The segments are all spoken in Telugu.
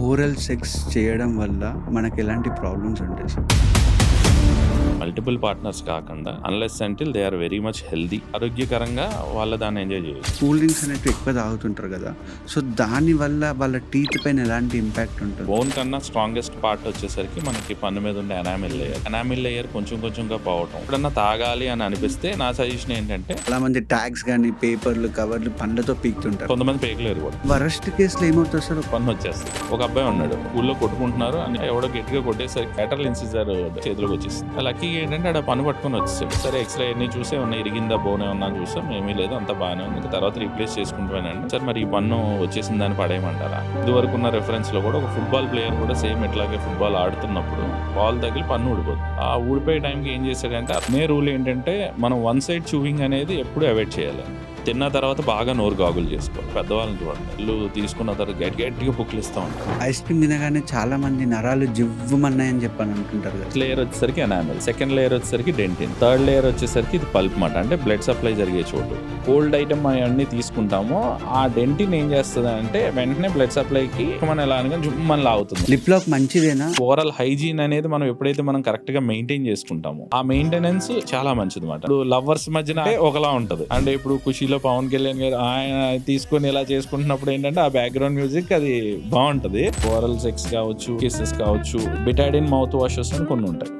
ఓరల్ సెక్స్ చేయడం వల్ల మనకెలాంటి ప్రాబ్లమ్స్ ఉంటాయి సార్? మల్టిపుల్ పార్ట్నర్స్ కాకుండా unless until they are very much healthy, ఆరోగ్యకరంగా వాళ్ళ దాన్ని ఎంజాయ్ చేయొచ్చు. కూల్ డ్రింక్స్ అనేవి ఎక్కువ తాగుతుంటారు కదా, సో దానివల్ల వాళ్ళ టీత్ పైన ఎలాంటి ఇంపాక్ట్ ఉంటుంది? బోన్ కన్నా స్ట్రాంగెస్ట్ పార్ట్ వచ్చేసరికి మనకి పన్ను మీద ఉండే ఎనామిల్ లేయర్ కొంచెం కొంచెంగా పోవటం. ఎప్పుడన్నా తాగాలి అని అనిపిస్తే నా సజెషన్ ఏంటంటే, చాలా మంది ట్యాగ్స్ కానీ పేపర్లు కవర్లు పండ్లతో పీకుతుంటారు. కొంతమంది పేకలేరు కూడా. వరస్ట్ కేసులో ఏమవుతుంది సార్? పన్ను వచ్చేస్తుంది. ఒక అబ్బాయి ఉన్నాడు, ఊళ్ళో కొట్టుకుంటున్నారు అని ఎవడో గట్టిగా కొట్టేసరికి లేటరల్ ఇన్సిజర్ చేతిలోకి వచ్చేసింది. లక్కీ ఏంటంటే ఆడ పన్ను పట్టుకొని వచ్చేసాడు. సరే ఎక్స్రే అన్ని చూసే ఉన్నా, ఇరిగిందా బోన్ ఏమన్నా చూసాం, ఏమీ లేదు, అంత బాగానే ఉంది. తర్వాత రీప్లేస్ చేసుకుంటానండి. సరే మరి ఈ పన్ను వచ్చేసిన దాన్ని పడేయమంటారా? ఇదివరకు ఉన్న రెఫరెన్స్ లో కూడా ఒక ఫుట్బాల్ ప్లేయర్ కూడా సేమ్ ఇట్లాగే ఫుట్బాల్ ఆడుతున్నప్పుడు బాల్ తగిలి పన్ను ఊడిపోతుంది. ఆ ఊడిపోయే టైంకి ఏం చేశాడంటే, మే రూల్ ఏంటంటే మనం వన్ సైడ్ చూవింగ్ అనేది ఎప్పుడు అవాయిడ్ చేయాలి. తిన్న తర్వాత బాగా నోరు గాగులు చేసుకోవాలి. పెద్దవాళ్ళని చూడండి, ఇల్లు తీసుకున్న తర్వాత గట్టిగా పుక్కిలిస్తూ ఉంటారు. ఐస్ క్రీమ్ తినగానే చాలా మంది నరాలు జివ్వమన్నాయని చెప్పని అనుకుంటారు కదా. లేయర్ వచ్చేసరికి ఎనామిల్, సెకండ్ లేయర్ వచ్చేసరికి డెంటిన్, థర్డ్ లేయర్ వచ్చేసరికి ఇది పల్ప్ మాట, అంటే బ్లడ్ సప్లై జరిగే చోటు. కోల్డ్ ఐటమ్ అన్ని తీసుకుంటామో ఆ డెంటిన్ ఏం చేస్తుంది అంటే వెంటనే బ్లడ్ సప్లైకి మనం ఎలా అనగా జుమ్మని లాగుతుంది. లిప్ లాక్ మంచిదేనా? ఓవరాల్ హైజీన్ అనేది మనం ఎప్పుడైతే మనం కరెక్ట్ గా మెయింటైన్ చేసుకుంటామో ఆ మెయింటెనెన్స్ చాలా మంచిది అనమాట. ఇప్పుడు లవర్స్ మధ్యన ఒకలా ఉంటది, అంటే ఇప్పుడు ఖుషీలో పవన్ కళ్యాణ్ గారు ఆయన తీసుకొని ఇలా చేసుకుంటున్నప్పుడు ఏంటంటే ఆ బ్యాక్గ్రౌండ్ మ్యూజిక్ అది బాగుంటది. ఓరల్ సెక్స్ కావచ్చు, కిసెస్ కావచ్చు, బిటాడిన్ మౌత్ వాషెస్ అని కొన్ని ఉంటాయి.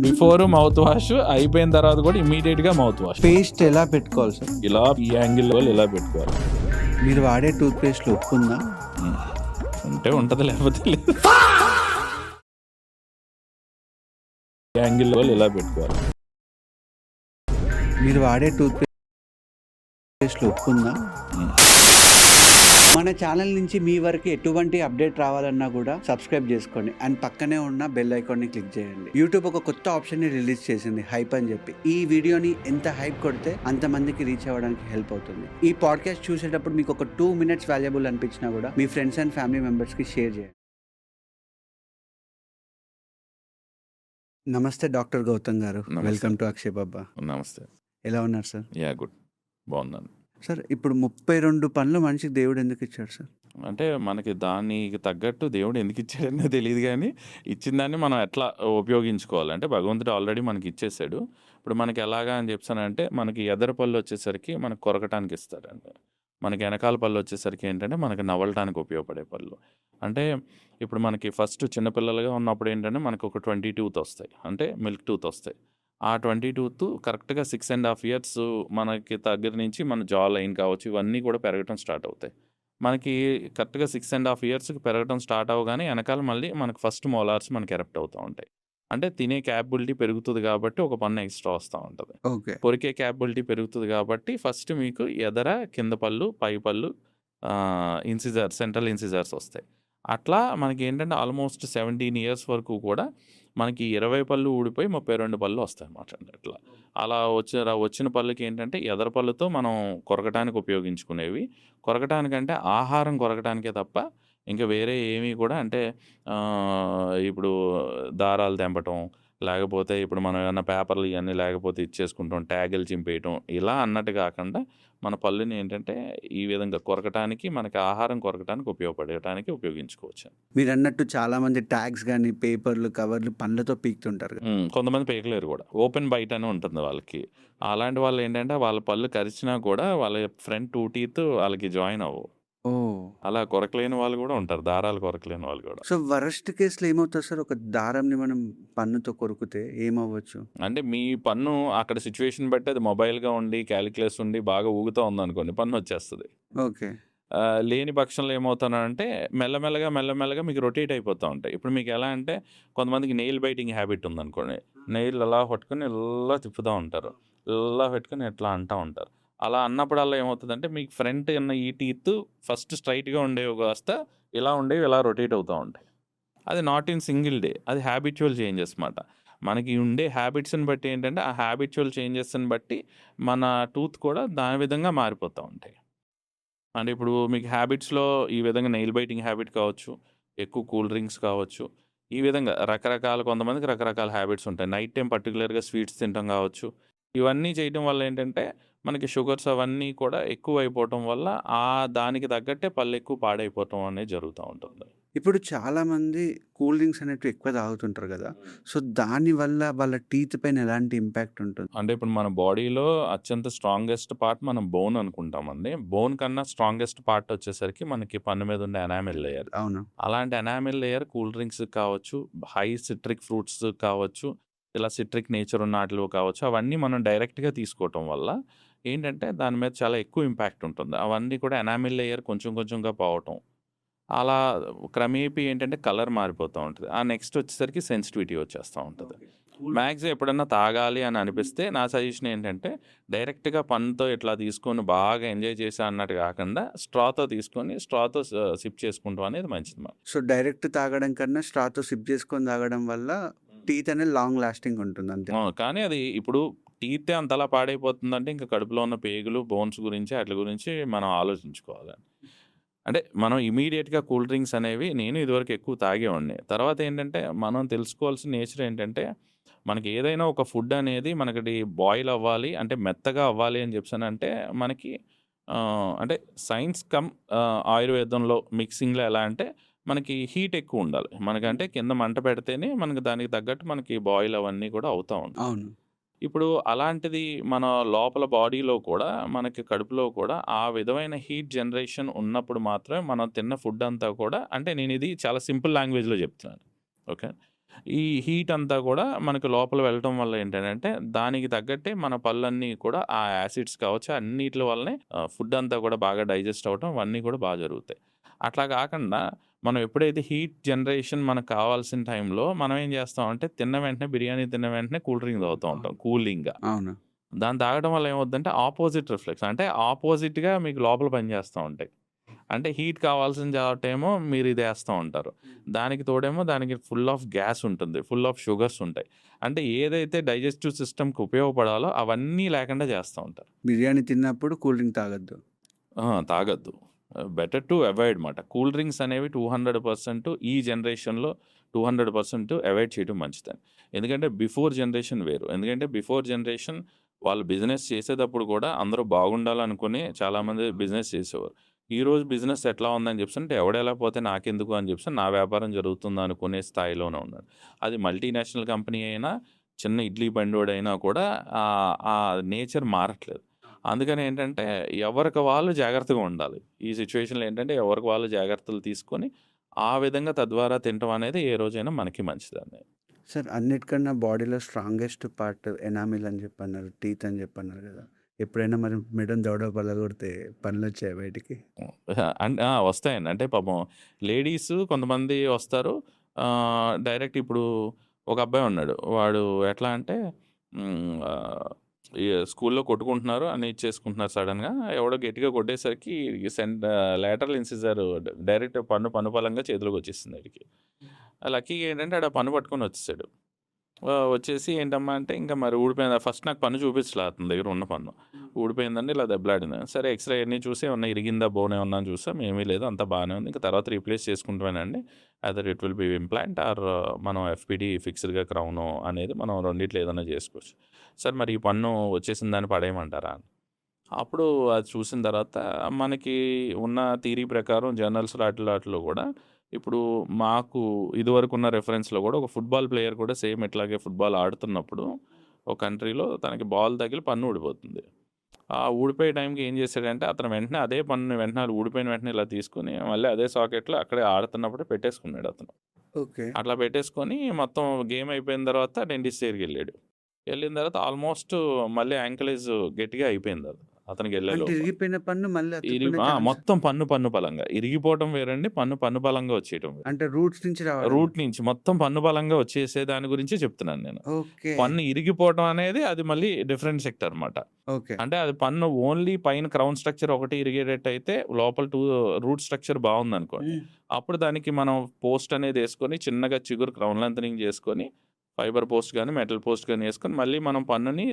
బిఫోర్ మౌత్ వాష్, అయిపోయిన తర్వాత కూడా ఇమీడియట్ గా మౌత్ వాష్. పేస్ట్ ఎలా పెట్టుకోవాలి సార్? ఇలా ఈ యాంగిల్ లో ఇలా పెట్టుకోవాలి. మీరు వాడే టూత్ పేస్ట్ లో ఉప్పు ఉందా? ఉంటే ఉంటది, లేకపోతే లేదు. యాంగిల్ లో ఇలా పెట్టుకోవాలి. మీరు వాడే టూత్ పేస్ట్ లో ఉప్పు ఉందా? మన ఛానల్ నుంచి మీ వరకు ఎటువంటి అప్డేట్ రావాలన్నా కూడా సబ్స్క్రైబ్ చేసుకోండి అండ్ పక్కనే ఉన్న బెల్ ఐకాన్ ని క్లిక్ చేయండి. యూట్యూబ్ ఒక కొత్త ఆప్షన్ ని రిలీజ్ చేసింది, హైప్ అని చెప్పి. ఈ వీడియోని ఎంత హైప్ కొడితే అంత మందికి రీచ్ అవ్వడానికి హెల్ప్ అవుతుంది. ఈ పాడ్కాస్ట్ చూసేటప్పుడు మీకు ఒక 2 minutes వాల్యుబుల్ అనిపించినా కూడా మీ ఫ్రెండ్స్ అండ్ ఫ్యామిలీ మెంబర్స్ కి షేర్ చేయండి. నమస్తే డాక్టర్ గౌతమ్ గారు, వెల్కమ్ టు అక్షయ్ బాబా. నమస్తే. ఎలా ఉన్నారు సార్? యా గుడ్, బాగున్నాను సార్. ఇప్పుడు 32 పనులు మనిషికి దేవుడు ఎందుకు ఇచ్చాడు సార్? అంటే మనకి దానికి తగ్గట్టు దేవుడు ఎందుకు ఇచ్చాడనే తెలియదు, కానీ ఇచ్చిన దాన్ని మనం ఎట్లా ఉపయోగించుకోవాలి అంటే భగవంతుడు ఆల్రెడీ మనకి ఇచ్చేసాడు. ఇప్పుడు మనకి ఎలాగా అని చెప్తానంటే, మనకి ఎదర పళ్ళు వచ్చేసరికి మనకు కొరకటానికి ఇస్తాడండి. మనకి వెనకాల పళ్ళు వచ్చేసరికి ఏంటంటే మనకి నవ్వటానికి ఉపయోగపడే పళ్ళు. అంటే ఇప్పుడు మనకి ఫస్ట్ చిన్నపిల్లలుగా ఉన్నప్పుడు ఏంటంటే మనకు ఒక 20 టూత్ వస్తాయి, అంటే మిల్క్ టూత్ వస్తాయి. ఆ 20 టూత్ కరెక్ట్గా 6.5 years మనకి దగ్గర నుంచి మన జా లైన్ కావచ్చు, ఇవన్నీ కూడా పెరగటం స్టార్ట్ అవుతాయి. మనకి కరెక్ట్గా 6.5 yearsకి పెరగటం స్టార్ట్ అవ్వగానే వెనకాల మళ్ళీ మనకు ఫస్ట్ మోలార్స్ మనకి ఎరప్ట్ అవుతూ ఉంటాయి. అంటే తినే క్యాపబిలిటీ పెరుగుతుంది కాబట్టి ఒక పన్ను ఎక్స్ట్రా వస్తూ ఉంటుంది. పొరికే క్యాపబిలిటీ పెరుగుతుంది కాబట్టి ఫస్ట్ మీకు ఎదర కింద పళ్ళు, పై పళ్ళు, సెంట్రల్ ఇన్సిజర్స్ వస్తాయి. అట్లా మనకి ఏంటంటే ఆల్మోస్ట్ 17 years వరకు కూడా మనకి 20 పళ్ళు ఊడిపోయి 32 పళ్ళు వస్తాయి అన్నమాట. అట్లా అలా వచ్చిన పళ్ళకి ఏంటంటే ఎదర పళ్ళుతో మనం కొరకటానికి ఉపయోగించుకునేవి. కొరకటానికంటే ఆహారం కొరకటానికే తప్ప ఇంకా వేరే ఏమీ కూడా, అంటే ఇప్పుడు దారాలు తెంపటం, లేకపోతే ఇప్పుడు మనం ఏమన్నా పేపర్లు ఇవన్నీ లేకపోతే ఇచ్చేసుకుంటాం, ట్యాగులు చింపేయటం, ఇలా అన్నట్టు కాకుండా మన పళ్ళుని ఏంటంటే ఈ విధంగా కొరకటానికి, మనకి ఆహారం కొరకటానికి ఉపయోగపడటానికి ఉపయోగించుకోవచ్చు. మీరు అన్నట్టు చాలా మంది ట్యాగ్స్ కానీ పేపర్లు కవర్లు పండ్లతో పీకుతుంటారు. కొంతమంది పీకలేరు కూడా, ఓపెన్ బైట్ అని ఉంటుంది వాళ్ళకి. అలాంటి వాళ్ళు ఏంటంటే వాళ్ళ పళ్ళు కరిచినా కూడా వాళ్ళ ఫ్రంట్ 2 teeth వాళ్ళకి జాయిన్ అవ్వవు. అలా కొరకలేని వాళ్ళు కూడా ఉంటారు, దారాలు కొరకలేని వాళ్ళు కూడా. సో వరస్ట్ కేసులో ఏమవుతుంది సార్? ఒక దారంని మనం పన్నుతో కొరికితే ఏమవ్వచ్చు? అంటే మీ పన్ను అక్కడ సిచ్యువేషన్ బట్టి అది మొబైల్గా ఉండి క్యాలిక్యులస్ ఉండి బాగా ఊగుతూ ఉందనుకోండి, పన్ను వచ్చేస్తుంది. ఓకే. లేని పక్షంలో ఏమవుతానంటే మెల్లమెల్లగా మీకు రొటేట్ అయిపోతూ ఉంటాయి. ఇప్పుడు మీకు ఎలా అంటే కొంతమందికి నెయిల్ బైటింగ్ హ్యాబిట్ ఉందనుకోండి, నెయిల్ అలా పట్టుకొని ఇలా తిప్పుతూ ఉంటారు, ఇలా పెట్టుకొని ఇట్లా అంటూ ఉంటారు. అలా అన్నప్పుడల్లా ఏమవుతుందంటే మీకు ఫ్రంట్ ఉన్న ఈ టీత్ ఫస్ట్ స్ట్రైట్గా ఉండేవి కాస్త ఇలా ఉండేవి ఇలా రొటేట్ అవుతూ ఉంటాయి. అది నాట్ ఇన్ సింగిల్ డే, అది హ్యాబిచువల్ చేంజెస్ అన్నమాట. మనకి ఉండే హ్యాబిట్స్ని బట్టి ఏంటంటే ఆ హ్యాబిచువల్ చేంజెస్ని బట్టి మన టూత్ కూడా దాని విధంగా మారిపోతూ ఉంటాయి. అంటే ఇప్పుడు మీకు హ్యాబిట్స్లో ఈ విధంగా నెయిల్ బైటింగ్ హ్యాబిట్ కావచ్చు, ఎక్కువ కూల్ డ్రింక్స్ కావచ్చు, ఈ విధంగా రకరకాల కొంతమందికి రకరకాల హ్యాబిట్స్ ఉంటాయి. నైట్ టైం పర్టికులర్గా స్వీట్స్ తినడం కావచ్చు, ఇవన్నీ చేయడం వల్ల ఏంటంటే మనకి షుగర్స్ అవన్నీ కూడా ఎక్కువ అయిపోవటం వల్ల దానికి తగ్గట్టే పళ్ళు ఎక్కువ పాడైపోవటం అనేది జరుగుతూ ఉంటుంది. ఇప్పుడు చాలామంది కూల్ డ్రింక్స్ అనేటివి ఎక్కువ తాగుతుంటారు గదా! సో, దానివల్ల వాళ్ళ టీత్ పైన ఎలాంటి ఇంపాక్ట్ ఉంటుంది? అంటే ఇప్పుడు మన బాడీలో అత్యంత స్ట్రాంగెస్ట్ పార్ట్ మనం బోన్ అనుకుంటామండి. బోన్ కన్నా స్ట్రాంగెస్ట్ పార్ట్ వచ్చేసరికి మనకి పన్ను మీద ఉండే ఎనామెల్ లేయర్. అవును. అలాంటి ఎనామెల్ లేయర్ కూల్ డ్రింక్స్ కావచ్చు, హై సిట్రిక్ ఫ్రూట్స్ కావచ్చు, ఇలా సిట్రిక్ నేచర్ ఉన్న ఆటిలో కావచ్చు, అవన్నీ మనం డైరెక్ట్‌గా తీసుకోవటం వల్ల ఏంటంటే దాని మీద చాలా ఎక్కువ ఇంపాక్ట్ ఉంటుంది. అవన్నీ కూడా ఎనామెల్ లేయర్ కొంచెం కొంచెంగా పోవటం. అలా క్రమేపీ ఏంటంటే కలర్ మారిపోతూ ఉంటది. ఆ నెక్స్ట్ వచ్చేసరికి సెన్సిటివిటీ వచ్చేస్తా ఉంటది. మ్యాక్స్ ఎప్పుడన్నా తాగాలి అని అనిపిస్తే నా సజెషన్ ఏంటంటే డైరెక్ట్‌గా పన్నుతో ఇట్లా తీసుకొని బాగా ఎంజాయ్ చేశా అన్నట్టు కాకుండా స్ట్రాతో తీసుకొని స్ట్రాతో సిప్ చేసుకుంటాం అనేది మంచిది మనకి. సో, డైరెక్ట్ తాగడం కన్నా స్ట్రాతో సిప్ చేసుకొని తాగడం వల్ల టీత్ అనేది లాంగ్ లాస్టింగ్ ఉంటుంది అంతే. కానీ అది ఇప్పుడు టీతే అంతలా పాడైపోతుందంటే ఇంక కడుపులో ఉన్న పేగులు, బోన్స్ గురించి ఆటిల గురించి మనం ఆలోచించుకోవాలి. అంటే మనం ఇమ్మీడియేట్‌గా కూల్ డ్రింక్స్ అనేవి నేను ఇదివరకు ఎక్కువ తాగేవాడిని. తర్వాత ఏంటంటే మనం తెలుసుకోవాల్సిన నేచర్ ఏంటంటే మనకి ఏదైనా ఒక ఫుడ్ అనేది మనకది బాయిల్ అవ్వాలి అంటే మెత్తగా అవ్వాలి అని చెప్పేసనంటే మనకి అంటే సైన్స్ కమ్ ఆయుర్వేదంలో మిక్సింగ్‌లో ఎలా అంటే మనకి హీట్ ఎక్కువ ఉండాలి. మనకంటే కింద మంట పెడితేనే మనకి దానికి తగ్గట్టు మనకి బాయిల్ అవన్నీ కూడా అవుతా ఉంటాయి. అవును. ఇప్పుడు అలాంటిది మన లోపల బాడీలో కూడా మనకి కడుపులో కూడా ఆ విధమైన హీట్ జనరేషన్ ఉన్నప్పుడు మాత్రమే మనం తిన్న ఫుడ్ అంతా కూడా అంటే నేను ఇది చాలా సింపుల్ లాంగ్వేజ్‌లో చెప్తున్నాను. ఓకే. ఈ హీట్ అంతా కూడా మనకి లోపల వెళ్ళటం వల్ల ఏంటనంటే దానికి తగ్గట్టే మన పళ్ళన్నీ కూడా ఆ యాసిడ్స్ కావచ్చు అన్నిట్ల వల్లనే ఫుడ్ అంతా కూడా బాగా డైజెస్ట్ అవ్వటం అవన్నీ కూడా బాగా జరుగుతాయి. అట్లా కాకుండా మనం ఎప్పుడైతే హీట్ జనరేషన్ మనకు కావాల్సిన టైంలో మనం ఏం చేస్తామంటే తిన్న వెంటనే బిర్యానీ తిన్న వెంటనే కూల్ డ్రింక్ తాగుతూ ఉంటాం కూలింగ్‌గా. అవును. దాన్ని తాగడం వల్ల ఏమవుద్దంటే ఆపోజిట్ రిఫ్లెక్స్ అంటే ఆపోజిట్‌గా మీకు లోపల పనిచేస్తా ఉంటాయి. అంటే హీట్ కావాల్సిన చోటేమో మీరు ఇదేస్తా ఉంటారు. దానికి తోడేమో దానికి ఫుల్ ఆఫ్ గ్యాస్ ఉంటుంది. ఫుల్ ఆఫ్ షుగర్స్ ఉంటాయి. అంటే ఏదైతే డైజెస్టివ్ సిస్టమ్‌కి ఉపయోగపడాలో అవన్నీ లేకుండా చేస్తా ఉంటారు. బిర్యానీ తిన్నప్పుడు కూల్ డ్రింక్ తాగొద్దు. తాగొద్దు. బెటర్ టు అవాయిడ్ మాట. కూల్ డ్రింక్స్ అనేవి 200% ఈ జనరేషన్‌లో 200% అవాయిడ్ చేయడం మంచిదని. ఎందుకంటే బిఫోర్ జనరేషన్ వేరు. ఎందుకంటే బిఫోర్ జనరేషన్ వాళ్ళు బిజినెస్ చేసేటప్పుడు కూడా అందరూ బాగుండాలనుకుని చాలామంది బిజినెస్ చేసేవారు. ఈరోజు బిజినెస్ ఎట్లా ఉందని చెప్పేసంటే ఎవడెలా పోతే నాకెందుకు అని చెప్పేసి నా వ్యాపారం జరుగుతుందనుకునే స్థాయిలోనే ఉన్నాడు. అది మల్టీనేషనల్ కంపెనీ అయినా, చిన్న ఇడ్లీ బండోడైనా కూడా ఆ నేచర్ మారట్లేదు. అందుకని ఏంటంటే ఎవరికి వాళ్ళు జాగ్రత్తగా ఉండాలి. ఈ సిట్యుయేషన్‌లో ఏంటంటే ఎవరికి వాళ్ళు జాగ్రత్తలు తీసుకొని, ఆ విధంగా తద్వారా తినటం అనేది ఏ రోజైనా మనకి మంచిదండి. సార్, అన్నిటికన్నా బాడీలో స్ట్రాంగెస్ట్ పార్ట్ ఎనామిల్ అని చెప్పన్నారు. టీత్ అని చెప్పన్నారు గదా! ఎప్పుడైనా మరి మెడని దవడ పగలగొడితే పనులొచ్చాయా బయటికి? వస్తాయండి. అంటే పాపం లేడీస్ కొంతమంది వస్తారు. డైరెక్ట్ ఇప్పుడు ఒక అబ్బాయి ఉన్నాడు. వాడు ఎట్లా అంటే హ్మ్. ఈ స్కూల్‌లో కొట్టుకుంటున్నారు. అన్నీ ఇచ్చేసుకుంటున్నారు సడెన్‌గా. ఎవడో గట్టిగా కొట్టేసరికి లేటరల్ ఇన్సిజర్ డైరెక్ట్ పన్ను పలంగా చేతిలోకొచ్చేసింది ఆడికి. లక్కీగా ఏంటంటే ఆడు ఆ పన్ను పట్టుకొని వచ్చేసాడు. వచ్చేసి ఏంటమ్మా అంటే ఇంకా మరి ఊడిపోయిందా ఫస్ట్ నాకు పన్ను చూపించలే అతని దగ్గర ఉన్న పన్ను. ఊడిపోయిందండి ఇలా దెబ్బలాడింది. సరే ఎక్స్‌రే అన్నీ చూసి ఏమన్నా ఇరిగిందా బోన్ ఏమన్నా అని చూసాం. ఏమీ లేదు అంతా బాగానే ఉంది. ఇంక తర్వాత రీప్లేస్ చేసుకుంటామేనండి. Either it will be implant or మనం ఎఫ్‌పిడి ఫిక్స్డ్‌గా క్రౌను అనేది మనం రెండిట్లో ఏదైనా చేసుకోవచ్చు. సార్ మరి ఈ పన్ను వచ్చేసిన దాన్ని పడేయమంటారా? అప్పుడు అది చూసిన తర్వాత మనకి ఉన్న థియరీ ప్రకారం జర్నల్స్‌లో ఆటిల్లో కూడా ఇప్పుడు మాకు ఇదివరకున్న రెఫరెన్స్‌లో కూడా ఒక ఫుట్‌బాల్ ప్లేయర్ కూడా సేమ్ ఇట్లాగే ఫుట్‌బాల్ ఆడుతున్నప్పుడు ఒక కంట్రీలో తనకి బాల్ తగిలి పన్ను ఊడిపోతుంది. ఆ ఊడిపోయే టైంకి ఏం చేశాడంటే అతను వెంటనే అదే పన్నుని వెంటనే అది ఊడిపోయిన వెంటనే ఇలా తీసుకొని మళ్ళీ అదే సాకెట్‌లో అక్కడే ఆడుతున్నప్పుడే పెట్టేసుకున్నాడు అతను. ఓకే. అట్లా పెట్టేసుకొని మొత్తం గేమ్ అయిపోయిన తర్వాత డెంటిస్ట్ దగ్గరికెళ్ళాడు. వెళ్ళిన తర్వాత ఆల్మోస్ట్ మళ్ళీ యాంకిలేజ్ గట్టిగా అయిపోయిందది అతనికి అంటే లోపు. ఇరిగిపోయిన పన్ను మళ్ళీ అతుక్కునే ఛాన్స్. మొత్తం పన్ను పలంగా. ఇరిగిపోవటం వేరండి. పన్ను పలంగా వచ్చేయటం వేరు. అంటే రూట్స్ నుంచి రావడం. రూట్ నుంచి మొత్తం పన్ను బలంగా వచ్చేసే దాని గురించే చెప్తున్నాను నేను. ఓకే. పన్ను ఇరిగిపోవటం అనేది అది మళ్ళీ డిఫరెంట్ సెక్టర్ మాట. ఓకే. అంటే అది పన్ను ఓన్లీ పైన క్రౌన్ స్ట్రక్చర్ ఒకటి ఇరిగేటట్టయితే లోపల రూట్ స్ట్రక్చర్ బావుందనుకోండి. హ్మ్. అప్పుడు దానికి మనం పోస్ట్ అనేది యేసుకొని చిన్నగా చిగురు క్రౌన్ లెంతనింగ్ చేసుకొని ఫైబర్ పోస్ట్ గాని, మెటల్ పోస్ట్ గాని యేసుకొని మళ్ళీ మనం పన్నుని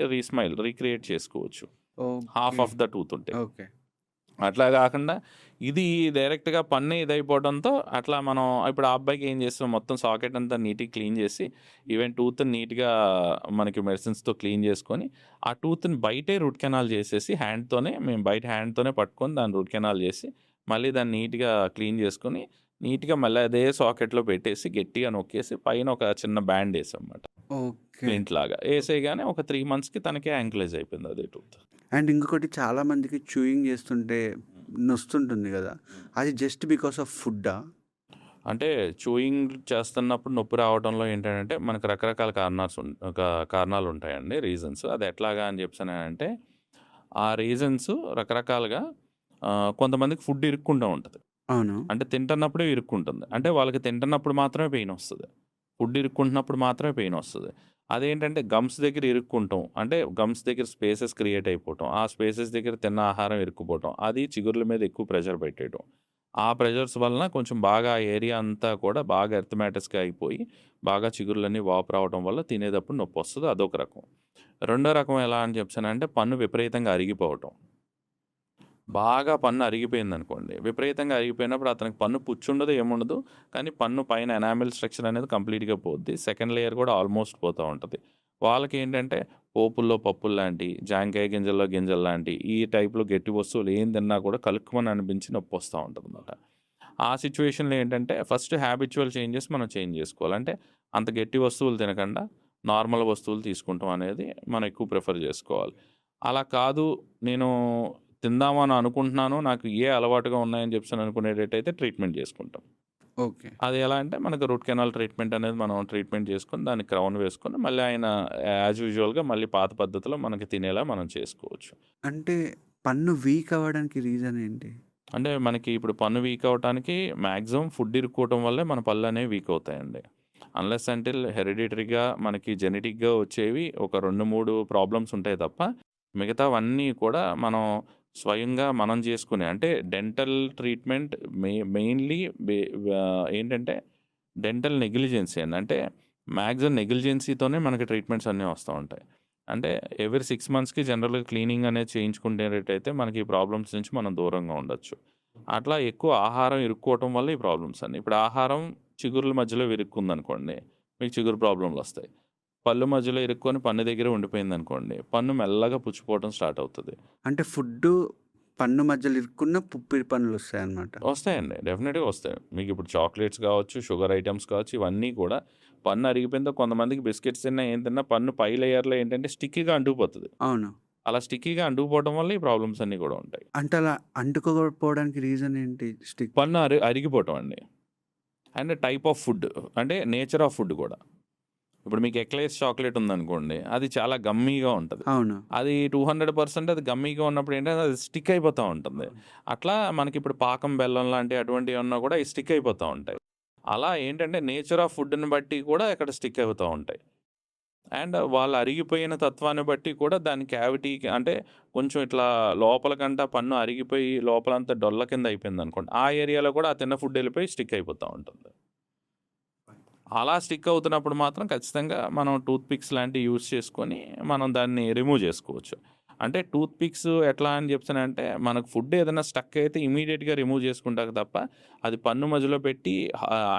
రీక్రియేట్ చేసుకోవచ్చు. Half okay. Of the tooth ఉంటే. ఓకే. అట్లా గాకుండా ఇది డైరెక్ట్‌గా పన్నే ఇదైపోవడంతో అట్లా మనం ఇప్పుడు ఆ అబ్బాయికి ఏం చేస్తాం మొత్తం సాకెట్ అంతా నీట్‌గా క్లీన్ చేసి ఈవెన్ టూత్‌ని నీట్‌గా మనకి మెడిసిన్స్‌తో క్లీన్ చేసుకొని, ఆ టూత్‌ని బయటే రూట్ కెనాల్ చేసేసి మేము బయట హ్యాండ్‌తోనే పట్టుకొని దాన్ని రూట్ కెనాల్ చేసి, మళ్ళీ దాన్ని నీట్‌గా క్లీన్ చేసుకొని, నీట్‌గా మళ్ళీ అదే సాకెట్‌లో పెట్టేసి గట్టిగా నొక్కేసి పైన ఒక చిన్న బ్యాండ్ ఏసామన్నమాట. ఓకే. ప్లింట్ లాగా. ఏసేయగానే ఒక 3 మంత్స్‌కి తనకి యాంకిలైజ్ అయిపోయింది అదే టూత్. అండ్ ఇంకొకటి చాలా మందికి చూయింగ్ చేస్తుంటే నొస్తుంటుంది గదా! అది జస్ట్ బికాస్ ఆఫ్ ఫుడ్డా? అంటే చూయింగ్ చేస్తున్నప్పుడు నొప్పి రావడంలో ఏంటంటే మనకు రకరకాల కారణాలుంటాయండి రీజన్స్. అది ఎట్లాగా అని చెప్పేసనంటే, ఆ రీజన్స్ రకరకాలుగా కొంతమందికి ఫుడ్ ఇరుక్కుంటా ఉంటది. అవును. అంటే తింటున్నప్పుడే ఇరుక్కుంటుంది. అంటే వాళ్ళకి తింటున్నప్పుడు మాత్రమే పెయినొస్తది. ఫుడ్ ఇరుక్కుంటున్నప్పుడు మాత్రమే పెయినొస్తది. అదేంటంటే గమ్స్ దగ్గర ఇరుక్కుంటాం. అంటే గమ్స్ దగ్గర స్పేసెస్ క్రియేట్ అయిపోవటం. ఆ స్పేసెస్ దగ్గర తిన్న ఆహారం ఇరుక్కుపోవటం. అది చిగుర్ల మీద ఎక్కువ ప్రెషర్ పెట్టేయటం. ఆ ప్రెషర్స్ వలన కొంచెం బాగా ఆ ఏరియా అంతా కూడా బాగా ఎర్తమాటిస్‌గా అయిపోయి, బాగా చిగుర్లన్నీ వాపు రావడం వల్ల తినేటప్పుడు నొప్పొస్తది. అదొక రకం. రెండో రకం ఎలా అని చెప్పేసనంటే పన్ను విపరీతంగా అరిగిపోవటం. బాగా పన్ను అరిగిపోయిందనుకోండి. విపరీతంగా అరిగిపోయినప్పుడు అతనికి పన్ను పుచ్చుండదు, ఏముండదు. కానీ పన్ను పైన ఎనామిల్ స్ట్రక్చర్ అనేది కంప్లీట్‌గా పోద్ది. సెకండ్ లేయర్ కూడా ఆల్మోస్ట్ పోతా ఉంటది. వాళ్ళకేంటంటే పోపుల్లో పప్పుల్లాంటి, జాంకాయ గింజల్లో గింజల్లాంటి ఈ టైప్‌లో గట్టి వస్తువులు ఏం తిన్నా కూడా కలుక్కుమని అనిపించి నొప్పొస్తా ఉంటదనమాట. ఆ సిట్యుయేషన్‌లో ఏంటంటే ఫస్ట్ హ్యాబిచ్యువల్ చేంజెస్ మనం చేంజ్ చేసుకోవాలి. అంటే అంత గట్టి వస్తువులు తినకండా నార్మల్ వస్తువులు తీసుకుంటాం అనేది మనం ఎక్కువ ప్రిఫర్ చేసుకోవాలి. అలా కాదు నేను తిందామని అనుకుంటున్నాను. నాకు అలవాటుగా ఉన్నాయని చెప్పేసని అనుకునేటట్టయితే ట్రీట్మెంట్ చేసుకుంటాం. ఓకే. అది ఎలా అంటే మనకు రూట్ కెనాల్ ట్రీట్మెంట్ అనేది మనం ట్రీట్మెంట్ చేసుకొని దానికి క్రౌన్ వేసుకొని మళ్ళీ ఆయన యాజ్ యూజువల్‌గా మళ్ళీ పాత పద్ధతిలో మనకి తినేలా మనం చేసుకోవచ్చు. అంటే పన్ను వీక్ అవ్వడానికి రీజన్ ఏంటి? అంటే మనకి ఇప్పుడు పన్ను వీక్ అవ్వటానికి మాక్సిమం ఫుడ్ ఇరుక్కోవటం వల్లే మన పళ్ళనేవి వీక్ అవుతాయండి. అన్‌లెస్ అంటిల్ హెరిడిటరీగా మనకి జెనెటిక్‌గా వచ్చేవి ఒక 2, 3 ప్రాబ్లమ్స్ ఉంటాయి తప్ప మిగతావన్నీ కూడా మనం స్వయంగా మనం చేసుకునే అంటే డెంటల్ ట్రీట్మెంట్ మెయిన్‌లీ ఏంటంటే డెంటల్ నెగ్లిజెన్సీ అండి. అంటే మాక్సిమం నెగ్లిజెన్సీతోనే మనకి ట్రీట్మెంట్స్ అన్నీ వస్తా ఉంటాయి. అంటే ఎవ్రీ 6 మంత్స్‌కి జనరల్‌గా క్లీనింగ్ అనేది చేయించుకునేటట్టయితే మనకి ఈ ప్రాబ్లమ్స్ నుంచి మనం దూరంగా ఉండొచ్చు. అట్లా ఎక్కువ ఆహారం ఇరుక్కోవటం వల్ల ఈ ప్రాబ్లమ్స్ అన్నీ. ఇప్పుడు ఆహారం చిగుర్ల మధ్యలో ఇరుక్కుందనుకోండి, మీకు చిగురు ప్రాబ్లమ్‌లొస్తాయి. పళ్ళు మధ్యలో ఇరుక్కొని పన్ను దగ్గరే ఉండిపోయిందనుకోండి, పన్ను మెల్లగా పుచ్చిపోవటం స్టార్ట్ అవుతది. అంటే ఫుడ్డు పన్ను మధ్యలో ఇరుక్కున్న పుప్పిరి పనులొస్తాయన్నమాట. వస్తాయండి. డెఫినిట్‌గా వస్తాయి. మీకిప్పుడు చాక్లేట్స్ కావచ్చు, షుగర్ ఐటెమ్స్ కావచ్చు, ఇవన్నీ కూడా పన్ను అరిగిపోయిందో కొంతమందికి బిస్కెట్స్ తిన్నా, ఏం తిన్నా పన్ను పై లేయర్‌లో ఏంటంటే స్టిక్కీగా అంటుకుపోతది. అవును. అలా స్టిక్కీగా అంటుకుపోవడం వల్ల ఈ ప్రాబ్లమ్స్ అన్నీ కూడా ఉంటాయి. అంటే అలా అంటుకోకపోవడానికి రీజన్ ఏంటి? స్టిక్ పన్ను అరిగిపోవటం అండి. అండ్ టైప్ ఆఫ్ ఫుడ్ అంటే నేచర్ ఆఫ్ ఫుడ్ కూడా. ఇప్పుడు మీకు ఎక్లేర్స్ చాక్లేట్ ఉందనుకోండి, అది చాలా గమ్మీగా ఉంటది. అవును. అది 200% అది గమ్మీగా ఉన్నప్పుడు ఏంటంటే అది స్టిక్ అయిపోతా ఉంటుంది. అట్లా మనకిప్పుడు పాకం బెల్లం లాంటి అటువంటివన్నా కూడా అయి స్టిక్ అయిపోతా ఉంటాయి. అలా ఏంటంటే నేచర్ ఆఫ్ ఫుడ్‌ని బట్టి కూడా ఇక్కడ స్టిక్ అవుతా ఉంటాయి. అండ్ వాళ్ళు అరిగిపోయిన తత్వాన్ని బట్టి కూడా దాని క్యావిటీకి అంటే కొంచెం ఇట్లా లోపలకంట పన్ను అరిగిపోయి లోపలంతా డొల్ల కింద అయిపోయిందనుకోండి, ఆ ఏరియాలో కూడా ఆ తిన్న ఫుడ్ వెళ్ళిపోయి స్టిక్ అయిపోతా ఉంటుంది. అలా స్టిక్ అవుతున్నప్పుడు మాత్రం ఖచ్చితంగా మనం టూత్ పిక్స్ లాంటివి యూజ్ చేసుకొని మనం దాన్ని రిమూవ్ చేసుకోవచ్చు. అంటే టూత్ పిక్స్ ఎట్లా అని చెప్తానంటే మనకు ఫుడ్ ఏదైనా స్టక్ అయితే ఇమీడియట్‌గా రిమూవ్ చేసుకుంటాక తప్ప అది పన్ను మధ్యలో పెట్టి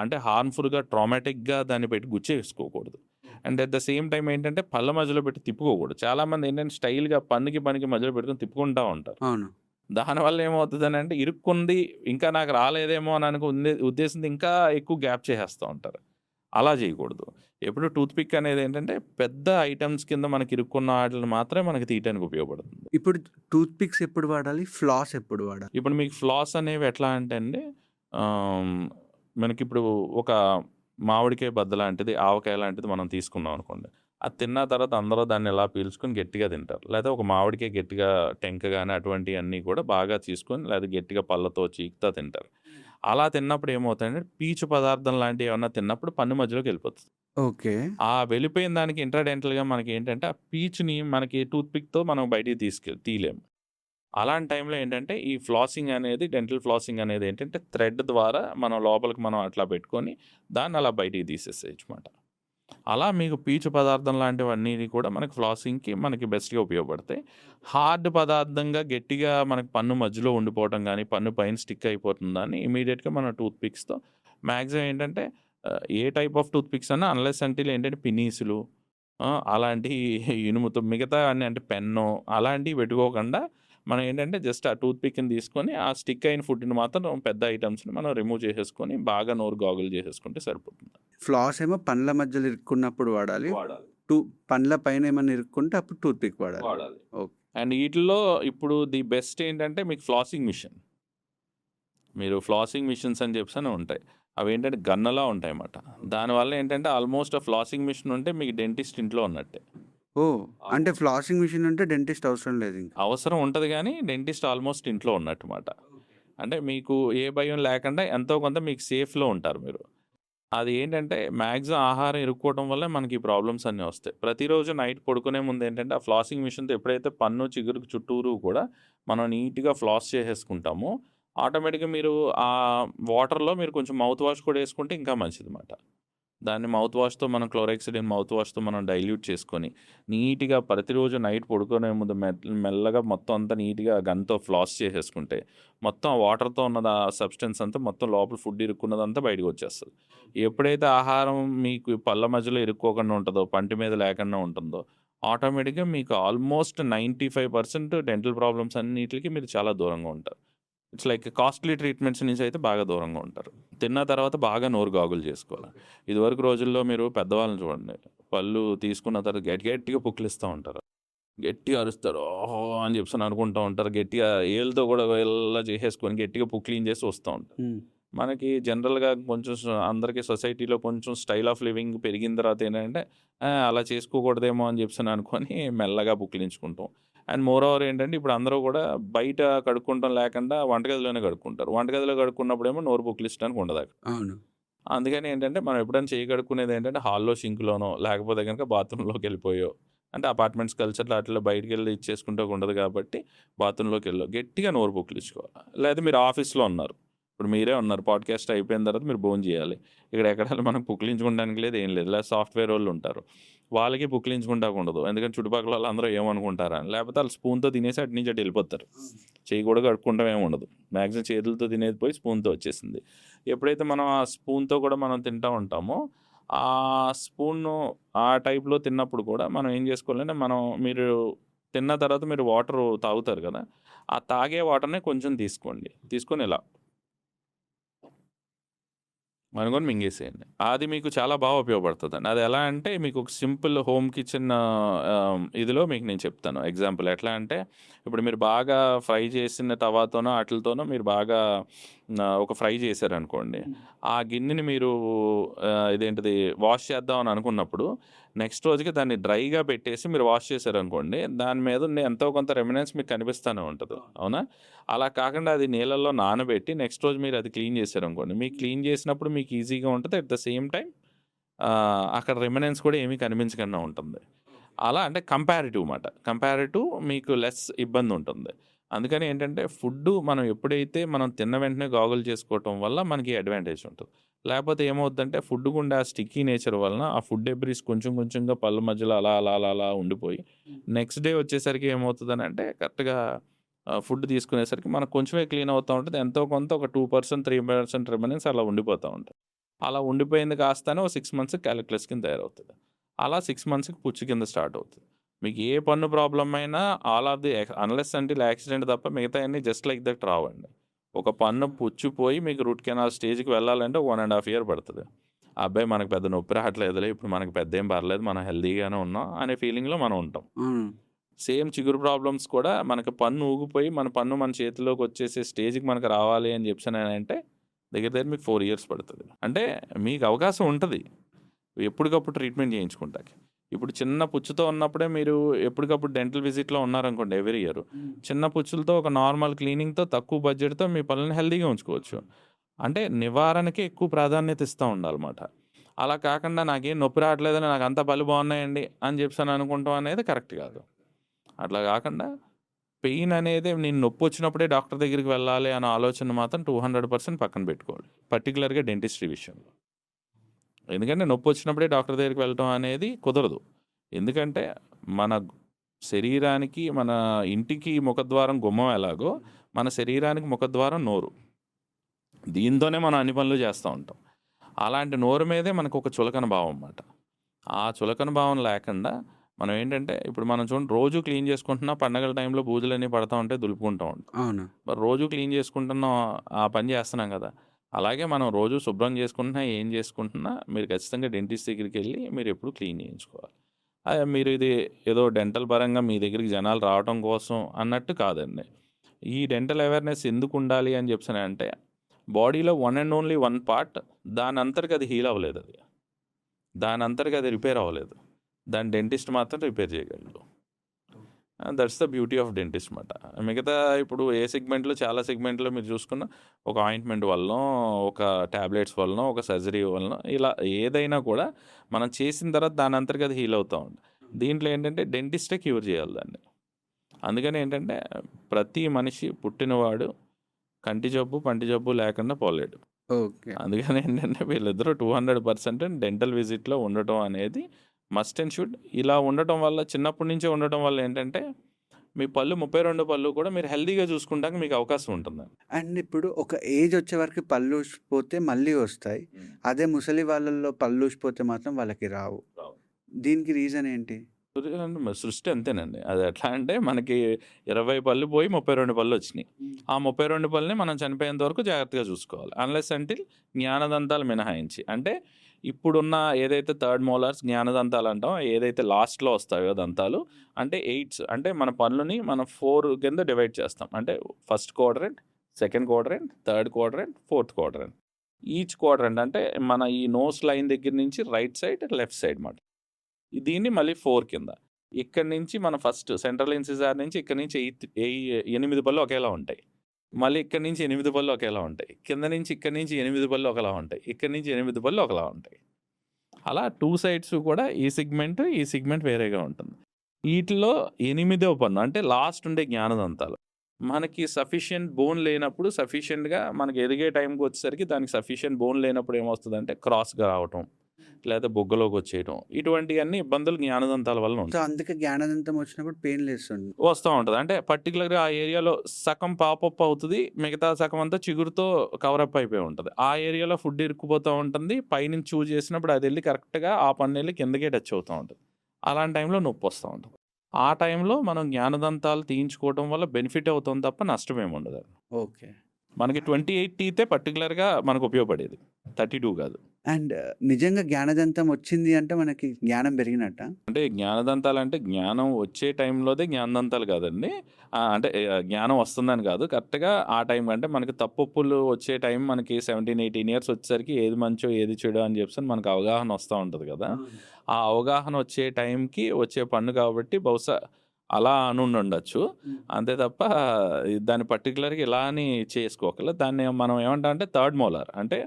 అంటే హార్మ్‌ఫుల్‌గా, ట్రామాటిక్‌గా దాన్ని పెట్టి గుచ్చేసుకోకూడదు. And at the same time ఏంటంటే పళ్ళ మధ్యలో పెట్టి తిప్పుకోకూడదు. చాలామంది ఏంటంటే స్టైల్‌గా పన్నుకి మధ్యలో పెట్టుకొని తిప్పుకుంటా ఉంటారు. అవును. దానివల్ల ఏమవుతదనంటే ఇరుక్కుంది ఇంకా నాకు రాలేదేమో అని ఉద్దేశంతో ఇంకా ఎక్కువ గ్యాప్ చేసేస్తా ఉంటారు. అలా చేయకూడదు. ఎప్పుడు టూత్ పిక్ అనేది ఏంటంటే పెద్ద ఐటెమ్స్ కింద మనకి ఇరుక్కున్న ఆటిలిని మాత్రమే మనకి తీయటానికి ఉపయోగపడుతుంది. ఇప్పుడు టూత్ పిక్స్ ఎప్పుడు వాడాలి? ఫ్లాస్ ఎప్పుడు వాడాలి? ఇప్పుడు మీకు ఫ్లాస్ అనేవి ఎట్లా అంటే అండి ఆహ్, మనకిప్పుడు ఒక మామిడికాయ బద్ద లాంటిది, ఆవకాయ లాంటిది మనం తీసుకున్నాం అనుకోండి. అది తిన్న తర్వాత అందరూ దాన్ని ఇలా పీల్చుకొని గట్టిగా తింటారు. లేతే ఒక మామిడికాయ గట్టిగా టెంక గాని అటువంటియన్నీ కూడా బాగా తీసుకొని లేదా గట్టిగా పళ్ళతో చీకుతా తింటారు. అలా తిన్నప్పుడు ఏమవుతాయంటే పీచు పదార్థం లాంటివి ఏమన్నా తిన్నప్పుడు పన్ను మధ్యలోకి వెళ్ళిపోతది. ఓకే. ఆ వెళ్ళిపోయిన దానికి ఇంట్రాడెంటల్‌గా మనకేంటంటే, ఆ పీచుని మనకి టూత్ పిక్‌తో మనం బయటికి తీయలేము. అలాంటి టైంలో ఏంటంటే, ఈ ఫ్లాసింగ్ అనేది డెంటల్ ఫ్లాసింగ్ అనేది ఏంటంటే, థ్రెడ్ ద్వారా మనం లోపలికి మనం అట్లా పెట్టుకొని, దాన్ని అలా బయటికి తీసేసేయొచ్చమాట. అలా మీకు పీచు పదార్థం లాంటివన్నీ కూడా మనకి ఫ్లాసింగ్‌కి మనకి బెస్ట్‌గా ఉపయోగపడతాయి. హార్డ్ పదార్థంగా గట్టిగా మనకు పన్ను మధ్యలో ఉండిపోవటం గానీ, పన్ను పైన స్టిక్ అయిపోతుందని ఇమ్మీడియేట్‌గా మన టూత్ పిక్స్‌తో మాక్సిమం ఏంటంటే ఏ టైప్ ఆఫ్ టూత్ పిక్స్ అన్నా అన్‌లెస్ అంటిల్ ఏంటంటే పినీసులు అలాంటి ఇనుముతో మిగతావన్నీ అంటే పెన్నో అలాంటివి పెట్టుకోకుండా మనం ఏంటంటే జస్ట్ ఆ టూత్ పిక్ని తీసుకొని ఆ స్టిక్ అయిన ఫుడ్ని మాత్రం పెద్ద ఐటమ్స్ని మనం రిమూవ్ చేసేసుకొని బాగా నోరు గాగుల్ చేసేసుకుంటే సరిపోతుంది. ఫ్లాస్ ఏమో పండ్ల మధ్యలో ఇరుక్కున్నప్పుడు వాడాలి. వాడాలి పండ్ల పైన ఏమైనా ఇరుక్కుంటే అప్పుడు టూత్ పిక్ వాడాలి. వాడాలి ఓకే. అండ్ వీటిలో ఇప్పుడు ది బెస్ట్ ఏంటంటే మీకు ఫ్లాసింగ్ మిషన్. మీరు ఫ్లాసింగ్ మిషన్స్ అని చెప్పి ఉంటాయి. అవి ఏంటంటే గన్నలా ఉంటాయి అన్నమాట. దానివల్ల ఏంటంటే ఆల్మోస్ట్ ఆ ఫ్లాసింగ్ మిషన్ ఉంటే మీకు డెంటిస్ట్ ఇంట్లో ఉన్నట్టే. ఓ అంటే ఫ్లాసింగ్ మిషన్ ఉంటే డెంటిస్ట్ అవసరం లేదు ఇంకా. అవసరం ఉంటుంది కానీ డెంటిస్ట్ ఆల్మోస్ట్ ఇంట్లో ఉన్నట్టుమాట. అంటే మీకు ఏ భయం లేకుండా ఎంతో కొంత మీకు సేఫ్లో ఉంటారు మీరు. అది ఏంటంటే మ్యాక్సిమం ఆహారం ఇరుక్కోవడం వల్ల మనకి ఈ ప్రాబ్లమ్స్ అన్నీ వస్తాయి. ప్రతిరోజు నైట్ పడుకునే ముందు ఏంటంటే ఆ ఫ్లాసింగ్ మిషన్తో ఎప్పుడైతే పన్ను చిగురు చుట్టూరు కూడా మనం నీట్గా ఫ్లాస్ చేసేసుకుంటామో ఆటోమేటిక్గా మీరు ఆ వాటర్లో మీరు కొంచెం మౌత్ వాష్ కూడా వేసుకుంటే ఇంకా మంచిది అన్నమాట. దాన్ని మౌత్ వాష్తో మనం క్లోరెక్సిడిన్ మౌత్ వాష్తో మనం డైల్యూట్ చేసుకొని నీట్గా ప్రతిరోజు నైట్ పడుకునే ముందు మెల్లగా మొత్తం అంతా నీట్గా గన్తో ఫ్లాస్ చేసేసుకుంటే మొత్తం వాటర్తో ఉన్నది ఆ సబ్స్టెన్స్ అంతా మొత్తం లోపల ఫుడ్ ఇరుక్కున్నదంతా బయటకు వచ్చేస్తుంది. ఎప్పుడైతే ఆహారం మీకు పళ్ళ మధ్యలో ఇరుక్కోకుండా ఉంటుందో పంటి మీద లేకుండా ఉంటుందో ఆటోమేటిక్గా మీకు ఆల్మోస్ట్ 95% డెంటల్ ప్రాబ్లమ్స్ అన్నిటికి మీరు చాలా దూరంగా ఉంటారు. ఇట్స్ లైక్ కాస్ట్లీ ట్రీట్మెంట్స్ నుంచి అయితే బాగా దూరంగా ఉంటారు. తిన్న తర్వాత బాగా నోరు గాగులు చేసుకోవాలి. ఇదివరకు రోజుల్లో మీరు పెద్దవాళ్ళని చూడండి, పళ్ళు తీసుకున్న తర్వాత గట్టిగా పుక్కిలిస్తూ ఉంటారు, గట్టిగా అరుస్తారు, ఓహో అని చెప్పి అనుకుంటూ ఉంటారు, గట్టిగా ఏళ్ళతో కూడా ఇలా చేసేసుకొని గట్టిగా పుక్లీన్ చేసి వస్తూ ఉంటారు. మనకి జనరల్గా కొంచెం అందరికీ సొసైటీలో కొంచెం స్టైల్ ఆఫ్ లివింగ్ పెరిగిన తర్వాత ఏంటంటే అలా చేసుకోకూడదేమో అని చెప్పి అనుకొని మెల్లగా పుక్కిలించుకుంటాం. అండ్ మోర్ ఓవర్ ఏంటంటే ఇప్పుడు అందరూ కూడా బయట కడుక్కుంటాం లేకుండా వంటగదిలోనే కడుక్కుంటారు. వంటగదిలో కడుక్కున్నప్పుడేమో నోరు పుక్కిలించడానికి ఉండదు అక్కడ. అవును. అందుకని ఏంటంటే మనం ఎప్పుడైనా చేయి కడుక్కునేది ఏంటంటే హాల్లో సింక్లోనో లేకపోతే కనుక బాత్రూంలోకి వెళ్ళిపోయో, అంటే అపార్ట్మెంట్స్ కల్చర్లో అట్లా బయటికి వెళ్ళి ఇచ్చేసుకుంటూ ఉండదు కాబట్టి బాత్రూంలోకి వెళ్ళో గట్టిగా నోరు పుక్కిలించుకోవాలి. లేదా మీరు ఆఫీస్లో ఉన్నారు, ఇప్పుడు మీరే ఉన్నారు, పాడ్కాస్ట్ అయిపోయిన తర్వాత మీరు భోజనం చేయాలి, ఇక్కడ ఎక్కడ మనం పుక్కిలించుకోవడానికి లేదు, ఏం లేదు. లేదా సాఫ్ట్వేర్ వాళ్ళు ఉంటారు, వాళ్ళకి పుక్కిలించుకుంటాకు ఉండదు, ఎందుకంటే చుట్టుపక్కల వాళ్ళు అందరూ ఏమనుకుంటారని. లేకపోతే వాళ్ళు స్పూన్తో తినేసి అటు నుంచి అటు వెళ్ళిపోతారు, చేయి కూడా కడుక్కుంటాం ఏమి ఉండదు. మ్యాక్సిమం చేతులతో తినేది పోయి స్పూన్తో వచ్చేసింది. ఎప్పుడైతే మనం ఆ స్పూన్తో కూడా మనం తింటూ ఉంటామో ఆ స్పూన్ ఆ టైప్లో తిన్నప్పుడు కూడా మనం ఏం చేసుకోవాలంటే మీరు తిన్న తర్వాత మీరు వాటర్ తాగుతారు కదా, ఆ తాగే వాటర్ని కొంచెం తీసుకొని ఇలా అనుకొని మింగేసేయండి. అది మీకు చాలా బాగా ఉపయోగపడుతుందండి. అది ఎలా అంటే మీకు ఒక సింపుల్ హోమ్ కిచెన్ ఇదిలో మీకు నేను చెప్తాను ఎగ్జాంపుల్. ఎట్లా అంటే ఇప్పుడు మీరు బాగా ఫ్రై చేసిన తవాతోనో వాటితోనో మీరు బాగా ఒక ఫ్రై చేశారనుకోండి, ఆ గిన్నెని మీరు ఇదేంటిది వాష్ చేద్దాం అని అనుకున్నప్పుడు నెక్స్ట్ రోజుకి దాన్ని డ్రైగా పెట్టేసి మీరు వాష్ చేశారనుకోండి, దాని మీద ఉన్న ఎంతో కొంత రెమినెన్స్ మీకు కనిపిస్తూనే ఉంటుంది, అవునా? అలా కాకుండా అది నీళ్ళల్లో నానబెట్టి నెక్స్ట్ రోజు మీరు అది క్లీన్ చేశారనుకోండి, మీకు క్లీన్ చేసినప్పుడు మీకు ఈజీగా ఉంటుంది. అట్ ద సేమ్ టైం అక్కడ రెమినెన్స్ కూడా ఏమీ కనిపించకుండా ఉంటుంది. అలా అంటే కంపారిటివ్ మీకు లెస్ ఇబ్బంది ఉంటుంది. అందుకని ఏంటంటే ఫుడ్డు మనం ఎప్పుడైతే మనం తిన్న వెంటనే గాగుల్ చేసుకోవటం వల్ల మనకి అడ్వాంటేజ్ ఉంటుంది. లేకపోతే ఏమవుద్దంటే ఫుడ్ గుండా ఆ స్టిక్కీ నేచర్ వలన ఆ ఫుడ్ డెబ్రీస్ కొంచెం కొంచెంగా పళ్ళ మధ్యలో అలా ఉండిపోయి నెక్స్ట్ డే వచ్చేసరికి ఏమవుతుందని అంటే కరెక్ట్గా ఫుడ్ తీసుకునేసరికి మనకు కొంచెమే క్లీన్ అవుతూ ఉంటుంది. ఎంతో కొంత ఒక 2% 3% రెమినెన్స్ అలా ఉండిపోతూ ఉంటుంది. అలా ఉండిపోయింది కాస్తానే ఒక 6 మంత్స్కి క్యాలిక్యులస్ కింద తయారవుతుంది. అలా 6 మంత్స్కి పుచ్చు కింద స్టార్ట్ అవుతుంది. మీకు ఏ పన్ను ప్రాబ్లం అయినా all of the unless until accident తప్ప మిగతా అన్నీ జస్ట్ లైక్ దట్ రావండి. ఒక పన్ను పుచ్చిపోయి మీకు రూట్ కెనాల్ స్టేజ్కి వెళ్ళాలంటే 1.5 year పడుతుంది. అబ్బాయి మనకు పెద్ద నొప్పి రావట్లేదులే, ఇప్పుడు మనకు పెద్ద ఏం పర్లేదు, మనం హెల్తీగానే ఉన్నాం అనే ఫీలింగ్లో మనం ఉంటాం. సేమ్ చిగురు ప్రాబ్లమ్స్ కూడా మనకు పన్ను ఊగిపోయి మన పన్ను మన చేతిలోకి వచ్చేసే స్టేజ్కి మనకు రావాలి అని చెప్పానంటే దగ్గర మీకు 4 years పడుతుంది. అంటే మీకు అవకాశం ఉంటుంది ఎప్పటికప్పుడు ట్రీట్మెంట్ చేయించుకుంటాకి. ఇప్పుడు చిన్న పుచ్చుతో ఉన్నప్పుడే మీరు ఎప్పటికప్పుడు డెంటల్ విజిట్లో ఉన్నారనుకోండి ఎవ్రీ ఇయర్, చిన్న పుచ్చులతో ఒక నార్మల్ క్లీనింగ్తో తక్కువ బడ్జెట్తో మీ పళ్ళని హెల్తీగా ఉంచుకోవచ్చు. అంటే నివారణకి ఎక్కువ ప్రాధాన్యత ఇస్తూ ఉండాలన్నమాట. అలా కాకుండా నాకేం నొప్పి రావట్లేదని నాకు అంతా పళ్ళు బాగున్నాయండి అని చెప్పి అనుకుంటాం అనేది కరెక్ట్ కాదు. అట్లా కాకుండా పెయిన్ అనేది నేను నొప్పి వచ్చినప్పుడే డాక్టర్ దగ్గరికి వెళ్ళాలి అనే ఆలోచన మాత్రం 200% పక్కన పెట్టుకోవాలి, పర్టికులర్గా డెంటిస్ట్రీ విషయంలో. ఎందుకంటే నొప్పి వచ్చినప్పుడే డాక్టర్ దగ్గరికి వెళ్ళటం అనేది కుదరదు. ఎందుకంటే మన శరీరానికి మన ఇంటికి ముఖద్వారం గుమ్మం ఎలాగో మన శరీరానికి ముఖద్వారం నోరు, దీంతోనే మనం అన్ని పనులు చేస్తూ ఉంటాం. అలాంటి నోరు మీదే మనకు ఒక చులకన భావం అన్నమాట. ఆ చులకన భావం లేకుండా మనం ఏంటంటే ఇప్పుడు మనం చూడండి రోజు క్లీన్ చేసుకుంటున్నా పండగల టైంలో బూజులన్నీ పడతా ఉంటాయి, దులుపుకుంటూ ఉంటాం. అవును. మరి రోజు క్లీన్ చేసుకుంటున్నాం, ఆ పని చేస్తున్నాం కదా! అలాగే మనం రోజు శుభ్రం చేసుకుంటున్నా, ఏం చేసుకుంటున్నా మీరు ఖచ్చితంగా డెంటిస్ట్ దగ్గరికెళ్ళి మీరెప్పుడు క్లీన్ చేయించుకోవాలి. మీరు ఇది ఏదో డెంటల్ పరంగా మీ దగ్గరికి జనాలు రావటం కోసం అన్నట్టు కాదండి. ఈ డెంటల్ అవేర్‌నెస్ ఎందుకుండాలి అని చెప్పేసనంటే, బాడీలో one and only one part దానంతటికి అది హీల్ అవ్వలేదది. దానంతటికి అది రిపేర్ అవ్వలేదు. దాన్ని డెంటిస్ట్ మాత్రం రిపేర్ చేయగలడు. That's the beauty of dentist మాట. మిగతా ఇప్పుడు ఏ సెగ్మెంట్‌లో చాలా సెగ్మెంట్‌లో మీరు చూసుకున్న ఒక ఆయింట్‌మెంట్ వల్లనో, ఒక టాబ్లెట్స్ వల్లనో, ఒక సర్జరీ వలనో ఇలా ఏదైనా కూడా మనం చేసిన తర్వాత దానంతటికి అది హీల్ అవుతా ఉంది. దీంట్లో ఏంటంటే డెంటిస్టే క్యూర్ చేయాలి దాన్ని. అందుకని ఏంటంటే ప్రతి మనిషి పుట్టినవాడు కంటి జబ్బు, పంటి జబ్బు లేకుండా పోలేడు. ఓకే. అందుకని ఏంటంటే వీళ్ళిద్దరూ 200% డెంటల్ విజిట్‌లో ఉండటం అనేది మస్ట్ అండ్ షుడ్. ఇలా ఉండటం వల్ల చిన్నప్పటి నుంచే ఉండటం వల్ల ఏంటంటే మీ పళ్ళు 32 పళ్ళు కూడా మీరు హెల్తీగా చూసుకుంటానికి మీకు అవకాశం ఉంటుందండి. అండ్ ఇప్పుడు ఒక ఏజ్ వచ్చే వరకు పళ్ళు ఊసిపోతే మళ్ళీ వస్తాయి. అదే ముసలి వాళ్ళలో పళ్ళు ఊసిపోతే మాత్రం వాళ్ళకి రావు. దీనికి రీజన్ ఏంటి? సృష్టి అంతేనండి. అది ఎట్లా అంటే మనకి 20 పళ్ళు పోయి 32 పళ్ళు వచ్చినాయి. ఆ 32 పళ్ళని మనం చనిపోయేంత వరకు జాగ్రత్తగా చూసుకోవాలి. అన్లెస్ అంటిల్ జ్ఞానదంతాలు మినహాయించి. అంటే ఇప్పుడున్న ఏదైతే థర్డ్ మోలార్స్ జ్ఞానదంతాలు అంటాం, ఏదైతే లాస్ట్‌లో వస్తాయో దంతాలు అంటే 8 అంటే మన పళ్ళని మనం 4 కింద డివైడ్ చేస్తాం. అంటే first quadrant, second quadrant, third quadrant, fourth quadrant. Each quadrant అంటే మన ఈ నోస్ లైన్ దగ్గర నుంచి రైట్ సైడ్, లెఫ్ట్ సైడ్ మాట. దీన్ని మళ్ళీ 4 కింద. ఇక్కడి నుంచి మన ఫస్ట్ సెంట్రల్ ఇన్సిజార్ నుంచి ఇక్కడి నుంచి 8 పళ్ళు ఒకేలా ఉంటాయి. మళ్ళీ ఇక్కడి నుంచి 8 పళ్ళు ఒకేలా ఉంటాయి. కింద నుంచి ఇక్కడి నుంచి 8 పళ్ళు ఒకలా ఉంటాయి. ఇక్కడి నుంచి 8 పళ్ళు ఒకలా ఉంటాయి. అలా 2 సైడ్స్ కూడా ఈ సెగ్మెంట్ వేరేగా ఉంటుంది. ఈటిలో 8వ పన్ను అంటే లాస్ట్ ఉండే జ్ఞానదంతాలు. మనకి సఫిషియెంట్ బోన్ లేనప్పుడు సఫిషియెంట్‌గా మనకి ఎదిగే టైంకి వచ్చేసరికి దానికి సఫిషియెంట్ బోన్ లేనప్పుడు ఏమొస్తదంటే క్రాస్‌గా రావటం, లేదా బుగ్గలోకొచ్చేయటం. ఇటువంటియన్నీ ఇబ్బందులు జ్ఞానదంతాల వలన సో, ఉంటాయి. అందుకే జ్ఞానదంతం వచ్చినప్పుడు పెయిన్ లేస్తుంది. వస్తా ఉంటది. అంటే పర్టిక్యులర్‌గా ఆ ఏరియాలో సగం పాపప్ అవుతది. మిగతా సగం అంతా చిగురుతో కవరప్ అయిపోయి ఉంటది. ఆ ఏరియాలో ఫుడ్ ఇరుక్కుపోతా ఉంటుంది. పైనుంచి చూ చేసినప్పుడు అదెళ్లి కరెక్ట్‌గా ఆ పన్నెళ్లి కిందకే టచ్ అవుతా ఉంటది. అలాంటి టైంలో నొప్పొస్తా ఉంటది. ఆ టైంలో మనం జ్ఞానదంతాలు తీయించుకోవడం వల్ల బెనిఫిట్ అవుతుంది తప్ప నష్టమేమి ఉండదు. ఓకే. మనకి 28 టీతే పర్టిక్యులర్‌గా మనకు ఉపయోగపడేది. 32 కాదు. అండ్ నిజంగా జ్ఞానదంతం వచ్చింది అంటే మనకి జ్ఞానం పెరిగినట్టా? అంటే జ్ఞానదంతాలంటే జ్ఞానం వచ్చే టైంలోదే జ్ఞానదంతాలు కాదండి. అంటే జ్ఞానం వస్తుందని కాదు. కరెక్ట్‌గా ఆ టైం అంటే మనకి తప్పొప్పులు వచ్చే టైం మనకి 17, 18 ఇయర్స్ వచ్చేసరికి ఏది మంచో, ఏది చెడో అని చెప్పేసని మనకు అవగాహన వస్తా ఉంటది కదా! ఆ అవగాహన వచ్చే టైంకి వచ్చే పన్ను కాబట్టి బహుశా అలా అనుండొచ్చు. అంతే తప్ప దాన్ని పర్టిక్యులర్‌గా ఇలా అని చేసుకోకల. దాన్ని మనం ఏమంటామంటే థర్డ్ మోలార్. అంటే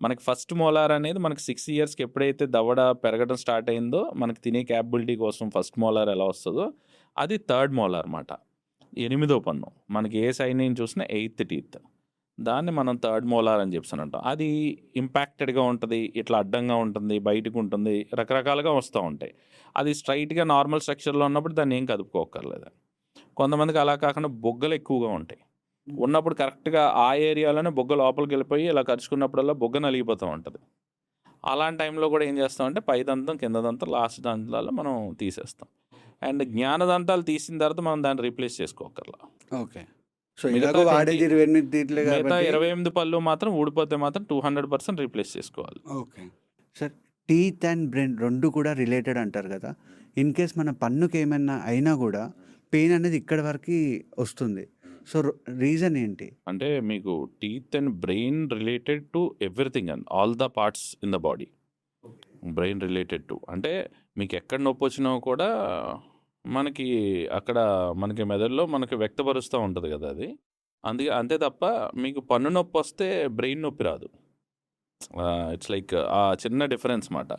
మనకి ఫస్ట్ మోలార్ అనేది మనకి 6 ఇయర్స్‌కి ఎప్పుడైతే దవడ పెరగడం స్టార్ట్ అయిందో, మనకి తినే కేపబిలిటీ కోసం ఫస్ట్ మోలార్ ఎలా వస్తదో, అది థర్డ్ మోలార్ మాట. 8వ పన్ను. మనకి ఏ సైడ్ నుంచి చూసినా 8థ్ టీత్. దాన్ని మనం థర్డ్ మోలార్ అని చెప్పేసనంటాం. అది ఇంపాక్టెడ్‌గా ఉంటది. ఇట్లా అడ్డంగా ఉంటుంది, బయటకుంటుంది. రకరకాలుగా వస్తా ఉంటాయి. అది స్ట్రెయిట్‌గా నార్మల్ స్ట్రక్చర్‌లో ఉన్నప్పుడు దాన్ని ఏం కదుపుకోక్కర్లేదు. కొంతమందికి అలా కాకుండా బొగ్గలు ఎక్కువగా ఉంటాయి. ఉన్నప్పుడు కరెక్ట్‌గా ఆ ఏరియాలోనే బొగ్గ లోపలికెళ్ళిపోయి ఇలా కరుచుకున్నప్పుడల్లా బొగ్గ నలిగిపోతా ఉంటది. అలాంటి టైంలో కూడా ఏం చేస్తామంటే పై దంతం, కింద దంతం, లాస్ట్ దంతాల్లో మనం తీసేస్తాం. అండ్ జ్ఞానదంతాలు తీసిన తర్వాత మనం దాన్ని రీప్లేస్ చేసుకోక్కర్లా. ఓకే. సో, మిగతా ఎలాగో 20 వాడేది 28 టీత్లే మిగతా కాబట్టి 28 పళ్ళు మాత్రం ఊడిపోతే మాత్రం 200% రీప్లేస్ చేసుకోవాలి. Okay. Sir, teeth and brain 2 కూడా రిలేటెడ్ అంటారు కదా! ఇన్ కేస్ మన పన్నుకేమన్నా అయినా గూడా పెయిన్ అనేది ఇక్కడి వరకి వస్తుంది. సో, రీజన్ ఏంటి? అంటే మీకు teeth and brain related to everything and all the parts in the body. Brain related to. అంటే మీకెక్కడ నొప్పొచ్చినా కూడా మనకి అక్కడ మనకి మెదడులో మనకి వ్యక్తపరుస్తా ఉంటది గదా అది. అంతే తప్ప మీకు పన్ను నొప్పొస్తే బ్రెయిన్ నొప్పి రాదు. ఇట్స్ లైక్ ఆ చిన్న డిఫరెన్స్ మాట.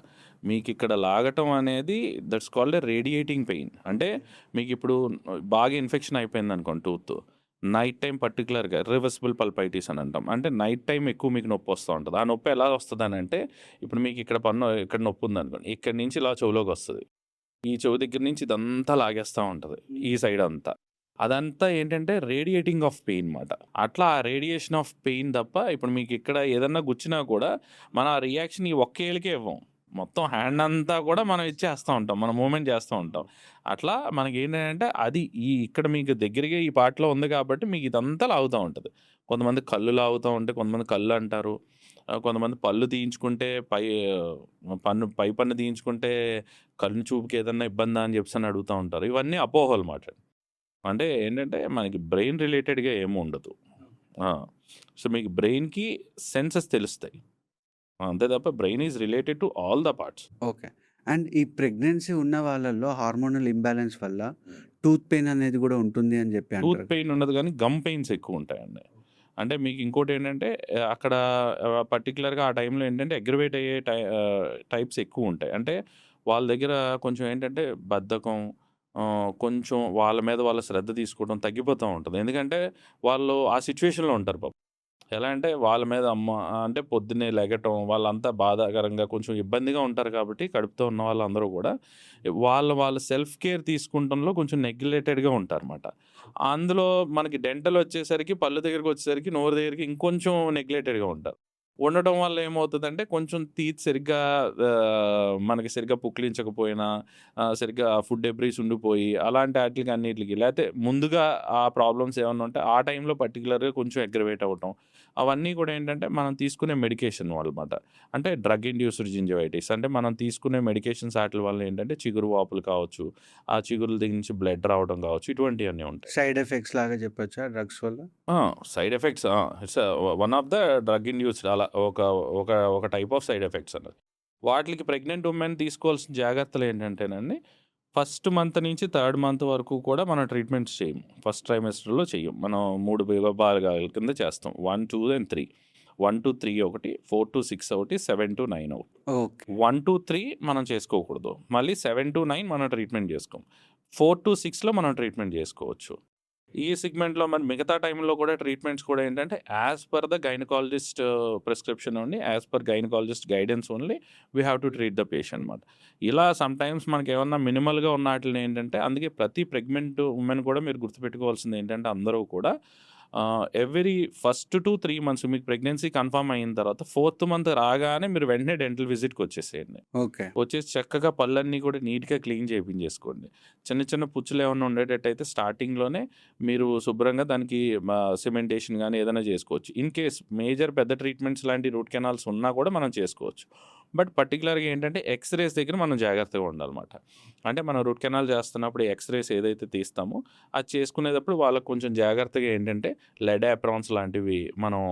మీకిక్కడ లాగటం అనేది that's called a radiating pain. అంటే మీకిప్పుడు బాగా ఇన్ఫెక్షన్ అయిపోయిందనుకోండి టూత్. నైట్ టైమ్ పర్టిక్యులర్‌గా ఇర్రివర్సిబుల్ పల్పైటిస్ అని అంటాం. అంటే నైట్ టైమ్ ఎక్కువ మీకు నొప్పొస్తా ఉంటది. ఆ నొప్పి ఎలా వస్తదనంటే ఇప్పుడు మీకిక్కడ పన్ను ఇక్కడ నొప్పుందనుకోండి. ఇక్కడి నుంచి ఇలా చెవులోకొస్తది. ఈ చెవు దగ్గర నుంచి ఇదంతా లాగేస్తా ఉంటది. ఈ సైడ్ అంతా. అదంతా ఏంటంటే రేడియేటింగ్ ఆఫ్ పెయిన్ మాట. అట్లా ఆ రేడియేషన్ ఆఫ్ పెయిన్ తప్ప ఇప్పుడు మీకిక్కడ ఏదన్నా గుచ్చినా కూడా మనం ఆ రియాక్షన్ ఈ ఒక్క ఏళ్ళకే ఇవ్వం. మొత్తం హ్యాండ్ అంతా కూడా మనం ఇచ్చేస్తూ ఉంటాం. మనం మూవ్‌మెంట్ చేస్తూ ఉంటాం. అట్లా మనకేంటంటే అది ఇక్కడ మీకు దగ్గరగా ఈ పార్ట్‌లో ఉంది కాబట్టి మీకు ఇదంతా లాగుతా ఉంటది. కొంతమంది కళ్ళు లాగుతా ఉంటాయి. కొంతమంది కళ్ళు అంటారు. కొంతమంది పళ్ళు తీయించుకుంటే పై పన్ను తీయించుకుంటే కన్ను చూపుకి ఏదన్నా ఇబ్బందా అని చెప్పేసని అడుగుతా ఉంటారు. ఇవన్నీ అపోహలు మాట. అంటే ఏంటంటే మనకి బ్రెయిన్ రిలేటెడ్‌గా ఏమి ఉండదు. ఆ! సో, మీకు బ్రెయిన్‌కి సెన్సెస్ తెలుస్తాయి. అంతే తప్ప brain is related to all the parts. Okay. And ఈ ప్రెగ్నెన్సీ ఉన్న వాళ్ళలో హార్మోనల్ ఇంబాలెన్స్ వల్ల టూత్ పెయిన్ అనేది గూడా ఉంటుంది అని జెప్పి టూత్ అంటారు. పెయిన్ ఉండదు గానీ గమ్ పెయిన్స్ ఎక్కువుంటాయండి. అంటే మీకు ఇంకోటేంటంటే అక్కడ పర్టిక్యులర్‌గా ఆ టైంలో ఏంటంటే అగ్రివేట్ అయ్యే టైప్స్ ఎక్కువుంటాయి. అంటే వాళ్ళ దగ్గర కొంచెం ఏంటంటే బద్ధకం, కొంచెం వాళ్ళ మీద వాళ్ళు శ్రద్ధ తీసుకోవడం తగ్గిపోతా ఉంటది. ఎందుకంటే వాళ్ళు ఆ సిట్యుయేషన్‌లో ఉంటారు పాపం. ఎలా అంటే వాళ్ళ మీద అంటే పొద్దున్నే లెగటం, వాళ్ళంతా బాధాకరంగా కొంచెం ఇబ్బందిగా ఉంటారు కాబట్టి కడుపుతో ఉన్న వాళ్ళందరూ గూడా వాళ్ళు సెల్ఫ్ కేర్ తీసుకుంటంలో కొంచెం నెగ్లెక్టెడ్‌గా ఉంటారన్నమాట. అందులో మనకి డెంటల్ వచ్చేసరికి పళ్ళు దగ్గరికొచ్చేసరికి నోరు దగ్గరికి ఇంకొంచెం నెగ్లెక్టెడ్‌గా ఉంటారు. ఉండటం వల్ల ఏమవుతదంటే కొంచెం టీత్ సరిగ్గా మనకి సరిగ్గా పుక్కిలించకపోయినా, సరిగ్గా ఫుడ్ డెబ్రీస్ ఉండిపోయి అలాంటి ఆటిలకి అన్నిట్లికి లేతే ముందుగా ఆ ప్రాబ్లమ్స్ ఏమన్నా ఉంటే ఆ టైంలో పర్టిక్యులర్‌గా కొంచెం అగ్రవేట్ అవ్వటం. అవన్నీ కూడా ఏంటంటే మనం తీసుకునే మెడికేషన్ వల్లమాట. అంటే డ్రగ్ ఇండ్యూస్డ్ జింజివైటిస్ అంటే మనం తీసుకునే మెడికేషన్స్ ఆటిల వల్ల ఏంటంటే చిగురు వాపులు కావచ్చు, ఆ చిగురుల దగ్గర నుంచి బ్లడ్ రావడం కావచ్చు, ఇటువంటియన్నీ ఉంటాయి. సైడ్ ఎఫెక్ట్స్ లాగా జెప్పొచ్చా డ్రగ్స్ వల్ల? ఆ! Side effects it's one of the drug induced అలా ఒక ఒక ఒక టైప్ ఆఫ్ సైడ్ ఎఫెక్ట్స్ అన్నది. వాటిలికి ప్రెగ్నెంట్ వుమెన్ తీసుకోవాల్సిన జాగ్రత్తలేంటంటేనండి, ఫస్ట్ మంత్ నుంచి థర్డ్ మంత్ వరకు కూడా మనం ట్రీట్మెంట్స్ చేయము. ఫస్ట్ ట్రైమెస్టర్‌లో చెయ్యం. మనం 3 విభాగాల కింద చేస్తాం. 1, 2 అండ్ 3. 1-3 ఒకటి, 4-6 ఒకటి, 7-9 ఒకటి. ఓకే. 1-3 మనం చేసుకోకూడదు. మళ్ళీ 7-9 మనం ట్రీట్మెంట్ చేసుకోం. 4-6లో మనం ట్రీట్మెంట్ చేసుకోవచ్చు. ఈ సెగ్మెంట్‌లో మరి మిగతా టైంలో కూడా ట్రీట్మెంట్స్ కూడా ఏంటంటే, as per the gynaecologist prescription only, as per gynaecologist guidance only we have to treat the patient అనమాట. ఇలా సమ్‌టైమ్స్ మనకేమన్నా మినిమల్‌గా ఉన్న ఆటిల్ని ఏంటంటే, అందుకే ప్రతి ప్రెగ్నెంట్ వుమెన్ కూడా మీరు గుర్తుపెట్టుకోవాల్సింది ఏంటంటే, అందరూ కూడా ఎవ్రీ ఫస్ట్ టు 3 మంత్స్ మీకు ప్రెగ్నెన్సీ కన్ఫర్మ్ అయిన తర్వాత, ఫోర్త్ మంత్ రాగానే మీరు వెంటనే డెంటల్ విజిట్‌కి వచ్చేసేయండి. ఓకే. వచ్చేసి చక్కగా పళ్ళన్నీ కూడా నీట్‌గా క్లీన్ చేపించేసుకోండి. చిన్న చిన్న పుచ్చులేమన్నా ఉండేటట్టయితే స్టార్టింగ్‌లోనే మీరు శుభ్రంగా దానికి సిమెంటేషన్ గానీ ఏదైనా చేసుకోవచ్చు. ఇన్ కేస్ మేజర్ పెద్ద ట్రీట్మెంట్స్ లాంటి రూట్ కెనాల్స్ ఉన్నా కూడా మనం చేసుకోవచ్చు. బట్ పర్టిక్యులర్‌గా ఏంటంటే ఎక్స్‌రేస్ దగ్గర మనం జాగ్రత్తగా ఉండాలన్నమాట. అంటే మనం రూట్ కెనాల్ చేస్తున్నప్పుడు ఎక్స్‌రేస్ ఏదైతే తీస్తామో అది చేసుకునేటప్పుడు వాళ్ళకి కొంచెం జాగ్రత్తగా ఏంటంటే లెడ్ యాప్రాన్స్ లాంటివి మనం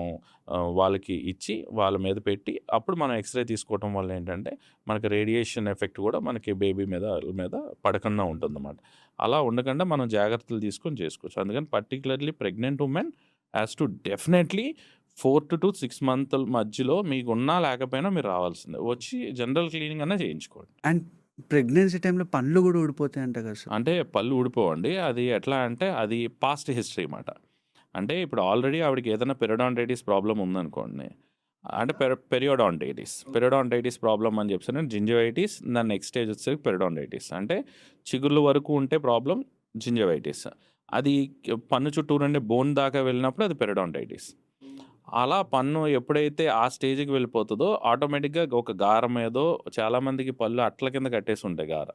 వాళ్ళకి ఇచ్చి వాళ్ళ మీద పెట్టి అప్పుడు మనం ఎక్స్‌రే తీసుకోవటం వల్ల ఏంటంటే మనకి రేడియేషన్ ఎఫెక్ట్ కూడా మనకి బేబీ మీద ఆళ్ళ మీద పడకుండా ఉంటుందన్నమాట. అలా ఉండకుండా మనం జాగ్రత్తలు తీసుకొని చేసుకోవచ్చు. అందుకని particularly pregnant women has to definitely 4-6 మంత్ల మధ్యలో మీకున్నా లేకపోయినా మీరు రావాల్సిందే. వచ్చి జనరల్ క్లీనింగ్ అన్నా చేయించుకోండి. అండ్ ప్రెగ్నెన్సీ టైంలో పండ్లు గూడా ఊడిపోతాయంట గదా సార్? అంటే పళ్ళు ఊడిపోవండి. అది ఎట్లా అంటే అది పాస్ట్ హిస్టరీ మాట. అంటే ఇప్పుడు ఆల్రెడీ ఆవిడకి ఏదైనా పెరియోడాంటైటిస్ ప్రాబ్లమ్ ఉందనుకోండి. అంటే పెరియోడాంటైటిస్ ప్రాబ్లమ్ అని చెప్పేసి జింజివైటిస్ దాని నెక్స్ట్ స్టేజ్ వచ్చేసరికి పెరియోడాంటైటిస్. అంటే చిగుర్ల వరకు ఉంటే ప్రాబ్లమ్ జింజివైటిస్. అది పన్ను చుట్టూ నుండి బోన్ దాకా వెళ్ళినప్పుడు అది పెరియోడాంటైటిస్. అలా పన్ను ఎప్పుడైతే ఆ స్టేజ్‌కి వెళ్ళిపోతదో ఆటోమేటిక్‌గా ఒక గార మీదో చాలామందికి పళ్ళు అట్ల కింద కట్టేసి ఉంటాయి గార.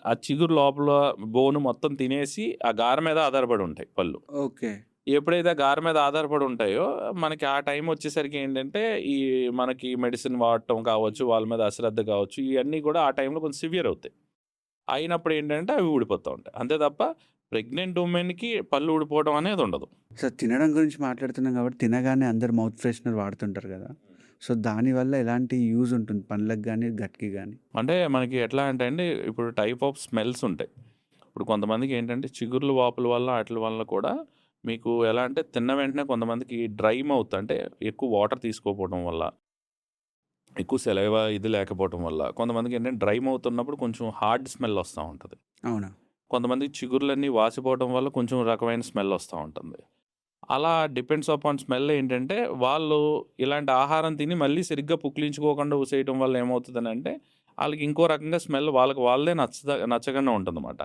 ఆ చిగురు లోపల బోన్ మొత్తం తినేసి ఆ గార మీద ఆధారపడి ఉంటాయి పళ్ళు. ఓకే. ఎప్పుడైతే గార మీద ఆధారపడి ఉంటాయో మనకి ఆ టైం వచ్చేసరికి ఏంటంటే ఈ మనకి మెడిసిన్ వాడటం కావచ్చు, వాళ్ళ మీద అశ్రద్ధ కావచ్చు, ఇయన్నీ కూడా ఆ టైంలో కొంచెం సివియర్ అవుతాయి. అయినప్పుడు ఏంటంటే అవి ఊడిపోతా ఉంటాయి. అంతే తప్ప ప్రెగ్నెంట్ వుమెన్‌కి పళ్ళు ఊడిపోవడం అనేది ఉండదు. సార్ తినడం గురించి మాట్లాడుతున్నాం కాబట్టి తినగానే అందరూ మౌత్ ఫ్రెషనర్ వాడుతుంటారు గదా! సో, దానివల్ల ఎలాంటి యూజ్ ఉంటుంది పండ్లకి గాని, గట్‌కి గాని? అంటే మనకి ఎట్లా అంటే అండి, ఇప్పుడు టైప్ ఆఫ్ స్మెల్స్ ఉంటాయి. ఇప్పుడు కొంతమందికి ఏంటంటే చిగుర్లు వాపుల వల్ల ఆటిల వల్ల కూడా మీకు ఎలా అంటే తిన్న వెంటనే కొంతమందికి డ్రై మౌత్ అంటే ఎక్కువ వాటర్ తీసుకోకపోవడం వల్ల, ఎక్కువ సెలైవా ఇది లేకపోవడం వల్ల కొంతమందికి ఏంటంటే డ్రై మౌత్ ఉన్నప్పుడు కొంచెం హార్డ్ స్మెల్ వస్తా ఉంటది. అవునా? కొంతమందికి చిగుర్లన్నీ వాసిపోవడం వల్ల కొంచెం రకమైన స్మెల్ వస్తా ఉంటుంది. అలా డిపెండ్స్ అపాన్ స్మెల్ ఏంటంటే, వాళ్ళు ఇలాంటి ఆహారం తిని మళ్ళీ సరిగ్గా పుక్కిలించుకోకుండా ఊసేయటం వల్ల ఏమవుతదనంటే, ఆళ్ళకి ఇంకో రకంగా స్మెల్ వాళ్ళకి వాళ్ళదే నచ్చకుండా ఉంటుందన్నమాట.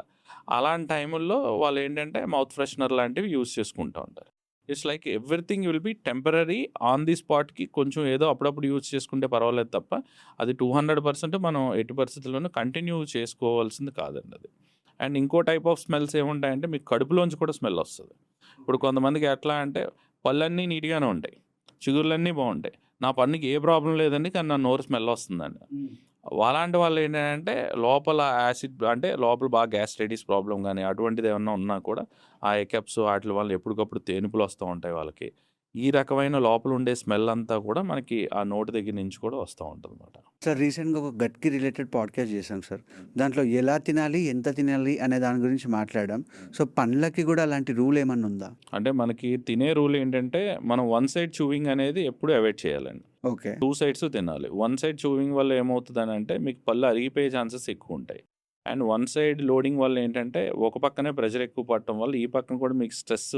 అలాంటి టైముల్లో వాళ్ళేంటంటే, మౌత్ ఫ్రెషనర్ లాంటివి యూజ్ చేసుకుంటా ఉంటారు. It's like everything will be temporary on the స్పాట్కి. కొంచెం ఏదో అప్పుడప్పుడు యూజ్ చేసుకుంటే పర్వాలేదు తప్ప అది 200% మనం ఎట్టి పరిస్థితుల్లోనూ కంటిన్యూ చేసుకోవాల్సింది కాదండి అది. అండ్ ఇంకో టైప్ ఆఫ్ స్మెల్స్ ఏముంటాయంటే మీకు కడుపులోంచి కూడా స్మెల్ వస్తుంది. ఇప్పుడు కొంతమందికి ఎట్లా అంటే పళ్ళన్నీ నీట్గానే ఉంటాయి, చిగుర్లన్నీ బాగుంటాయి, నా పన్నుకి ఏ ప్రాబ్లం లేదండి, కానీ నా నోరు స్మెల్ వస్తుందండి. అలాంటి వాళ్ళు ఏంటంటే లోపల యాసిడ్ అంటే లోపల బాగా గ్యాస్ట్రైటిస్ ప్రాబ్లం కానీ అటువంటిది ఏమన్నా ఉన్నా కూడా ఆ ఎకెప్స్ వాటి వల్ల ఎప్పటికప్పుడు తేనుపులు వస్తూ ఉంటాయి వాళ్ళకి. ఈ రకమైన లోపల ఉండే స్మెల్ అంతా కూడా మనకి ఆ నోటి దగ్గర నుంచి కూడా వస్తూ ఉంటుంది అనమాట. సార్ రీసెంట్గా ఒక గట్కి రిలేటెడ్ పాడ్కాస్ట్ చేశాం సార్. దాంట్లో ఎలా తినాలి, ఎంత తినాలి అనే దాని గురించి మాట్లాడాం. సో పండ్లకి కూడా అలాంటి రూల్ ఏమన్నా ఉందా? అంటే మనకి తినే రూల్ ఏంటంటే మనం వన్ సైడ్ చూవింగ్ అనేది ఎప్పుడు అవాయిడ్ చేయాలండి. ఓకే. 2 సైడ్స్ తినాలి. వన్ సైడ్ చూవింగ్ వల్ల ఏమవుతుందని అంటే మీకు పళ్ళు అరిగిపోయే ఛాన్సెస్ ఎక్కువ ఉంటాయి. అండ్ వన్ సైడ్ లోడింగ్ వల్ల ఏంటంటే ఒక పక్కనే ప్రెషర్ ఎక్కువ పడటం వల్ల ఈ పక్కన కూడా మీకు స్ట్రెస్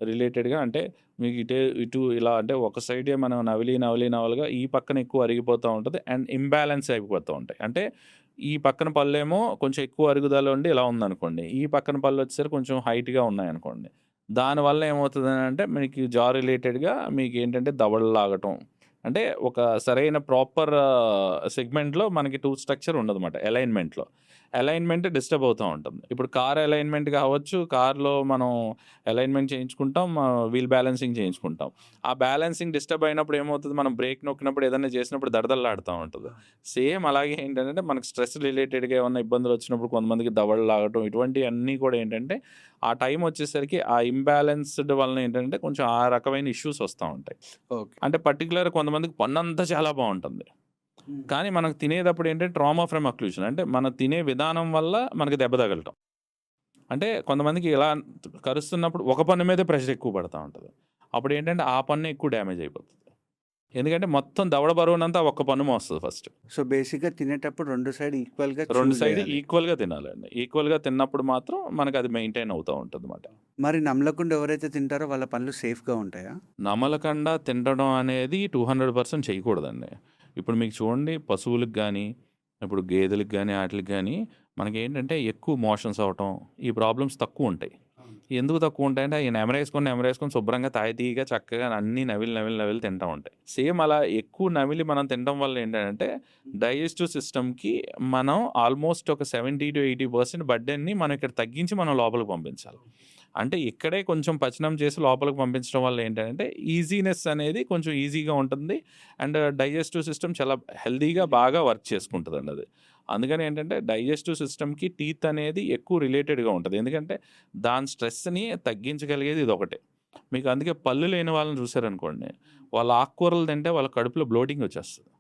రిలేటెడ్గా అంటే మీకు ఇటు ఇలా అంటే ఒక సైడే మనం నవలిగా ఈ పక్కన ఎక్కువ అరిగిపోతూ ఉంటుంది అండ్ ఇంబ్యాలెన్స్ అయిపోతూ ఉంటాయి. అంటే ఈ పక్కన పళ్ళేమో కొంచెం ఎక్కువ అరుగుదల ఉండి ఇలా ఉందనుకోండి, ఈ పక్కన పళ్ళు వచ్చేసరికి కొంచెం హైట్గా ఉన్నాయనుకోండి, దానివల్ల ఏమవుతుందని అంటే మీకు జా రిలేటెడ్గా మీకు ఏంటంటే దవడలు లాగటం, అంటే ఒక సరైన ప్రాపర్ సెగ్మెంట్లో మనకి టూత్ స్ట్రక్చర్ ఉండదన్నమాట. అలైన్మెంట్ డిస్టర్బ్ అవుతూ ఉంటుంది. ఇప్పుడు కార్ అలైన్మెంట్ కావచ్చు, కార్లో మనం అలైన్మెంట్ చేయించుకుంటాం, వీల్ బ్యాలెన్సింగ్ చేయించుకుంటాం. ఆ బ్యాలెన్సింగ్ డిస్టర్బ్ అయినప్పుడు ఏమవుతుంది, మనం బ్రేక్ నొక్కినప్పుడు ఏదైనా చేసినప్పుడు దడదల్లాడుతూ ఉంటుంది. సేమ్ అలాగే ఏంటంటే మనకు స్ట్రెస్ రిలేటెడ్గా ఏమన్నా ఇబ్బందులు వచ్చినప్పుడు కొంతమందికి దవడలు లాగటం ఇటువంటివన్నీ కూడా ఏంటంటే ఆ టైం వచ్చేసరికి ఆ ఇంబ్యాలెన్స్డ్ వలన ఏంటంటే కొంచెం ఆ రకమైన ఇష్యూస్ వస్తూ ఉంటాయి. ఓకే. అంటే పర్టికులర్ కొంతమందికి పన్నంతా చాలా బాగుంటుంది, కానీ మనకు తినేటప్పుడు ఏంటంటే ట్రామా ఫ్రమ్ అక్లూజన్, అంటే మన తినే విధానం వల్ల మనకి దెబ్బ తగలటం. అంటే కొంతమందికి ఇలా కరుస్తున్నప్పుడు ఒక పన్ను మీదే ప్రెషర్ ఎక్కువ పడుతూ ఉంటుంది. అప్పుడు ఏంటంటే ఆ పన్ను ఎక్కువ డ్యామేజ్ అయిపోతుంది, ఎందుకంటే మొత్తం దవడ బరువునంతా ఒక్క పన్ను మోస్తుంది ఫస్ట్. సో బేసిక్గా తినేటప్పుడు రెండు సైడ్ ఈక్వల్గా రెండు సైడ్ ఈక్వల్గా తినాలండి. ఈక్వల్గా తిన్నప్పుడు మాత్రం మనకు అది మెయింటైన్ అవుతూ ఉంటుంది అన్నమాట. మరి నమ్మలకుండా ఎవరైతే తింటారో వాళ్ళ పనులు సేఫ్గా ఉంటాయా? నమలకుండా తినడం అనేది 200% చేయకూడదండి. ఇప్పుడు మీకు చూడండి, పశువులకు కానీ ఇప్పుడు గేదెలకు కానీ వాటికి కానీ మనకి ఏంటంటే ఎక్కువ మోషన్స్ అవ్వటం ఈ ప్రాబ్లమ్స్ తక్కువ ఉంటాయి. ఎందుకు తక్కువ ఉంటాయంటే అవి నెమరేసుకొని శుభ్రంగా తాయితీగా చక్కగా అన్నీ నవిలి తింటూ ఉంటాయి. సేమ్ అలా ఎక్కువ నవిలి మనం తినడం వల్ల ఏంటంటే డైజెస్టివ్ సిస్టమ్కి మనం ఆల్మోస్ట్ ఒక 70-80% బర్డెన్ని మనం ఇక్కడ తగ్గించి మనం లోపలికి పంపించాలి. అంటే ఇక్కడే కొంచెం పచనం చేసి లోపలికి పంపించడం వల్ల ఏంటంటే ఈజీనెస్ అనేది కొంచెం ఈజీగా ఉంటుంది అండ్ డైజెస్టివ్ సిస్టమ్ చాలా హెల్దీగా బాగా వర్క్ చేసుకుంటుంది అండి అది. అందుకని ఏంటంటే డైజెస్టివ్ సిస్టమ్కి టీత్ అనేది ఎక్కువ రిలేటెడ్గా ఉంటుంది, ఎందుకంటే దాని స్ట్రెస్ని తగ్గించగలిగేది ఇది ఒకటే. మీకు అందుకే పళ్ళు లేని వాళ్ళని చూసారనుకోండి, వాళ్ళ ఆకుకూరలు తింటే వాళ్ళ కడుపులో బ్లోటింగ్ వచ్చేస్తుంది.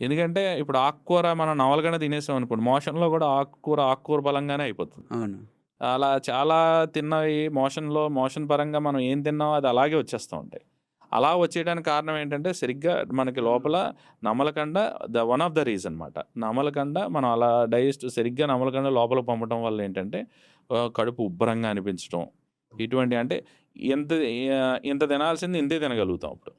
ఎందుకంటే ఇప్పుడు ఆకుకూర మనం నవలగానే తినేసాం అనుకోండి, మోషన్లో కూడా ఆకుకూర బలంగానే అయిపోతుంది. అవును. అలా చాలా తిన్నవి మోషన్ పరంగా మనం ఏం తిన్నామో అది అలాగే వచ్చేస్తూ ఉంటాయి. అలా వచ్చేయడానికి కారణం ఏంటంటే సరిగ్గా మనకి లోపల నమలకండ వన్ ఆఫ్ ద రీజన్ అనమాట. నమలకండ మనం అలా సరిగ్గా నమలకండ లోపల పంపడం వల్ల ఏంటంటే కడుపు ఉబ్బరంగా అనిపించడం, ఇటువంటి అంటే ఇంత తినాల్సింది ఇంతే తినగలుగుతాం అప్పుడు.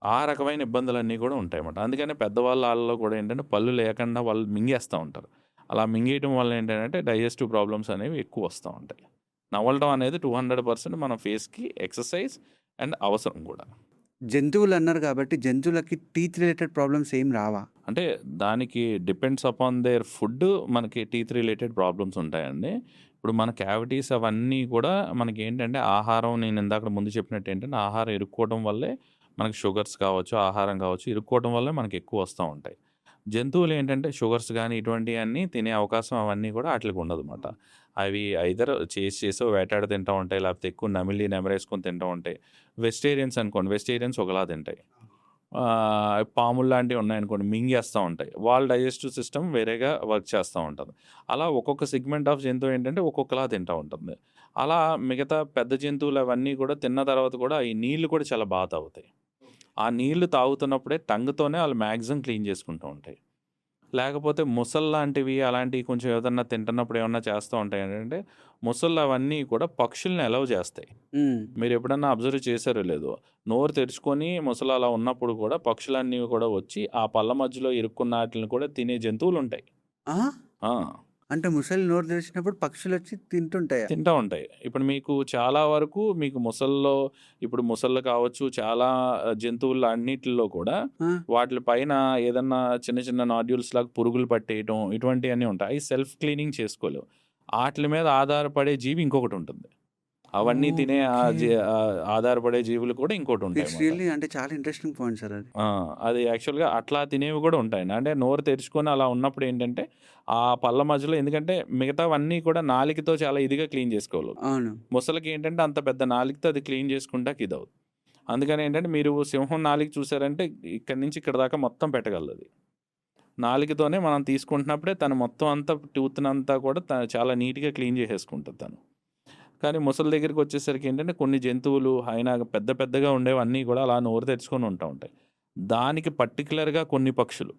ఆ రకమైన ఇబ్బందులన్నీ కూడా ఉంటాయన్నమాట. అందుకని పెద్దవాళ్ళలో కూడా ఏంటంటే పళ్ళు లేకుండా వాళ్ళు మింగేస్తూ ఉంటారు. అలా మింగేయటం వల్ల ఏంటంటే డైజెస్టివ్ ప్రాబ్లమ్స్ అనేవి ఎక్కువ వస్తూ ఉంటాయి. నవలడం అనేది 200% మన ఫేస్కి ఎక్సర్సైజ్ అండ్ అవసరం కూడా. జంతువులు అన్నారు కాబట్టి జంతువులకి టీత్ రిలేటెడ్ ప్రాబ్లమ్స్ ఏం రావా? అంటే దానికి డిపెండ్స్ అపాన్ దేర్ ఫుడ్ మనకి టీత్ రిలేటెడ్ ప్రాబ్లమ్స్ ఉంటాయండి. ఇప్పుడు మన క్యావిటీస్ అవన్నీ కూడా మనకి ఏంటంటే ఆహారం, నేను ఇందాక ముందు చెప్పినట్టు ఏంటంటే ఆహారం ఇరుక్కోవడం వల్లే మనకి షుగర్స్ కావచ్చు, ఆహారం కావచ్చు, ఇరుక్కోవడం వల్లే మనకి ఎక్కువ వస్తూ ఉంటాయి. జంతువులు ఏంటంటే షుగర్స్ కానీ ఇటువంటివన్నీ తినే అవకాశం అవన్నీ కూడా వాటికి ఉండదన్నమాట. అవి ఐదర్ చేసో వేటాడి తింటూ ఉంటాయి, లేకపోతే ఎక్కువ నెమరేసుకొని తింటూ ఉంటాయి. వెజిటేరియన్స్ అనుకోండి, వెజిటేరియన్స్ ఒకలా తింటాయి. పాములు లాంటివి ఉన్నాయనుకోండి మింగేస్తూ ఉంటాయి. వాళ్ళ డైజెస్టివ్ సిస్టమ్ వేరేగా వర్క్ చేస్తూ ఉంటుంది. అలా ఒక్కొక్క సెగ్మెంట్ ఆఫ్ జంతువు ఏంటంటే ఒక్కొక్కలా తింటూ ఉంటుంది. అలా మిగతా పెద్ద జంతువులు అవన్నీ కూడా తిన్న తర్వాత కూడా ఈ నీళ్లు కూడా చాలా బాగా తాగుతాయి. ఆ నీళ్లు తాగుతున్నప్పుడే టంగ్తోనే వాళ్ళు మ్యాక్సిమం క్లీన్ చేసుకుంటూ ఉంటాయి. లేకపోతే ముసళ్ళు లాంటివి అలాంటివి కొంచెం ఏదన్నా తింటున్నప్పుడు ఏమన్నా చేస్తూ ఉంటాయి ఏంటంటే ముసళ్ళు అవన్నీ కూడా పక్షుల్ని అలౌ చేస్తాయి. మీరు ఎప్పుడన్నా అబ్జర్వ్ చేశారో లేదో, నోరు తెరుచుకొని ముసలు అలా ఉన్నప్పుడు కూడా పక్షులన్నీ కూడా వచ్చి ఆ పళ్ళ మధ్యలో ఇరుక్కున్న వాటిని కూడా తినే జంతువులు ఉంటాయి. ఆ? ఆ, అంటే ముసలి నోరు తెరిచినప్పుడు పక్షులొచ్చి తింటుంటాయా? తింటా ఉంటాయి. ఇప్పుడు మీకు చాలా వరకు మీకు ముసల్లో ఇప్పుడు ముసళ్ళు కావచ్చు, చాలా జంతువుల్లో అన్నిటిల్లో కూడా ఆ! వాటిలి పైన ఏదన్నా చిన్న చిన్న నాడ్యూల్స్ లాగా పురుగులు పట్టేయటం ఇటువంటియన్నీ ఉంటాయి. అయి సెల్ఫ్ క్లీనింగ్ చేసుకోలేవు. ఆటిలి మీద ఆధారపడే జీవి ఇంకొకటుంటుంది. అవన్నీ తినే ఓకే. ఆధారపడే జీవులు కూడా ఇట్స్ ఇంకోటుంటాయన్నమాట. రియల్లీ అంటే చాలా ఇంట్రెస్టింగ్ పాయింట్ సార్ అది. ఆ! అది యాక్చువల్‌గా అట్లా తినేవి గూడా ఉంటాయండి. అంటే నోరు తెరుచుకొని అలా ఉన్నప్పుడేంటంటే, ఆ పళ్ళ మధ్యలో ఎందుకంటే మిగతావన్నీ కూడా నాలికతో చాలా ఇదిగా క్లీన్ చేసుకోగలవు. అవును. మొసలికేంటంటే అంత పెద్ద నాలికతో అది క్లీన్ చేసుకుంటాకి ఇదవుద్ది. అందుకనేంటంటే మీరు సింహం నాలిక చూసారంటే ఇక్కడి నుంచి ఇక్కడి దాకా మొత్తం పెట్టగలదది. నాలికతోనే మనం తీసుకుంటున్నప్పుడే తను మొత్తం అంతా టూత్‌నంతా కూడా చాలా నీట్‌గా క్లీన్ చేసేసుకుంటది తను. కానీ ముసలి దగ్గరికొచ్చేసరికి ఏంటంటే కొన్ని జంతువులు అయినా పెద్ద పెద్దగా ఉండేవన్నీ కూడా అలా నోరు తెరుచుకొని ఉంటా ఉంటాయి. దానికి పర్టిక్యులర్‌గా కొన్ని పక్షులు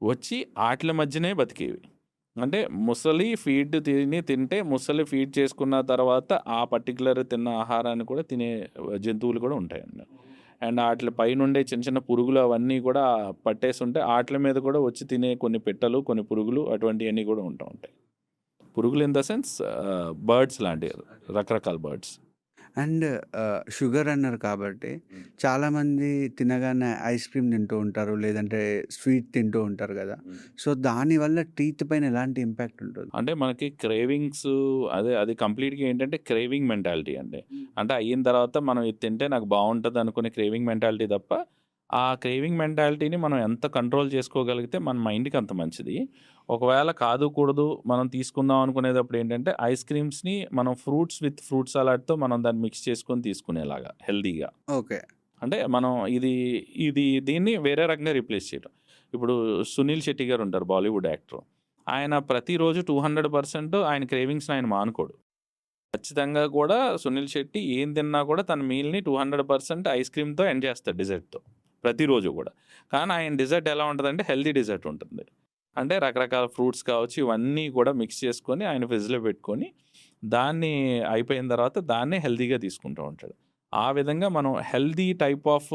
వచ్చి ఆటిల మధ్యనే బతికేవి. అంటే ముసలి ఫీడ్ తింటే ముసలి ఫీడ్ చేసుకున్న తర్వాత ఆ పర్టిక్యులర్ తిన్న ఆహారాన్ని కూడా తినే జంతువులు కూడా ఉంటాయండి. అండ్ ఆటిల పైనుండే చిన్న చిన్న పురుగులు అవన్నీ కూడా పట్టేసుంటే ఆటిల మీద కూడా వచ్చి తినే కొన్ని పిట్టలు, కొన్ని పురుగులు అటువంటియన్నీ కూడా ఉంటా ఉంటాయి. పురుగులు ఇన్ ద సెన్స్ బర్డ్స్ లాంటివి. రకరకాల బర్డ్స్. అండ్ షుగర్ అన్నారు కాబట్టి చాలామంది తినగానే ఐస్ క్రీమ్ తింటూ ఉంటారు. లేదంటే స్వీట్ తింటూ ఉంటారు గదా! సో, దానివల్ల టీత్ పైన ఎలాంటి ఇంపాక్ట్ ఉంటుంది? అంటే మనకి క్రేవింగ్స్ అది కంప్లీట్‌గా ఏంటంటే క్రేవింగ్ మెంటాలిటీ అండి. అంటే అయిన తర్వాత మనం ఇది తింటే నాకు బావుంటది అనుకునే క్రేవింగ్ మెంటాలిటీ తప్ప, ఆ క్రేవింగ్ మెంటాలిటీని మనం ఎంత కంట్రోల్ చేసుకోగలిగితే మన మైండ్‌కి అంత మంచిది. ఒకవేళ కాదు, కూడదు మనం తీసుకుందాం అనుకునేటప్పుడు ఏంటంటే ఐస్ క్రీమ్స్‌ని మనం ఫ్రూట్స్ విత్ ఫ్రూట్ సలాడ్‌తో మనం దాన్ని మిక్స్ చేసుకొని తీసుకునేలాగా హెల్తీగా. ఓకే. అంటే మనం దీన్ని వేరే రకంగా రీప్లేస్ చేయడం. ఇప్పుడు 'సునీల్ శెట్టి' గారు ఉంటారు బాలీవుడ్ యాక్టర్. ఆయన ప్రతిరోజు 200% ఆయన క్రేవింగ్స్‌ని ఆయన మానుకోడు. ఖచ్చితంగా కూడా 'సునీల్ శెట్టి' ఏం తిన్నా కూడా తన మీల్‌ని 200% ఐస్ క్రీమ్‌తో ఎండ్ చేస్తాడు డిజర్ట్‌తో. ప్రతిరోజు కూడా. కానీ ఆయన డిజర్ట్ ఎలా ఉంటదంటే హెల్తీ డిజర్ట్ ఉంటుంది. అంటే రకరకాల ఫ్రూట్స్ కావచ్చు ఇవన్నీ కూడా మిక్స్ చేసుకొని ఆయన ఫ్రిడ్జ్‌లో పెట్టుకొని, దాన్ని అయిపోయిన తర్వాత దాన్నే హెల్తీగా తీసుకుంటూ ఉంటాడు. ఆ విధంగా మనం హెల్తీ టైప్ ఆఫ్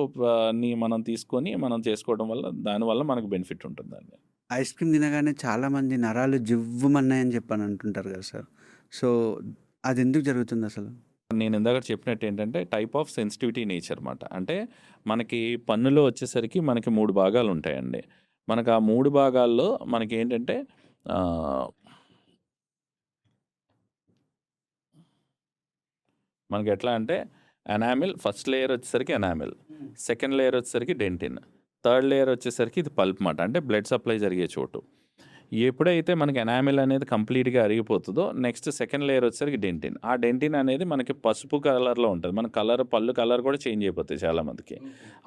ని మనం తీసుకొని మనం చేసుకోవడం వల్ల దానివల్ల మనకు బెనిఫిట్ ఉంటుందండి. ఐస్ క్రీమ్ తినగానే చాలామంది నరాలు జివ్వుమన్నాయని చెప్పని అంటుంటారు గదా సార్! సో, అదెందుకు జరుగుతుందసలు? నేను ఇందాక చెప్పినట్టు ఏంటంటే టైప్ ఆఫ్ సెన్సిటివిటీ నేచర్ మాట. అంటే మనకి పన్నులో వచ్చేసరికి మనకి 3 భాగాలు ఉంటాయండి. మనకు ఆ 3 భాగాల్లో మనకేంటంటే ఆహ్, మనకెట్లా అంటే ఎనామిల్ ఫస్ట్ లేయర్ వచ్చేసరికి ఎనామిల్. సెకండ్ లేయర్ వచ్చేసరికి డెంటిన్. థర్డ్ లేయర్ వచ్చేసరికి ఇది పల్ప్ మాట. అంటే బ్లడ్ సప్లై జరిగే చోటు. ఎప్పుడైతే మనకి ఎనామిల్ అనేది కంప్లీట్‌గా అరిగిపోతదో నెక్స్ట్ సెకండ్ లేయర్ వచ్చేసరికి డెంటిన్. ఆ డెంటిన్ అనేది మనకి పసుపు కలర్‌లో ఉంటది. మన పళ్ళు కలర్ కూడా చేంజ్ అయిపోతాయి చాలామందికి.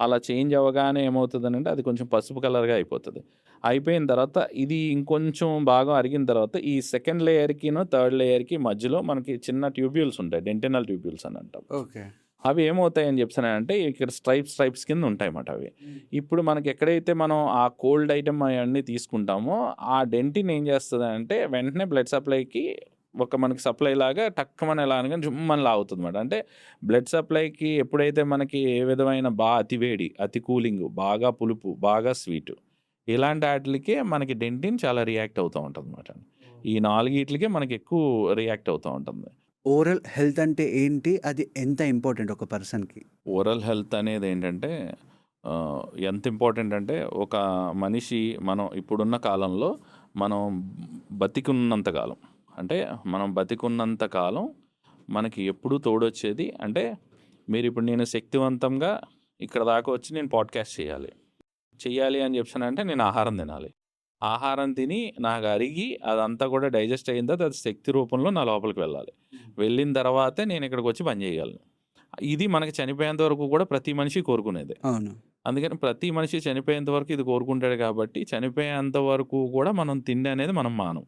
అలా చేంజ్ అవ్వగానే ఏమవుతదనంటే అది కొంచెం పసుపు కలర్‌గా అయిపోతది. అయిపోయిన తర్వాత ఇది ఇంకొంచెం బాగా అరిగిన తర్వాత ఈ సెకండ్ లేయర్‌కిను, థర్డ్ లేయర్‌కి మధ్యలో మనకి చిన్న ట్యూబ్యూల్స్ ఉంటాయి. డెంటినల్ ట్యూబ్యూల్స్ అని అంటాం. ఓకే. అవి ఏమవుతాయని చెప్పేసనంటే ఇక్కడ స్ట్రైప్స్ కింద ఉంటాయన్నమాట అవి. ఇప్పుడు మనకి ఎక్కడైతే మనం ఆ కోల్డ్ ఐటెమ్ అయన్నీ తీసుకుంటామో, ఆ డెంటిన్ ఏం చేస్తదంటే వెంటనే బ్లడ్ సప్లైకి మనకి సప్లై లాగా టక్కుమని ఎలా అనగానే జుమ్మని లాగుతుందన్నమాట. అంటే బ్లడ్ సప్లైకి ఎప్పుడైతే మనకి ఏ విధమైన అతి వేడి, అతి కూలింగు, బాగా పులుపు, బాగా స్వీటు ఇలాంటి ఆటిలకే మనకి డెంటిన్ చాలా రియాక్ట్ అవుతా ఉంటదన్నమాట. ఈ 4 మనకి ఎక్కువ రియాక్ట్ అవుతా ఉంటుంది. ఓరల్ హెల్త్ అంటే ఏంటి? అది ఎంత ఇంపార్టెంట్ ఒక పర్సన్‌కి? ఓరల్ హెల్త్ అనేదేంటంటే ఎంత ఇంపార్టెంట్ అంటే ఒక మనిషి మనం ఇప్పుడున్న కాలంలో మనం బతికున్నంత కాలం అంటే మనం బతికున్నంత కాలం మనకి ఎప్పుడూ తోడొచ్చేది అంటే మీరిప్పుడు నేను శక్తివంతంగా ఇక్కడ దాకా వచ్చి నేను పాడ్కాస్ట్ చెయ్యాలి అని చెప్పానంటే నేను ఆహారం తినాలి. ఆహారం తిని నాకు అరిగి అదంతా కూడా డైజెస్ట్ అయిన తర్వాత అది శక్తి రూపంలో నా లోపలికి వెళ్ళాలి. వెళ్ళిన తర్వాతే నేను ఇక్కడికి వచ్చి పని చేయగలను. ఇది మనకి చనిపోయేంత వరకు కూడా ప్రతి మనిషి కోరుకునేదే. అవును. అందుకని ప్రతి మనిషి చనిపోయేంత వరకు ఇది కోరుకుంటాడు కాబట్టి చనిపోయేంత వరకు కూడా మనం తిండి అనేది మనం మానం.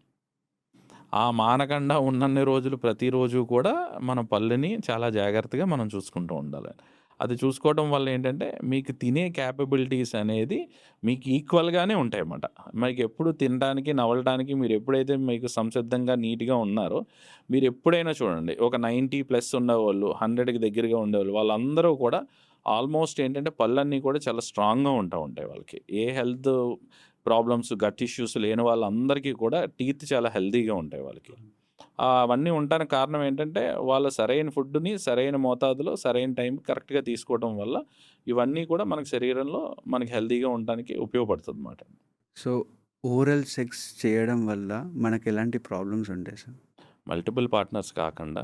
ఆ మానకుండా ఉన్నన్ని రోజులు ప్రతిరోజు కూడా మన పళ్ళుని చాలా జాగ్రత్తగా మనం చూసుకుంటూ ఉండాలి. అది చూసుకోవడం వల్ల ఏంటంటే మీకు తినే క్యాపబిలిటీస్ అనేది మీకు ఈక్వల్‌గానే ఉంటాయన్నమాట. మీకెప్పుడు తినడానికి, నమలడానికి మీరు ఎప్పుడైతే మీకు సంసిద్ధంగా నీట్‌గా ఉన్నారో మీరు ఎప్పుడైనా చూడండి ఒక 90+ ఉన్నవాళ్ళు, 100కి దగ్గరగా ఉండేవాళ్ళు వాళ్ళందరూ కూడా ఆల్మోస్ట్ ఏంటంటే పళ్ళన్నీ కూడా చాలా స్ట్రాంగ్‌గా ఉంటాయి వాళ్ళకి. ఏ హెల్త్ ప్రాబ్లమ్స్, గట్ ఇష్యూస్ లేని వాళ్ళందరికీ కూడా టీత్ చాలా హెల్తీగా ఉంటాయి వాళ్ళకి. అవన్నీ ఉండడానికి కారణం ఏంటంటే, వాళ్ళు సరైన ఫుడ్‌ని సరైన మోతాదులో, సరైన టైంకి కరెక్ట్‌గా తీసుకోవడం వల్ల ఇవన్నీ కూడా మనకి శరీరంలో మనకి హెల్తీగా ఉండడానికి ఉపయోగపడుతుందన్నమాట. సో, ఓరల్ సెక్స్ చేయడం వల్ల మనకెలాంటి ప్రాబ్లమ్స్ ఉంటాయి సార్? మల్టిపుల్ పార్ట్నర్స్ కాకుండా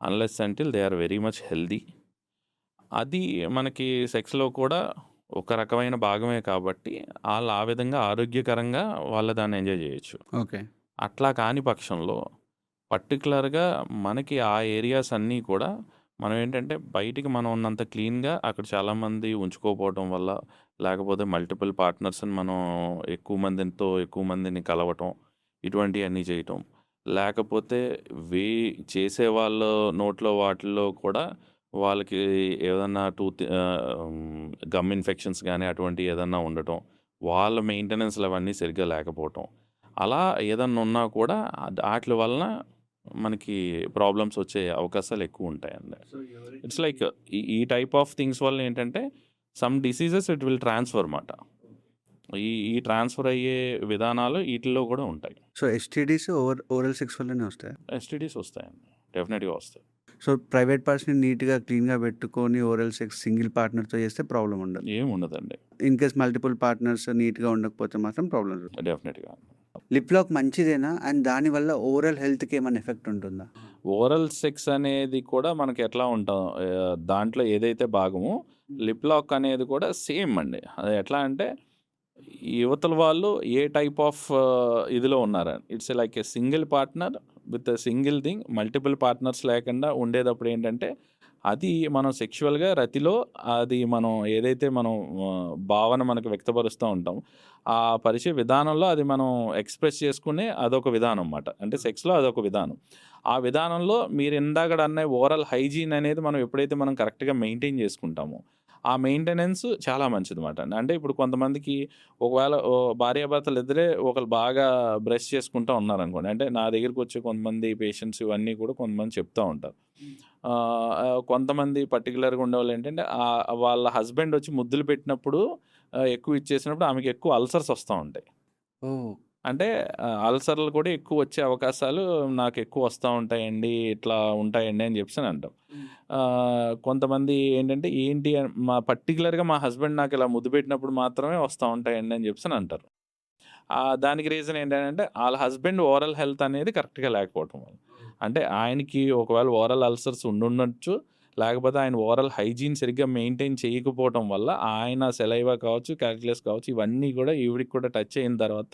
unless until they are very much healthy. అది మనకి సెక్స్‌లో కూడా ఒక రకమైన భాగమే కాబట్టి, ఆళ్ళు ఆ విధంగా ఆరోగ్యకరంగా వాళ్ళు దాన్ని ఎంజాయ్ చేయొచ్చు. ఓకే. అట్లా కాని పక్షంలో పర్టిక్యులర్‌గా మనకి ఆ ఏరియాస్ అన్నీ కూడా మనం ఏంటంటే బయటికి మనం ఉన్నంత క్లీన్‌గా అక్కడ చాలామంది ఉంచుకోకపోవటం వల్ల, లేకపోతే మల్టిపుల్ పార్ట్నర్స్‌ని మనం ఎక్కువ మందిని కలవటం, ఇటువంటియన్నీ చేయటం. లేకపోతే వే చేసేవాళ్ళ నోట్లో వాటిల్లో కూడా వాళ్ళకి ఏదన్నా గమ్ ఇన్ఫెక్షన్స్ గానీ అటువంటివి ఏదన్నా ఉండటం, వాళ్ళ మెయింటెనెన్స్‌లు అవన్నీ సరిగ్గా లేకపోవటం. అలా ఏదన్నా ఉన్నా కూడా ఆటిల వలన మనకి ప్రాబ్లమ్స్ వచ్చే అవకాశాలు ఎక్కువుంటాయండి. ఇట్స్ లైక్ ఈ టైప్ ఆఫ్ థింగ్స్ వల్ల ఏంటంటే some diseases it will transfer మాట. ఈ ఈ ట్రాన్స్‌ఫర్ అయ్యే విధానాలు ఈటిల్లో కూడా ఉంటాయి. సో, ఎస్టీడీస్ ఓరల్ సెక్స్ వల్లనే వస్తాయా? ఎస్టీడీస్ వస్తాయండి. డెఫినెట్‌గా వస్తాయి. సో, ప్రైవేట్ పార్ట్స్‌ని నీట్‌గా, క్లీన్‌గా పెట్టుకొని ఓరల్ సెక్స్ సింగిల్ పార్ట్నర్‌తో చేస్తే ప్రాబ్లమ్ ఉండదు. ఏముండదండి. ఇన్ కేస్ మల్టిపుల్ పార్ట్నర్స్ నీట్‌గా ఉండకపోతే మాత్రం ప్రాబ్లమ్స్ ఉంటాయి. డెఫినెట్‌గా. లిప్ లాక్ మంచిదేనా? అండ్ దానివల్ల ఓరల్ హెల్త్‌కి ఏమైనా ఎఫెక్ట్ ఉంటుందా? ఓరల్ సెక్స్ అనేది కూడా మనకి ఎట్లా ఉంటాం దాంట్లో ఏదైతే భాగమో లిప్ లాక్ అనేది కూడా సేమ్ అండి. అది ఎట్లా అంటే యువతల వాళ్ళు ఏ టైప్ ఆఫ్ ఇదిలో ఉన్నారని. It's like a single partner with a single thing. Multiple partners లేకుండా ఉండేటప్పుడు ఏంటంటే అది మనం సెక్షువల్‌గా రతిలో అది మనం ఏదైతే మనం భావన మనకు వ్యక్తపరుస్తూ ఉంటాం. ఆ పరిచయ విధానంలో అది మనం ఎక్స్‌ప్రెస్ చేసుకునే అదొక విధానం మాట. అంటే సెక్స్‌లో అదొక విధానం. ఆ విధానంలో మీరు ఇందాకడ అన్న ఓరల్ హైజీన్ అనేది మనం ఎప్పుడైతే మనం కరెక్ట్‌గా మెయింటైన్ చేసుకుంటామో, ఆ మెయింటెనెన్స్ చాలా మంచిదిమాట. అంటే ఇప్పుడు కొంతమందికి ఒకవేళ భార్యాభర్తలు ఇద్దరే ఒకళ్ళు బాగా బ్రష్ చేసుకుంటా ఉన్నారనుకోండి. అంటే నా దగ్గరికొచ్చే కొంతమంది పేషెంట్స్ ఇవన్నీ కూడా కొంతమంది చెప్తా ఉంటారు. కొంతమంది పర్టిక్యులర్‌గా ఉండేవాళ్ళేంటంటే వాళ్ళ హస్బెండ్ వచ్చి ముద్దులు పెట్టినప్పుడు ఎక్కువ ఇచ్చేసినప్పుడు ఆమెకి ఎక్కువ అల్సర్స్ వస్తా ఉంటాయి. ఓహ్! అంటే అల్సర్‌లు కూడా ఎక్కువ వచ్చే అవకాశాలు నాకెక్కువ వస్తా ఉంటాయండి. ఇట్లా ఉంటాయండి అని చెప్పేసని అంటాం. కొంతమంది ఏంటంటే ఏంటి పర్టిక్యులర్‌గా మా హస్బెండ్ నాకిలా ముద్దు పెట్టినప్పుడు మాత్రమే వస్తా ఉంటాయండి అని చెప్పేసని అంటారు. దానికి రీజన్ ఏంటంటే ఆళ్ళ హస్బెండ్ ఓరల్ హెల్త్ అనేది కరెక్ట్‌గా లేకపోవటం వల్ల. అంటే ఆయనకి ఒకవేళ ఓరల్ అల్సర్స్ ఉండుండొచ్చు. లేకపోతే ఆయన ఓరల్ హైజీన్ సరిగ్గా మెయింటైన్ చేయకపోవటం వల్ల ఆయన సెలైవా కావచ్చు, కాలిక్యులస్ కావచ్చు ఇవన్నీ కూడా ఈవిడకి కూడా టచ్ అయిన తర్వాత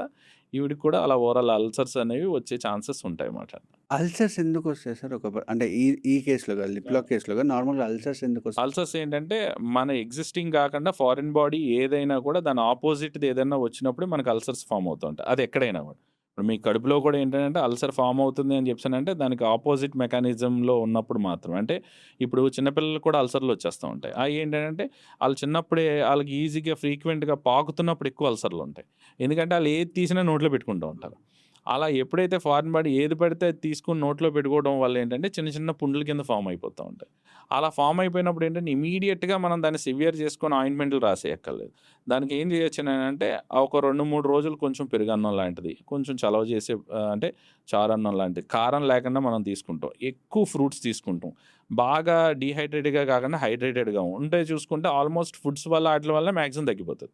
ఈవిడకి కూడా అలా ఓరల్ అల్సర్స్ అనేవి వచ్చే ఛాన్సెస్ ఉంటాయన్నమాట. అల్సర్స్ ఎందుకొస్తాయి సార్? అంటే ఈ కేస్‌లో కాదు. లిప్ లాక్ కేస్‌లో కాదు. నార్మల్‌గా అల్సర్స్ ఎందుకొస్తాయి? అల్సర్స్ ఏంటంటే మన ఎగ్జిస్టింగ్ కాకుండా ఫారిన్ బాడీ ఏదైనా కూడా దాని ఆపోజిట్‌ది ఏదైనా వచ్చినప్పుడు మనకు అల్సర్స్ ఫార్మ్ అవుతూ ఉంటాయి. అది ఎక్కడైనా కూడా. ఇప్పుడు మీ కడుపులో కూడా ఏంటంటే అల్సర్ ఫార్మ్ అవుతుంది అని చెప్పేసానంటే దానికి ఆపోజిట్ మెకానిజంలో ఉన్నప్పుడు మాత్రమే. అంటే ఇప్పుడు చిన్న పిల్లలకి కూడా అల్సర్‌లు వచ్చేస్తా ఉంటాయి. అయి ఏంటంటే ఆళ్ళు చిన్నప్పుడే ఆళ్ళకి ఈజీగా ఫ్రీక్వెంట్‌గా పాకుతున్నప్పుడు ఎక్కువ అల్సర్‌లు ఉంటాయి. ఎందుకంటే ఆళ్ళు ఏది తీసినా నోట్లో పెట్టుకుంటూ ఉంటారు. అలా ఎప్పుడైతే ఫారిన్ బాడీ ఏది పడితే అది తీసుకొని నోట్లో పెట్టుకోవడం వల్ల ఏంటంటే చిన్న చిన్న పుండ్ల కింద ఫార్మ్ అయిపోతా ఉంటాయి. అలా ఫార్మ్ అయిపోయినప్పుడు ఏంటంటే ఇమ్మీడియేట్‌గా మనం దాన్ని సివియర్ చేసుకొని ఆయింట్‌మెంట్లు రాసేయక్కర్లేదు. దానికి ఏం చేయొచ్చనంటే ఒక 2, 3 రోజులు కొంచెం పెరుగన్నం లాంటిది, కొంచెం చలవ చేసే అంటే చారన్నం లాంటిది, కారం లేకుండా మనం తీసుకుంటాం. ఎక్కువ ఫ్రూట్స్ తీసుకుంటాం. బాగా డీహైడ్రేటెడ్‌గా కాకుండా హైడ్రేటెడ్‌గా ఉంటే చూసుకుంటే ఆల్మోస్ట్ ఫుడ్స్ వల్ల ఆటిల వల్ల మాక్సిమం తగ్గిపోతది.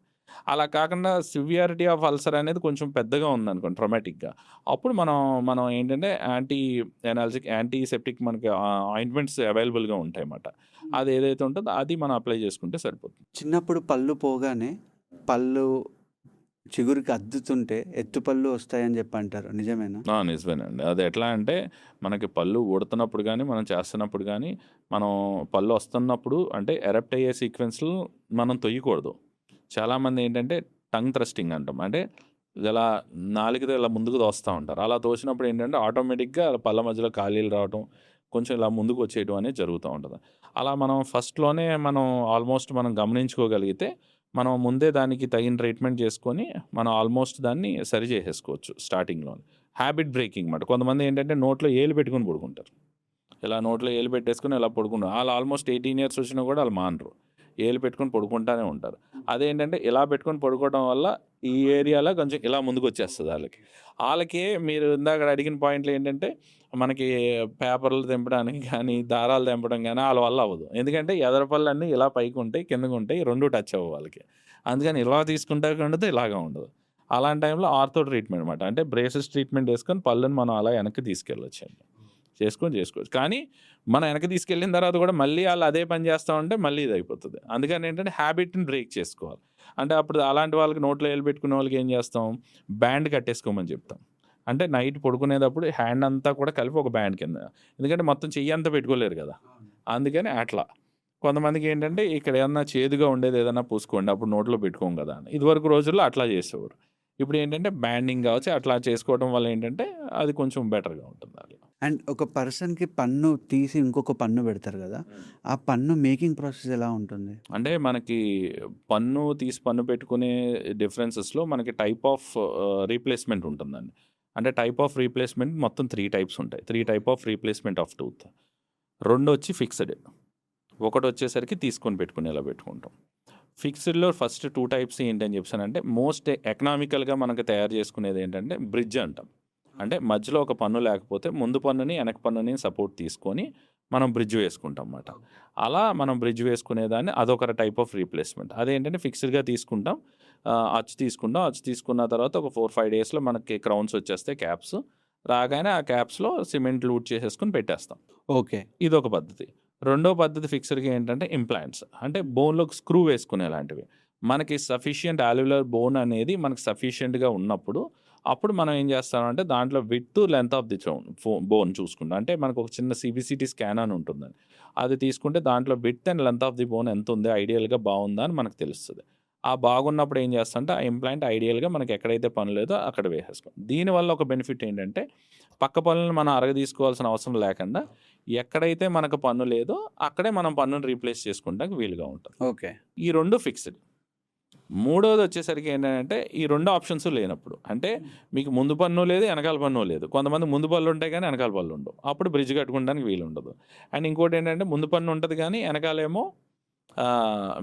అలా కాకుండా సివియారిటీ ఆఫ్ అల్సర్ అనేది కొంచెం పెద్దగా ఉందనుకోండి ట్రామాటిక్‌గా. అప్పుడు మనం ఏంటంటే యాంటీసెప్టిక్ మనకి ఆయింట్మెంట్స్ అవైలబుల్‌గా ఉంటాయన్నమాట. అది ఏదైతే ఉంటుందో అది మనం అప్లై చేసుకుంటే సరిపోతుంది. చిన్నప్పుడు పళ్ళు పోగానే పళ్ళు చిగురికి అద్దుతుంటే ఎత్తుపళ్ళు వస్తాయని చెప్పి అంటారు. నిజమేనా? నిజమేనండి. అది ఎట్లా అంటే మనకి పళ్ళు ఊడుతున్నప్పుడు గానీ, మనం చేస్తున్నప్పుడు గానీ, మనం పళ్ళు వస్తున్నప్పుడు అంటే ఎరప్ట్ అయ్యే సీక్వెన్స్‌లు మనం తొయ్యకూడదు. చాలామంది ఏంటంటే టంగ్ థ్రస్టింగ్ అంటాం. అంటే ఇలా నాలుకతో ఇలా ముందుకు తోస్తా ఉంటారు. అలా తోసినప్పుడు ఏంటంటే ఆటోమేటిక్‌గా పళ్ళ మధ్యలో ఖాళీలు రావటం, కొంచెం ఇలా ముందుకు వచ్చేయడం అనేది జరుగుతా ఉంటది. అలా మనం ఫస్ట్‌లోనే మనం ఆల్మోస్ట్ మనం గమనించుకోగలిగితే, మనం ముందే దానికి తగిన ట్రీట్మెంట్ చేసుకొని, మనం ఆల్మోస్ట్ దాన్ని సరి చేసేసుకోవచ్చు స్టార్టింగ్‌లోనే. హ్యాబిట్ బ్రేకింగ్ మాట. కొంతమంది ఏంటంటే నోట్లో ఏలు పెట్టుకొని పడుకుంటారు. ఇలా నోట్లో ఏలు పెట్టేసుకొని ఇలా పడుకుంటారు. ఆళ్ళు ఆల్మోస్ట్ 18 ఇయర్స్ వచ్చినా కూడా ఆళ్ళు మానరు. ఏలు పెట్టుకొని పడుకుంటానే ఉంటారు. అదేంటంటే ఇలా పెట్టుకొని పడుకోవడం వల్ల ఈ ఏరియాలో కొంచెం ఇలా ముందుకొచ్చేస్తది ఆళ్ళకి. ఆళ్ళకి మీరు ఇందాక అడిగిన పాయింట్లు ఏంటంటే, మనకి పేపర్లు తెంపడానికి గానీ, దారాలు తెంపడం గానీ ఆళ్ళ వల్ల అవ్వదు. ఎందుకంటే ఎదర పళ్ళన్నీ ఇలా పైకుంటాయి, కిందకుంటాయి. 2 టచ్ అవ్వవు వాళ్ళకి. అందుకని ఇలా తీసుకుంటానికి ఉండదు, ఇలాగా ఉండదు. అలాంటి టైంలో ఆర్థో ట్రీట్మెంట్ అనమాట. అంటే బ్రేసెస్ ట్రీట్మెంట్ యేసుకొని పళ్ళుని మనం అలా వెనక్కి తీసుకెళ్ళొచ్చండి. చేసుకోవచ్చు. కానీ మనం వెనక్కి తీసుకెళ్ళిన తర్వాత కూడా మళ్ళీ ఆళ్ళు అదే పని చేస్తా ఉంటే మళ్ళీ ఇదయిపోతది. అందుకని ఏంటంటే హ్యాబిట్‌ని బ్రేక్ చేసుకోవాలి. అంటే అప్పుడు అలాంటి వాళ్ళకి నోట్లో ఏలు పెట్టుకునే వాళ్ళకి ఏం చేస్తాం, బ్యాండ్ కట్టేసుకోమని చెప్తాం. అంటే నైట్ పడుకునేటప్పుడు హ్యాండ్ అంతా కూడా కలిపి ఒక బ్యాండ్ కింద. ఎందుకంటే మొత్తం చెయ్యంతా పెట్టుకోలేరు కదా! అందుకని అట్లా. కొంతమందికి ఏంటంటే ఇక్కడ ఏమన్నా చేదుగా ఉండేది ఏదన్నా పూసుకోండి. అప్పుడు నోట్లో పెట్టుకోం కదా అని. ఇదివరకు రోజుల్లో అట్లా చేసేవారు. ఇప్పుడు ఏంటంటే బ్యాండింగ్ కావచ్చు అట్లా చేసుకోవడం వల్ల ఏంటంటే అది కొంచెం బెటర్‌గా ఉంటుంది అట్లా. అండ్ ఒక పర్సన్‌కి పన్ను తీసి ఇంకొక పన్ను పెడతారు కదా! ఆ పన్ను మేకింగ్ ప్రాసెస్ ఎలా ఉంటుంది? అంటే మనకి పన్ను తీసి పన్ను పెట్టుకునే డిఫరెన్సెస్‌లో మనకి టైప్ ఆఫ్ రీప్లేస్‌మెంట్ ఉంటుందండి. అంటే టైప్ ఆఫ్ రీప్లేస్‌మెంట్ మొత్తం 3 టైప్స్ ఉంటాయి. 3 type of replacement of tooth. 2 వచ్చి ఫిక్స్‌డ్. ఒకటొచ్చేసరికి తీసుకొని పెట్టుకునేలా పెట్టుకుంటాం. ఫిక్స్డ్‌లో ఫస్ట్ 2 టైప్స్ ఏంటని చెప్పేసానంటే మోస్ట్ ఎకనామికల్‌గా మనకు తయారు చేసుకునేది ఏంటంటే బ్రిడ్జ్ అంటాం. అంటే మధ్యలో ఒక పన్ను లేకపోతే ముందు పన్నుని, వెనక పన్నుని సపోర్ట్ తీసుకొని మనం బ్రిడ్జ్ వేసుకుంటాం అన్నమాట. అలా మనం బ్రిడ్జ్ వేసుకునేదాన్ని అదొక టైప్ ఆఫ్ రీప్లేస్‌మెంట్. అదేంటంటే ఫిక్స్డ్‌గా తీసుకుంటాం. అచ్చు తీసుకుంటాం. అచ్చు తీసుకున్న తర్వాత ఒక 4, 5 డేస్‌లో మనకి క్రౌన్స్ వచ్చేస్తాయి క్యాప్స్. రాగానే ఆ క్యాప్స్‌లో సిమెంట్ లూట్ చేసేసుకొని పెట్టేస్తాం. ఓకే. ఇదొక పద్ధతి. రెండో పద్ధతి ఫిక్స్డ్‌గా ఏంటంటే ఇంప్లాంట్స్. అంటే బోన్‌లోకి స్క్రూ వేసుకునేలాంటివి. మనకి సఫిషియంట్ అల్వియోలార్ బోన్ అనేది మనకు సఫిషియంట్‌గా ఉన్నప్పుడు, అప్పుడు మనం ఏం చేస్తామంటే దాంట్లో width, length of the bone చూసుకుంటాం. అంటే మనకు ఒక చిన్న సీబీసీటీ స్కాన్ అని ఉంటుందండి. అది తీసుకుంటే దాంట్లో width and length of the bone ఎంతుంది, ఐడియల్‌గా బాగుందా అని మనకు తెలుస్తది. ఆ బాగున్నప్పుడు ఏం చేస్తామంటే ఆ ఇంప్లాంట్ ఐడియల్‌గా మనకి ఎక్కడైతే పన్ను లేదో అక్కడ వేసేసుకోం. దీనివల్ల ఒక బెనిఫిట్ ఏంటంటే పక్క పన్నులను మనం అరగదీసుకోవాల్సిన అవసరం లేకుండా ఎక్కడైతే మనకు పన్ను లేదో అక్కడే మనం పన్నుని రీప్లేస్ చేసుకుంటానికి వీలుగా ఉంటుంది. ఓకే. ఈ 2 ఫిక్స్డ్. మూడోది వచ్చేసరికి ఏంటంటే ఈ 2 ఆప్షన్స్ లేనప్పుడు. అంటే మీకు ముందు పన్ను లేదు, వెనకాల పన్ను లేదు. కొంతమంది ముందు పళ్ళు ఉంటాయి కానీ వెనకాల పళ్ళు ఉండవు. అప్పుడు బ్రిడ్జ్ కట్టుకోవడానికి వీలుండదు. అండ్ ఇంకోటి ఏంటంటే ముందు పన్ను ఉంటది కానీ వెనకాలేమో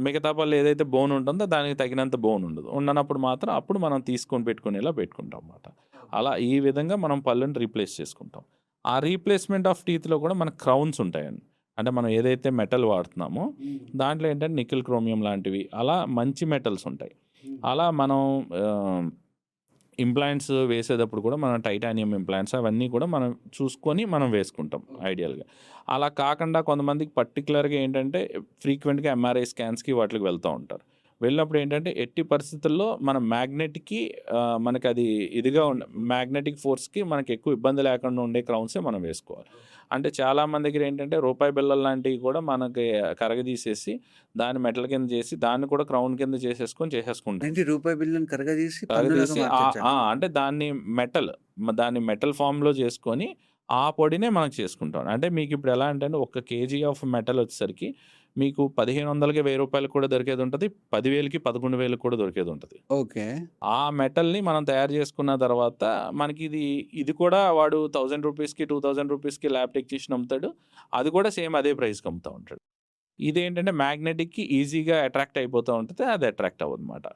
మిగతా పళ్ళు ఏదైతే బోన్ ఉంటుందో దానికి తగినంత బోన్ ఉండదు. ఉండనప్పుడు మాత్రం అప్పుడు మనం తీసుకొని పెట్టుకునేలా పెట్టుకుంటాం అన్నమాట. అలా ఈ విధంగా మనం పళ్ళుని రీప్లేస్ చేసుకుంటాం. ఆ రీప్లేస్‌మెంట్ ఆఫ్ టీత్‌లో కూడా మనకు క్రౌన్స్ ఉంటాయండి. అంటే మనం ఏదైతే మెటల్ వాడుతున్నామో దాంట్లో ఏంటంటే నికెల్, క్రోమియం లాంటివి అలా మంచి మెటల్స్ ఉంటాయి. అలా మనం ఇంప్లాంట్స్ వేసేటప్పుడు కూడా మనం టైటానియం ఇంప్లాంట్స్ అవన్నీ కూడా మనం చూసుకొని మనం వేసుకుంటాం ఐడియల్‌గా. అలా కాకుండా కొంతమందికి పర్టిక్యులర్‌గా ఏంటంటే ఫ్రీక్వెంట్‌గా ఎంఆర్ఐ స్కాన్స్‌కి వాటికి వెళ్తూ ఉంటారు. వెళ్ళినప్పుడు ఏంటంటే ఎట్టి పరిస్థితుల్లో మన మ్యాగ్నెట్‌కి మనకది ఇదిగా మ్యాగ్నెటిక్ ఫోర్స్‌కి మనకి ఎక్కువ ఇబ్బంది లేకుండా ఉండే క్రౌన్సే మనం వేసుకోవాలి. అంటే చాలామంది దగ్గర ఏంటంటే రూపాయి బిళ్ళలు లాంటివి కూడా మనకి కరగదీసేసి దాన్ని మెటల్ కింద చేసి దాన్ని కూడా క్రౌన్ కింద చేసేసుకుంటారు. ఏంటి రూపాయి బిళ్ళని కరగదీసి పన్నులాగా కరగదీసి మార్చొచ్చా? అంటే దాన్ని మెటల్ ఫామ్‌లో చేసుకొని ఆ పొడినే మనం చేసుకుంటాం. అంటే మీకిప్పుడు ఎలా అంటే అండి, ఒక కేజీ ఆఫ్ మెటల్ వచ్చేసరికి మీకు 1500కి, రూ. 1000 కూడా దొరికేదుంటది. 10,000కి, 11,000కి కూడా దొరికేదుంటది. ఓకే. ఆ మెటల్‌ని మనం తయారు చేసుకున్న తర్వాత ఇది కూడా వాడు రూ. 1000కి, రూ. 2000కి ల్యాబ్ టెక్నీషియన్ అమ్ముతాడు. అది కూడా సేమ్ అదే ప్రైస్‌కి అమ్ముతా ఉంటాడు. ఇదేంటంటే మ్యాగ్నెటిక్‌కి ఈజీగా అట్రాక్ట్ అయిపోతా ఉంటది. అది అట్రాక్ట్ అవ్వదనమాట.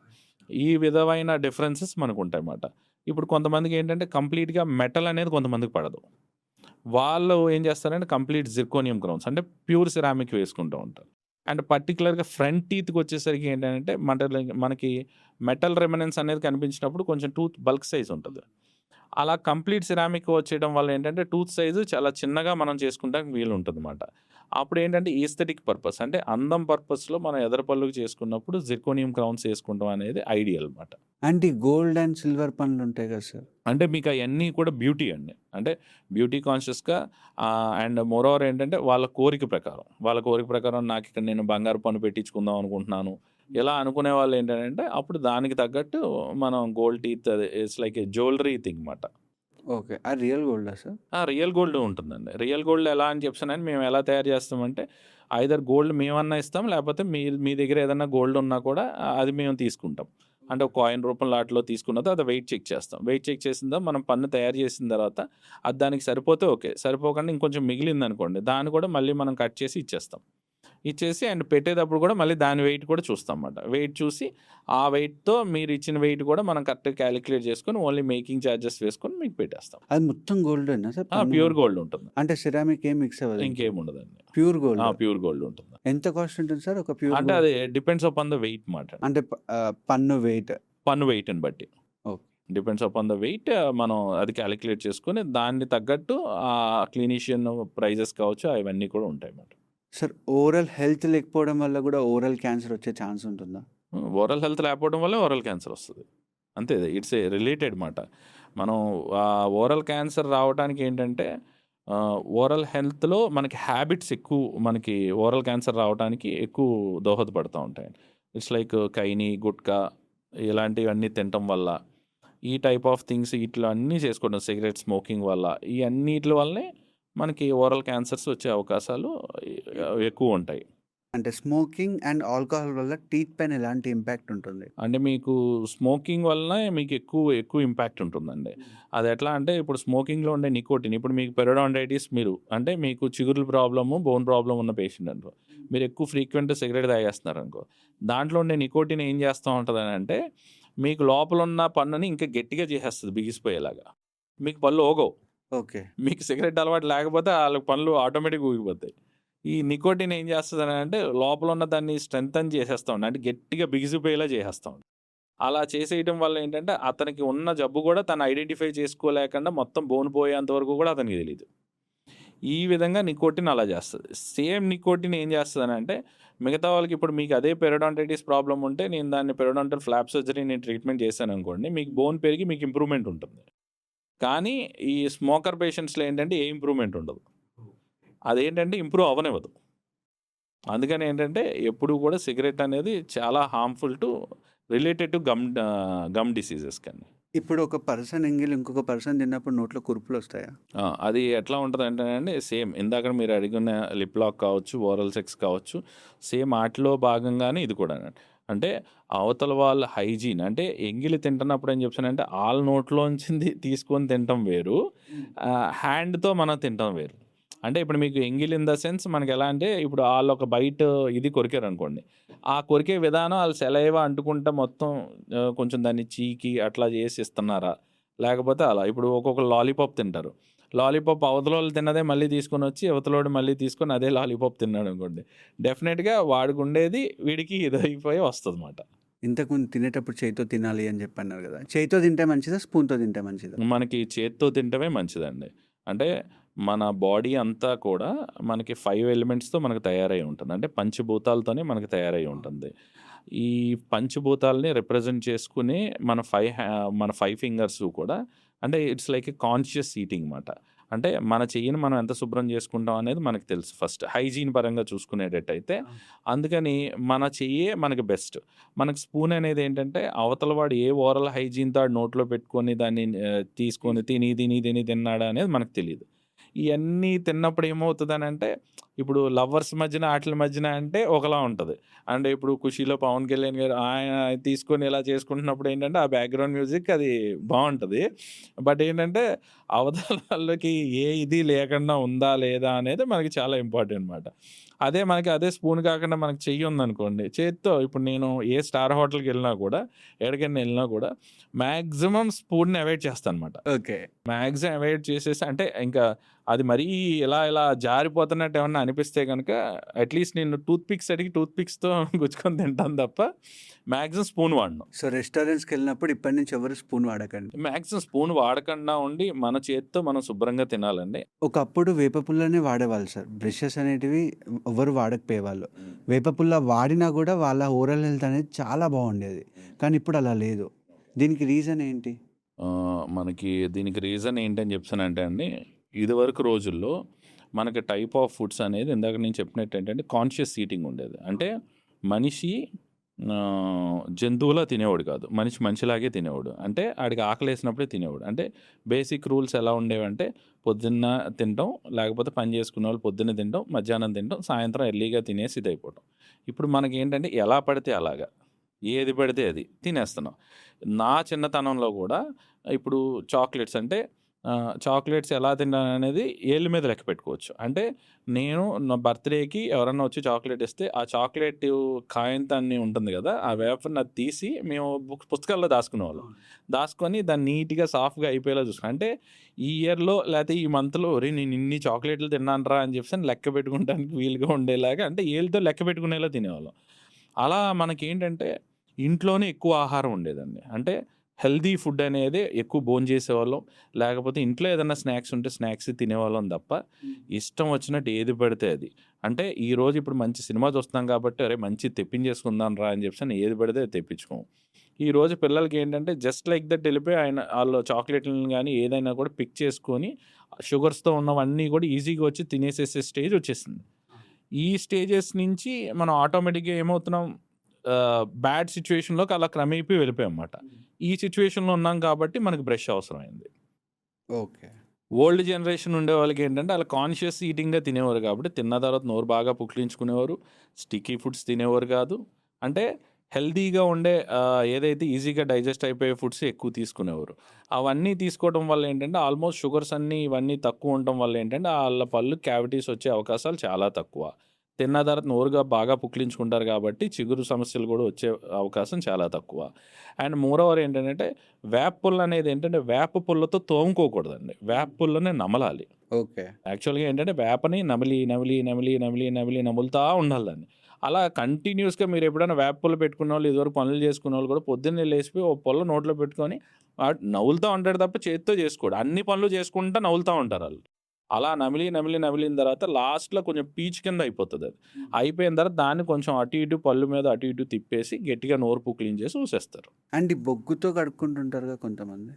ఈ విధమైన డిఫరెన్సెస్ మనకుంటాయన్నమాట. ఇప్పుడు కొంతమందికి ఏంటంటే కంప్లీట్‌గా మెటల్ అనేది కొంతమందికి పడదు. వాళ్ళు ఏం చేస్తారంటే కంప్లీట్ జిర్కోనియం క్రౌన్స్ అంటే ప్యూర్ సిరామిక్ వేసుకుంటూ ఉంటారు. అండ్ పర్టిక్యులర్‌గా ఫ్రంట్ టీత్‌కొచ్చేసరికి ఏంటంటే మనకి మెటల్ రెమినెన్స్ అనేది కనిపించినప్పుడు కొంచెం టూత్ బల్క్ సైజ్ ఉంటది. అలా కంప్లీట్ సిరామిక్ వచ్చేయడం వల్ల ఏంటంటే టూత్ సైజు చాలా చిన్నగా మనం చేసుకుంటానికి వీలుంటుందన్నమాట. అప్పుడేంటంటే ఈస్థెటిక్ పర్పస్ అంటే అందం పర్పస్‌లో మనం ఎదర పళ్ళుకి చేసుకున్నప్పుడు జిర్కోనియం క్రౌన్స్ ఏసుకుంటాం అనేది ఐడియల్ మాట. అంటే ఈ గోల్డ్ అండ్ సిల్వర్ పన్నులుంటాయి కదా సార్? అంటే మీకు అయన్నీ కూడా బ్యూటీ అండి. అంటే బ్యూటీ కాన్షియస్‌గా అండ్ మోరోవర్ ఏంటంటే వాళ్ళ కోరిక ప్రకారం నాకిక్కడ నేను బంగారు పన్ను పెట్టించుకుందాం అనుకుంటున్నాను. ఇలా అనుకునే వాళ్ళు ఏంటంటే అప్పుడు దానికి తగ్గట్టు మనం gold teeth it's like a jewellery thing మాట. ఓకే. అది రియల్ గోల్డా సార్? రియల్ గోల్డ్ ఉంటుందండి. రియల్ గోల్డ్ ఎలా అని చెప్పేసానని మేము ఎలా తయారు చేస్తామంటే ఐదర్ గోల్డ్ మేమన్నా ఇస్తాం. లేకపోతే మీ దగ్గర ఏదన్నా గోల్డ్ ఉన్నా కూడా అది మేము తీసుకుంటాం. అంటే ఒక కాయిన్ రూపంలో ఆటిలో తీసుకున్న తర్వాత అది వెయిట్ చెక్ చేస్తాం. వెయిట్ చెక్ చేసిన తర్వాత మనం పన్ను తయారు చేసిన తర్వాత అది దానికి సరిపోతే ఓకే. సరిపోకుండా ఇంకొంచెం మిగిలిందనుకోండి దాన్ని కూడా మళ్ళీ మనం కట్ చేసి ఇచ్చేస్తాం. ఇచ్చేసి అండ్ పెట్టేటప్పుడు కూడా మళ్ళీ దాని వెయిట్ కూడా చూస్తాం అన్నమాట. వెయిట్ చూసి ఆ వెయిట్‌తో మీరు ఇచ్చిన వెయిట్ కూడా మనం కరెక్ట్‌గా క్యాలిక్యులేట్ చేసుకొని ఓన్లీ మేకింగ్ చార్జెస్ వేసుకొని మీకు పెట్టేస్తాం. అది మొత్తం గోల్డేనా సార్? ప్యూర్ గోల్డ్ ఉంటుంది. అంటే సిరామిక్ ఏం మిక్స్ అవ్వదు? ఇంకేం ఉండదండి. Pure gold. ప్యూర్ గోల్డ్ ఉంటుంది. ఎంత కాస్ట్ ఉంటుంది సార్ ఒక ప్యూర్ అంటే గోల్డ్? అది డిపెండ్స్ అపాన్ ద వెయిట్ మాట. అంటే పన్ను వెయిట్. పన్ను వెయిట్‌ని బట్టి. Okay. Depends upon the weight మనం అది క్యాలిక్యులేట్ చేసుకొని దాన్ని తగ్గట్టు క్లినీషియన్ ప్రైజెస్ కావచ్చు అవన్నీ కూడా ఉంటాయి అన్నమాట. సార్ ఓరల్ హెల్త్ లేకపోవడం వల్ల కూడా ఓరల్ క్యాన్సర్ వచ్చే ఛాన్స్ ఉంటుందా? ఓరల్ హెల్త్ లేకపోవడం వల్ల ఓరల్ క్యాన్సర్ వస్తుంది. అంతే, ఇట్స్ ఏ రిలేటెడ్ మాట. మనం ఓరల్ క్యాన్సర్ రావడానికి ఏంటంటే ఓరల్ హెల్త్లో మనకి హ్యాబిట్స్ ఎక్కువ, మనకి ఓరల్ క్యాన్సర్ రావడానికి ఎక్కువ దోహదపడుతూ ఉంటాయి. ఇట్స్ లైక్ కైని, గుట్కా ఇలాంటివన్నీ తినటం వల్ల, ఈ టైప్ ఆఫ్ థింగ్స్ ఇట్లా అన్నీ చేసుకోవడం, సిగరెట్ స్మోకింగ్ వల్ల, ఈ అన్నిటి వల్లనే మనకి ఓరల్ క్యాన్సర్స్ వచ్చే అవకాశాలు ఎక్కువ ఉంటాయి. అంటే స్మోకింగ్ అండ్ ఆల్కహాల్ వల్ల టీత్ పైన ఎలాంటి ఇంపాక్ట్ ఉంటుంది? అంటే మీకు స్మోకింగ్ వల్లనే మీకు ఎక్కువ ఇంపాక్ట్ ఉంటుందండి. అది ఎట్లా అంటే ఇప్పుడు స్మోకింగ్లో ఉండే నికోటిన్, ఇప్పుడు మీకు పెరిడాంటైటిస్, మీరు అంటే మీకు చిగుర్ల ప్రాబ్లము, బోన్ ప్రాబ్లం ఉన్న పేషెంట్ అనుకో, మీరు ఎక్కువ ఫ్రీక్వెంట్ సిగరెట్ తాగేస్తున్నారు అనుకో, దాంట్లో ఉండే నికోటిన్ ఏం చేస్తూ ఉంటుంది అంటే మీకు లోపల ఉన్న పన్నుని ఇంకా గట్టిగా చేసేస్తుంది, బిగిసిపోయేలాగా. మీకు పళ్ళు ఓగవు. ఓకే. మీకు సిగరెట్ అలవాటు లేకపోతే వాళ్ళకి పనులు ఆటోమేటిక్గా ఊగిపోతాయి. ఈ నికోటిన్ ఏం చేస్తుంది అంటే లోపల ఉన్న దాన్ని స్ట్రెంగ్తన్ చేసేస్తూ ఉండి, అంటే గట్టిగా బిగిసిపోయేలా చేసేస్తూ ఉండి, అలా చేసేయటం వల్ల ఏంటంటే అతనికి ఉన్న జబ్బు కూడా తను ఐడెంటిఫై చేసుకోలేకుండా మొత్తం బోన్ పోయేంత వరకు కూడా అతనికి తెలియదు. ఈ విధంగా నికోటిన్ అలా చేస్తుంది. సేమ్ నికోటిన్ ఏం చేస్తుంది అంటే మిగతా వాళ్ళకి, ఇప్పుడు మీకు అదే పెరిడాంటైటిస్ ప్రాబ్లం ఉంటే నేను దాన్ని పెరిడాంటల్ ఫ్లాప్ సర్జరీ నేను ట్రీట్మెంట్ చేశాను అనుకోండి, మీకు బోన్ పెరిగి మీకు ఇంప్రూవ్మెంట్ ఉంటుంది. కానీ ఈ స్మోకర్ పేషెంట్స్లో ఏంటంటే ఏ ఇంప్రూవ్మెంట్ ఉండదు. అదేంటంటే ఇంప్రూవ్ అవ్వనివ్వదు. అందుకని ఏంటంటే ఎప్పుడు కూడా సిగరెట్ అనేది చాలా harmful to related to gum diseases కానీ. ఇప్పుడు ఒక పర్సన్ ఎంగిల్ ఇంకొక పర్సన్ తిన్నప్పుడు నోట్లో కురుపులు వస్తాయా? అది ఎట్లా ఉంటుంది అంటే సేమ్ ఇందాక మీరు అడిగిన లిప్ లాక్ కావచ్చు, ఓరల్ సెక్స్ కావచ్చు, సేమ్ వాటిలో భాగంగానే ఇది కూడా. అంటే అవతల వాళ్ళ హైజీన్, అంటే ఎంగిలి తింటున్నప్పుడు ఏం చెప్తానంటే వాళ్ళ నోట్లోంచింది తీసుకొని తినటం వేరు, హ్యాండ్తో మనం తినటం వేరు. అంటే ఇప్పుడు మీకు ఎంగిల్ ఇన్ ద సెన్స్ మనకి ఎలా అంటే ఇప్పుడు వాళ్ళు ఒక బయట ఇది కొరికారు అనుకోండి, ఆ కొరికే విధానం వాళ్ళు సెలైవా అంటుకుంటా మొత్తం కొంచెం దాన్ని చీకి అట్లా చేసి ఇస్తున్నారా, లేకపోతే అలా ఇప్పుడు ఒక్కొక్కరు లాలీపాప్ తింటారు, లాలీపాప్ అవతలోళ్ళు తిన్నదే మళ్ళీ తీసుకొని వచ్చి అవతలోడు మళ్ళీ తీసుకొని అదే లాలీపాప్ తిన్నాడు అనుకోండి, డెఫినెట్గా వాడికి ఉండేది వీడికి ఇదైపోయి వస్తుంది అన్నమాట. ఇంతకుముందు తినేటప్పుడు చేతితో తినాలి అని చెప్పన్నారు కదా, చేతితో తింటే మంచిదా స్పూన్తో తింటే మంచిదా? మనకి చేత్తో తింటమే మంచిదండి. అంటే మన బాడీ అంతా కూడా మనకి 5 ఎలిమెంట్స్తో మనకు తయారై ఉంటుంది, అంటే పంచభూతాలతోనే మనకు తయారై ఉంటుంది. ఈ పంచభూతాలని రిప్రజెంట్ చేసుకుని మన 5 ఫింగర్స్ కూడా, అంటే it's like a conscious eating మాట. అంటే మన చెయ్యిని మనం ఎంత శుభ్రం చేసుకుంటాం అనేది మనకు తెలుసు ఫస్ట్, హైజీన్ పరంగా చూసుకునేటట్టయితే. అందుకని మన చెయ్యే మనకి బెస్ట్. మనకు స్పూన్ అనేది ఏంటంటే అవతల వాడు ఏ ఓరల్ హైజీన్తో నోట్లో పెట్టుకొని దాన్ని తీసుకొని తిని తిన్నాడా అనేది మనకు తెలియదు. ఇవన్నీ తిన్నప్పుడు ఏమవుతుందని అంటే ఇప్పుడు లవర్స్ మధ్యన వాటి మధ్యన అంటే ఒకలా ఉంటుంది. అంటే ఇప్పుడు ఖుషీలో పవన్ కళ్యాణ్ గారు ఆయన తీసుకొని ఇలా చేసుకుంటున్నప్పుడు ఏంటంటే ఆ బ్యాక్గ్రౌండ్ మ్యూజిక్ అది బాగుంటుంది. బట్ ఏంటంటే అవతల వాళ్ళకి ఏ ఇది లేకుండా ఉందా లేదా అనేది మనకి చాలా ఇంపార్టెంట్ అనమాట. అదే మనకి అదే స్పూన్ కాకుండా మనకి చెయ్యి ఉందనుకోండి, చేత్తో ఇప్పుడు నేను ఏ స్టార్ హోటల్కి వెళ్ళినా కూడా, ఎక్కడికైనా వెళ్ళినా కూడా మ్యాక్సిమం స్పూన్ని అవాయిడ్ చేస్తాను అనమాట. ఓకే. మ్యాక్సిమం అవాయిడ్ చేసేసి, అంటే ఇంకా అది మరీ ఇలా జారిపోతున్నట్టు ఏమన్నా అనిపిస్తే కనుక అట్లీస్ట్ నేను టూత్ పిక్స్తో గుచ్చుకొని తింటాను తప్ప మ్యాక్సిమం స్పూన్ వాడను. సో రెస్టారెంట్స్కి వెళ్ళినప్పుడు ఇప్పటి నుంచి ఎవరు స్పూన్ వాడకండి. మ్యాక్సిమం స్పూన్ వాడకుండా ఉండి మన చేత్తో మనం శుభ్రంగా తినాలండి. ఒకప్పుడు వేపపుల్లనే వాడేవాళ్ళు సార్, బ్రషెస్ అనేటివి ఎవరు వాడకపోయేవాళ్ళు. వేపపుల్ల వాడినా కూడా వాళ్ళ ఓరల్ హెల్త్ అనేది చాలా బాగుండేది, కానీ ఇప్పుడు అలా లేదు. దీనికి రీజన్ ఏంటి? మనకి దీనికి రీజన్ ఏంటని చెప్తానంటే అండి, ఇదివరకు రోజుల్లో మనకి టైప్ ఆఫ్ ఫుడ్స్ అనేది ఇందాక నేను చెప్పినట్టు ఏంటంటే కాన్షియస్ ఈటింగ్ ఉండేది. అంటే మనిషి జంతువులా తినేవాడు కాదు, మనిషిలాగే తినేవాడు. అంటే ఆడికి ఆకలేసినప్పుడే తినేవాడు. అంటే బేసిక్ రూల్స్ ఎలా ఉండేవంటే పొద్దున్న తినటం, లేకపోతే పని చేసుకునే వాళ్ళు పొద్దున్న తినటం, మధ్యాహ్నం తినటం, సాయంత్రం ఎర్లీగా తినేసి ఇది అయిపోవటం. ఇప్పుడు మనకి ఏంటంటే ఎలా పడితే అలాగా ఏది పడితే అది తినేస్తున్నాం. నా చిన్నతనంలో కూడా ఇప్పుడు చాక్లెట్స్ అంటే చాక్లెట్స్ ఎలా తిన్నాననేది ఏళ్ళ మీద లెక్క పెట్టుకోవచ్చు. అంటే నేను నా బర్త్‌డేకి ఎవరన్నా వచ్చి చాక్లెట్ ఇస్తే, ఆ చాక్లెట్ కాయంతాన్ని ఉంటుంది గదా! ఆ వేఫర్‌ని అది తీసి మేము పుస్తకాల్లో దాసుకునేవాళ్ళం. దాసుకొని దాన్ని నీట్‌గా సాఫ్ట్‌గా అయిపోయేలా చూసుకున్నాం. అంటే ఈ ఇయర్‌లో లేతే ఈ మంత్‌లో ఒరేయ్! నేను ఇన్ని చాక్లెట్‌లు తిన్నానురా అని చెప్పేసని లెక్క పెట్టుకుంటానికి వీలుగా ఉండేలాగా అంటే ఏళ్ళతో లెక్క పెట్టుకునేలా తినేవాళ్ళం. అలా మనకేంటంటే ఇంట్లోనే ఎక్కువ ఆహారం ఉండేదండి. అంటే హెల్తీ ఫుడ్ అనేది ఎక్కువ భోంచేసేవాళ్ళం. లేకపోతే ఇంట్లో ఏదన్నా స్నాక్స్ ఉంటే స్నాక్స్ తినేవాళ్ళం తప్ప, ఇష్టం వచ్చినట్టు ఏది పడితే అది. అంటే ఈరోజు ఇప్పుడు మంచి సినిమా చూస్తున్నాం కాబట్టి, అరే! మంచిది తెప్పించేసుకుందాం రా అని చెప్పేసని ఏది పడితే అది తెప్పించుకోము. ఈరోజు పిల్లలకేంటంటే జస్ట్ లైక్ దట్ ఎళ్ళిపోయి ఆళ్ళు చాక్లెట్‌లని గానీ, ఏదైనా కూడా పిక్ చేసుకొని, షుగర్స్‌తో ఉన్నవన్నీ కూడా ఈజీగా వచ్చి తినేసేసే స్టేజ్ వచ్చేసింది. ఈ స్టేజెస్ నుంచి మనం ఆటోమేటిక్‌గా ఏమవుతున్నాం బ్యాడ్ సిట్యుయేషన్‌లోకి అలా క్రమేపీ వెళ్ళిపోయామన్నమాట. ఈ సిట్యుయేషన్‌లో ఉన్నాం కాబట్టి మనకు బ్రష్ అవసరమైంది. ఓకే. ఓల్డ్ జనరేషన్ ఉండేవాళ్ళకేంటంటే ఆళ్ళు కాన్షియస్ ఈటింగ్‌గా తినేవారు కాబట్టి తిన్న తర్వాత నోరు బాగా పుక్కిలించుకునేవారు. స్టిక్కీ ఫుడ్స్ తినేవారు కాదు. అంటే హెల్తీగా ఉండే ఏదైతే ఈజీగా డైజెస్ట్ అయిపోయే ఫుడ్స్ ఎక్కువ తీసుకునేవారు. అవన్నీ తీసుకోవడం వల్ల ఏంటంటే ఆల్మోస్ట్ షుగర్స్ అన్నీ ఇవన్నీ తక్కువ ఉండటం వల్ల ఏంటంటే ఆళ్ళ పళ్ళు క్యావిటీస్ వచ్చే అవకాశాలు చాలా తక్కువ. తిన్న తర్వాత నోరుగా బాగా పుక్కిలించుకుంటారు కాబట్టి చిగురు సమస్యలు కూడా వచ్చే అవకాశం చాలా తక్కువ. అండ్ మోరోవర్ ఏంటంటే వేప పుల్ల అనేది ఏంటంటే వేప పుల్లతో తోముకోకూడదండి. వేప పుల్లని నమలాలి. ఓకే. యాక్చువల్‌గా ఏంటంటే వేపని నములుతా ఉండాలి దాన్ని. అలా కంటిన్యూయస్‌గా మీరెప్పుడైనా వేప పుల్ల పెట్టుకున్నోళ్ళు, ఇదివరకు పనులు చేసుకున్నోళ్ళు కూడా పొద్దున్నే లేసిపోయి ఓ పుల్ల నోట్లో పెట్టుకొని నములుతా ఉంటాడు తప్ప చేత్తో చేసుకోడు. అన్ని పనులు చేసుకుంటా నములుతా ఉంటారాళ్ళు. అలా నమిలిన తర్వాత లాస్ట్‌లో కొంచెం పీచు కింద అయిపోతదది. అయిపోయిన తర్వాత దాన్ని కొంచెం అటు ఇటు పళ్ళు మీద అటు ఇటు తిప్పేసి గట్టిగా నోరు పుక్కిలించేసి ఊసేస్తారు. అండ్ ఈ బొగ్గుతో కడుక్కుంటుంటారుగా కొంతమంది.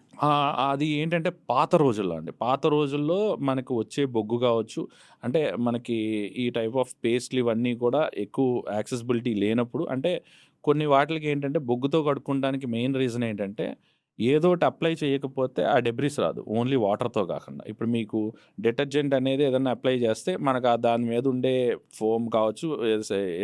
అది ఏంటంటే పాత రోజుల్లో అండి. పాత రోజుల్లో మనకు వచ్చే బొగ్గు కావచ్చు, అంటే మనకి ఈ టైప్ ఆఫ్ పేస్ట్‌లు ఇవన్నీ కూడా ఎక్కువ యాక్సెసిబిలిటీ లేనప్పుడు అంటే కొన్ని వాటిలకి ఏంటంటే బొగ్గుతో కడుక్కోవడానికి మెయిన్ రీజన్ ఏంటంటే ఏదోటి అప్లై చేయకపోతే ఆ డెబ్రిస్ రాదు. ఓన్లీ వాటర్‌తో కాకుండా. ఇప్పుడు మీకు డిటర్జెంట్ అనేది ఏదన్నా అప్లై చేస్తే మనకు దాని మీద ఉండే ఫోమ్ కావచ్చు,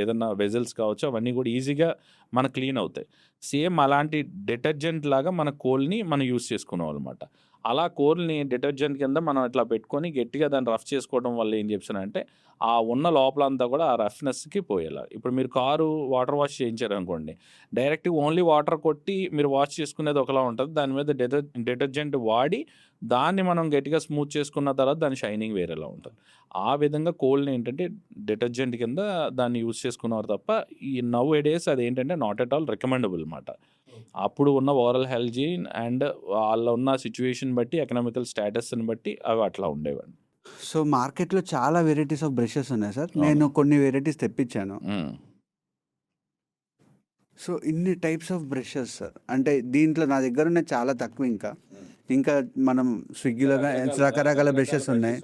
ఏదన్నా వెజల్స్ కావచ్చు అవన్నీ కూడా ఈజీగా మనకు క్లీన్ అవుతాయి. సేమ్ అలాంటి డిటర్జెంట్ లాగా మన కోల్‌ని మనం యూజ్ చేసుకునేవాళ్ళమాట. అలా కోల్‌ని డిటర్జెంట్ కింద మనం ఇట్లా పెట్టుకొని గట్టిగా దాన్ని రఫ్ చేసుకోవడం వల్ల ఏం చేశానంటే, ఆ ఉన్న లోపలంతా కూడా ఆ రఫ్‌నెస్‌కి పోయేలా. ఇప్పుడు మీరు కారు వాటర్ వాష్ చేయించారనుకోండి, డైరెక్ట్‌గా ఓన్లీ వాటర్ కొట్టి మీరు వాష్ చేసుకునేది ఒకలా ఉంటది. దాని మీద డిటర్జెంట్ వాడి దాన్ని మనం గట్టిగా స్మూత్ చేసుకున్న తర్వాత దాని షైనింగ్ వేరేలా ఉంటది. ఆ విధంగా కోల్‌ని ఏంటంటే డిటర్జెంట్ కింద దాన్ని యూజ్ చేసుకున్నారు తప్ప, ఈ నౌ ఎ డేస్ అదేంటంటే నాట్ ఎట్ ఆల్ రికమెండబుల్ మాట. అప్పుడు ఉన్న ఓరల్ హైజీన్ అండ్ ఆళ్ళ ఉన్న సిట్యుయేషన్ బట్టి, ఎకనామికల్ స్టేటస్‌ని బట్టి అవి అట్లా ఉండేవండి. సో, మార్కెట్‌లో చాలా వెరైటీస్ ఆఫ్ బ్రషెస్ ఉన్నాయి సార్. అవును. నేను కొన్ని వెరైటీస్ తెప్పించాను. హ్మ్. సో, ఇన్ని టైప్స్ ఆఫ్ బ్రషెస్ సార్. అంటే దీంట్లో నా దగ్గరున్నయి చాలా తక్కువ ఇంకా. ఇంకా మనం స్విగ్గీలో రకరకాల బ్రషెస్ ఉన్నాయి.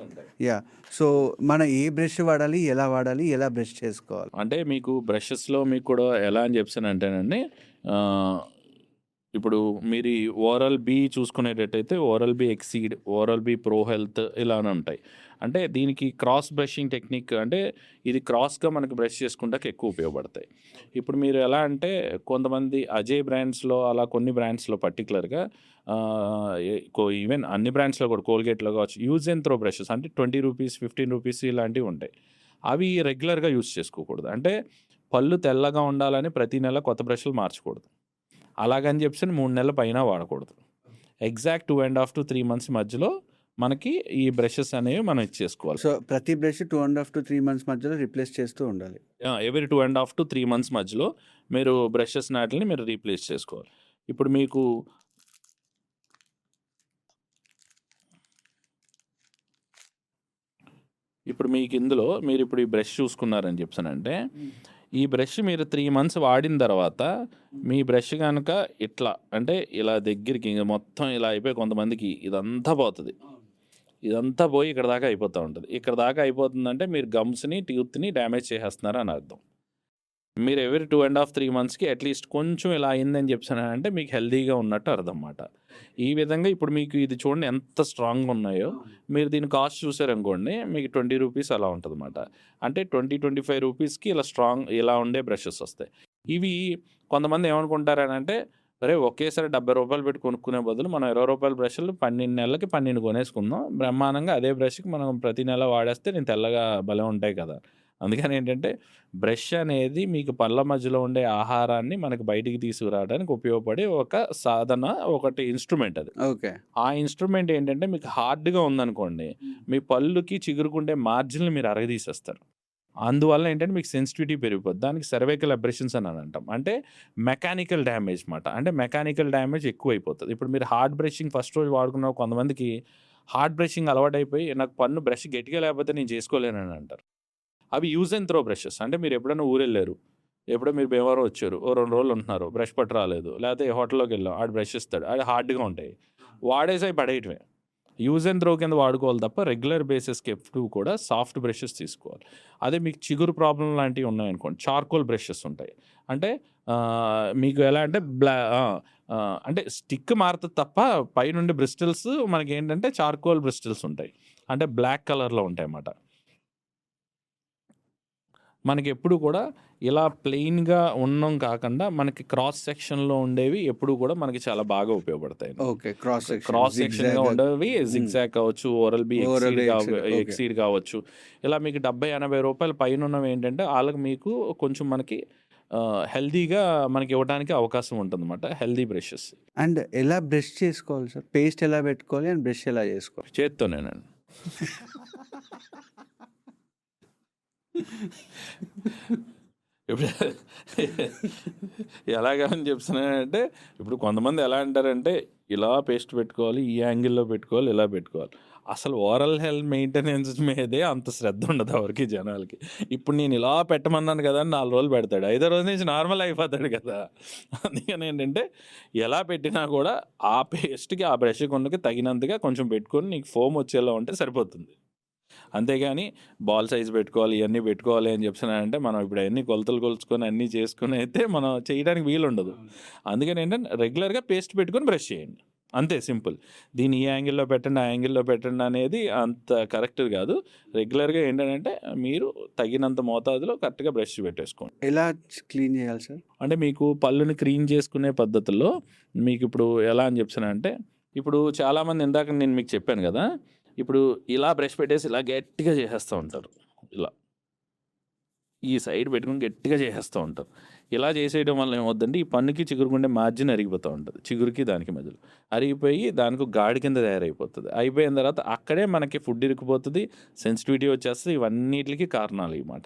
యాహ్! సో, మనం ఏ బ్రష్ వాడాలి? ఎలా వాడాలి? ఎలా బ్రష్ చేసుకోవాలి? అంటే మీకు బ్రషెస్‌లో మీకు కూడా ఎలా అని చెప్పేసనంటేనండి ఆహ్, ఇప్పుడు మీరు ఈ ఓరల్ బీ చూసుకునేటట్టయితే Oral B exceed, Oral B pro health ఇలా అని ఉంటాయి. అంటే దీనికి క్రాస్ బ్రషింగ్ టెక్నిక్ అంటే ఇది క్రాస్‌గా మనకు బ్రష్ చేసుకుంటానికి ఎక్కువ ఉపయోగపడతాయి. ఇప్పుడు మీరు ఎలా అంటే కొంతమంది అజయ్ బ్రాండ్స్‌లో అలా కొన్ని బ్రాండ్స్‌లో పర్టిక్యులర్‌గా ఈవెన్ అన్ని బ్రాండ్స్‌లో కూడా కోల్గేట్‌లో కావచ్చు యూజ్ అండ్ త్రో బ్రషెస్ అంటే రూ. 20, రూ. 15 ఇలాంటివి ఉంటాయి. అవి రెగ్యులర్‌గా యూజ్ చేసుకోకూడదు. అంటే పళ్ళు తెల్లగా ఉండాలని ప్రతి నెల కొత్త బ్రష్‌లు మార్చకూడదు. అలాగని చెప్పేసని 3 నెలల పైన వాడకూడదు. ఎగ్జాక్ట్ 2.5-3 మంత్స్ మధ్యలో మనకి ఈ బ్రషెస్ అనేవి మనం ఇచ్చేసుకోవాలి. సో, ప్రతి బ్రష్ 2.5-3 మంత్స్ మధ్యలో రిప్లేస్ చేస్తూ ఉండాలి. ఎవ్రీ 2.5-3 మంత్స్ మధ్యలో మీరు బ్రషెస్ నాటిల్ని మీరు రీప్లేస్ చేసుకోవాలి. ఇప్పుడు మీకు ఇందులో మీరిప్పుడు ఈ బ్రష్ చూసుకున్నారని చెప్పానంటే, ఈ బ్రష్ మీరు 3 మంత్స్ వాడిన తర్వాత మీ బ్రష్ గనక ఇట్లా అంటే ఇలా దగ్గరికి ఇంక మొత్తం ఇలా అయిపోయి కొంతమందికి ఇదంతా పోతది. ఇదంతా పోయి ఇక్కడ దాకా అయిపోతా ఉంటది. ఇక్కడ దాకా అయిపోతుందంటే మీరు గమ్స్‌ని, టీత్‌ని డ్యామేజ్ చేసేస్తున్నారని అర్థం. మీరు ఎవ్రీ 2.5-3 మంత్స్‌కి అట్‌లీస్ట్ కొంచెం ఇలా అయిందని చెప్పానంటే మీకు హెల్తీగా ఉన్నట్టు అర్థం మాట. ఈ విధంగా ఇప్పుడు మీకు ఇది చూడండి ఎంత స్ట్రాంగ్‌గా ఉన్నాయో. మీరు దీని కాస్ట్ చూసారనుకోండి మీకు రూ. 20 అలా ఉంటదన్నమాట. అంటే రూ. 25కి ఇలా ఉండే బ్రషెస్ వస్తాయి. ఇవి కొంతమంది ఏమనుకుంటారనంటే సరే ఒకేసారి రూ. 70 పెట్టి కొనుక్కునే బదులు మనం రూ. 20 బ్రష్లు 12 నెలలకి 12 కొనేసుకుందాం. బ్రహ్మాండంగా అదే బ్రష్‌కి మనం ప్రతి నెల వాడేస్తే నేను తెల్లగా భలే ఉంటాయి కదా! అందుకని ఏంటంటే బ్రష్ అనేది మీకు పళ్ళ మధ్యలో ఉండే ఆహారాన్ని మనకు బయటికి తీసుకురావడానికి ఉపయోగపడే ఒక సాధన, ఒకటి ఇన్‌స్ట్రుమెంట్ అది. ఓకే. ఆ ఇన్‌స్ట్రుమెంట్ ఏంటంటే మీకు హార్డ్‌గా ఉందనుకోండి, మీ పళ్ళుకి చిగురుకుండే మార్జిన్‌లు మీరు అరగదీసేస్తారు. అందువల్ల ఏంటంటే మీకు సెన్సిటివిటీ పెరిగిపోద్ది. దానికి సర్వైకల్ అబ్రెషన్స్ అని అంటాం. అంటే మెకానికల్ డ్యామేజ్ మాట. అంటే మెకానికల్ డ్యామేజ్ ఎక్కువైపోతది. ఇప్పుడు మీరు హార్డ్ బ్రషింగ్ ఫస్ట్ రోజు వాడుకున్న కొంతమందికి హార్డ్ బ్రషింగ్ అలవాటైపోయి నాకు పన్ను బ్రష్ గట్టిగా లేకపోతే నేను చేసుకోలేనని అంటారు. అవి యూజ్ అండ్ త్రో బ్రషెస్. అంటే మీరు ఎప్పుడైనా ఊరెళ్ళారు, ఎప్పుడో మీరు భీమవరం వచ్చారు, ఓ 2 రోజులు ఉంటున్నారు, బ్రష్ పట్టు రాలేదు, లేకపోతే హోటల్‌లోకెళ్ళాం, ఆడు బ్రష్ ఇస్తాడు, అది హార్డ్‌గా ఉంటాయి. వాడేసి అవి పడేయటమే. యూజ్ అండ్ త్రో కింద వాడుకోవాలి తప్ప రెగ్యులర్ బేసిస్‌కి ఎప్పుడూ కూడా సాఫ్ట్ బ్రషెస్ తీసుకోవాలి. అదే మీకు చిగురు ప్రాబ్లమ్ లాంటివి ఉన్నాయనుకోండి, చార్కోల్ బ్రషెస్ ఉంటాయి. అంటే మీకు ఎలా అంటే అంటే స్టిక్ మారుతది తప్ప పైనుండి బ్రిస్టిల్స్ మనకేంటంటే చార్కోల్ బ్రిస్టిల్స్ ఉంటాయి. అంటే బ్లాక్ కలర్‌లో ఉంటాయన్నమాట. మనకెప్పుడు కూడా ఇలా ప్లెయిన్‌గా ఉన్నం కాకుండా మనకి క్రాస్ సెక్షన్‌లో ఉండేవి ఎప్పుడు కూడా మనకి చాలా బాగా ఉపయోగపడతాయి. ఓకే. క్రాస్ క్రాస్ సెక్షన్‌గా ఉండేవి జిగ్‌జాగ్ కావచ్చు, oral B oral B okay. Exceed కావచ్చు. ఇలా మీకు రూ. 70-80 పైనున్నవి ఏంటంటే ఆళ్ళకి మీకు కొంచెం మనకి హెల్తీగా మనకి ఇవ్వడానికి అవకాశం ఉంటుందన్నమాట. Healthy brushes. అండ్ ఎలా బ్రష్ చేసుకోవాలి సార్? పేస్ట్ ఎలా పెట్టుకోవాలి అండ్ బ్రష్ ఎలా చేసుకోవాలి? చేత్తోనేనండి. ఇప్పుడు ఎలాగా అని చెప్తున్నానంటే, ఇప్పుడు కొంతమంది ఎలా అంటారంటే, ఇలా పేస్ట్ పెట్టుకోవాలి, ఈ యాంగిల్‌లో పెట్టుకోవాలి, ఇలా పెట్టుకోవాలి. అసలు ఓరల్ హెల్త్ మెయింటెనెన్స్ మీదే అంత శ్రద్ధ ఉండదు ఎవరికీ జనాలకి. ఇప్పుడు నేను ఇలా పెట్టమన్నాను కదా అని 4 రోజులు పెడతాడు. ఐదో రోజు నుంచి నార్మల్ అయిపోతాడు కదా! అందుకని ఏంటంటే, ఎలా పెట్టినా కూడా ఆ పేస్ట్‌కి, ఆ బ్రష్ గుండకి తగినంతగా కొంచెం పెట్టుకొని నీకు ఫోమ్ వచ్చేలా ఉంటే సరిపోతుంది. అంతేగాని బాల్ సైజ్ పెట్టుకోవాలి, ఇయన్నీ పెట్టుకోవాలి అని చెప్పినానంటే మనం ఇప్పుడు అయన్నీ కొలతలు కొలుచుకొని అన్నీ చేసుకొని అయితే మనం చేయడానికి వీలుండదు. అందుకని ఏంటంటే రెగ్యులర్‌గా పేస్ట్ పెట్టుకొని బ్రష్ చేయండి. అంతే సింపుల్. దీన్ని ఈ యాంగిల్‌లో పెట్టండి, ఆ యాంగిల్‌లో పెట్టండి అనేది అంత కరెక్ట్ కాదు. రెగ్యులర్‌గా ఏంటనంటే మీరు తగినంత మోతాదులో కరెక్ట్‌గా బ్రష్ పెట్టేసుకోండి. ఎలా క్లీన్ చేయాలి సార్? అంటే మీకు పళ్ళుని క్లీన్ చేసుకునే పద్ధతుల్లో మీకిప్పుడు ఎలా అని చెప్పానంటే, ఇప్పుడు చాలామంది ఇందాక నేను మీకు చెప్పాను కదా! ఇప్పుడు ఇలా బ్రష్ పెట్టేసి ఇలా గట్టిగా చేసేస్తూ ఉంటారు. ఇలా ఈ సైడ్ పెట్టుకొని గట్టిగా చేసేస్తూ ఉంటారు. ఇలా చేసేయడం వల్ల ఏమవుద్దంటే ఈ పన్నుకి చిగురుకుండే మార్జిన్ అరిగిపోతూ ఉంటుంది. చిగురుకి దానికి మధ్యలో అరిగిపోయి దానికి గాడి కింద తయారైపోతుంది. అయిపోయిన తర్వాత అక్కడే మనకి ఫుడ్ ఇరుక్కుపోతుంది, సెన్సిటివిటీ వచ్చేస్తుంది. ఇవన్నిటికి కారణాలు ఇమాట.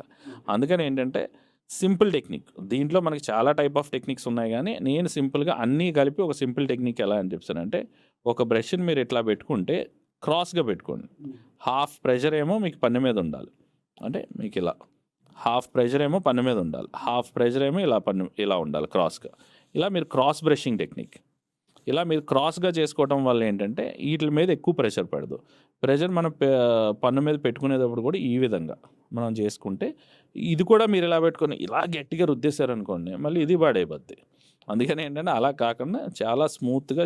అందుకని ఏంటంటే సింపుల్ టెక్నిక్. దీంట్లో మనకి చాలా టైప్ ఆఫ్ టెక్నిక్స్ ఉన్నాయి కానీ నేను సింపుల్గా అన్నీ కలిపి ఒక సింపుల్ టెక్నిక్ ఎలా అని చెప్తానంటే, ఒక బ్రష్ని మీరు ఇట్లా పెట్టుకుంటే క్రాస్‌గా పెట్టుకోండి. హాఫ్ ప్రెషర్ ఏమో మీకు పన్ను మీద ఉండాలి. అంటే మీకు ఇలా హాఫ్ ప్రెషర్ ఏమో పన్ను మీద ఉండాలి. హాఫ్ ప్రెషర్ ఏమో ఇలా ఉండాలి క్రాస్‌గా. ఇలా మీరు క్రాస్ బ్రషింగ్ టెక్నిక్. ఇలా మీరు క్రాస్‌గా చేసుకోవడం వల్ల ఏంటంటే వీటి మీద ఎక్కువ ప్రెషర్ పడదు. ప్రెషర్ మనం పన్ను మీద పెట్టుకునేటప్పుడు కూడా ఈ విధంగా మనం చేసుకుంటే ఇది కూడా మీరు ఇలా పెట్టుకొని ఇలా గట్టిగా రుద్దేశారనుకోండి మళ్ళీ ఇది పాడైపోద్ది. అందుకని ఏంటంటే అలా కాకుండా చాలా స్మూత్‌గా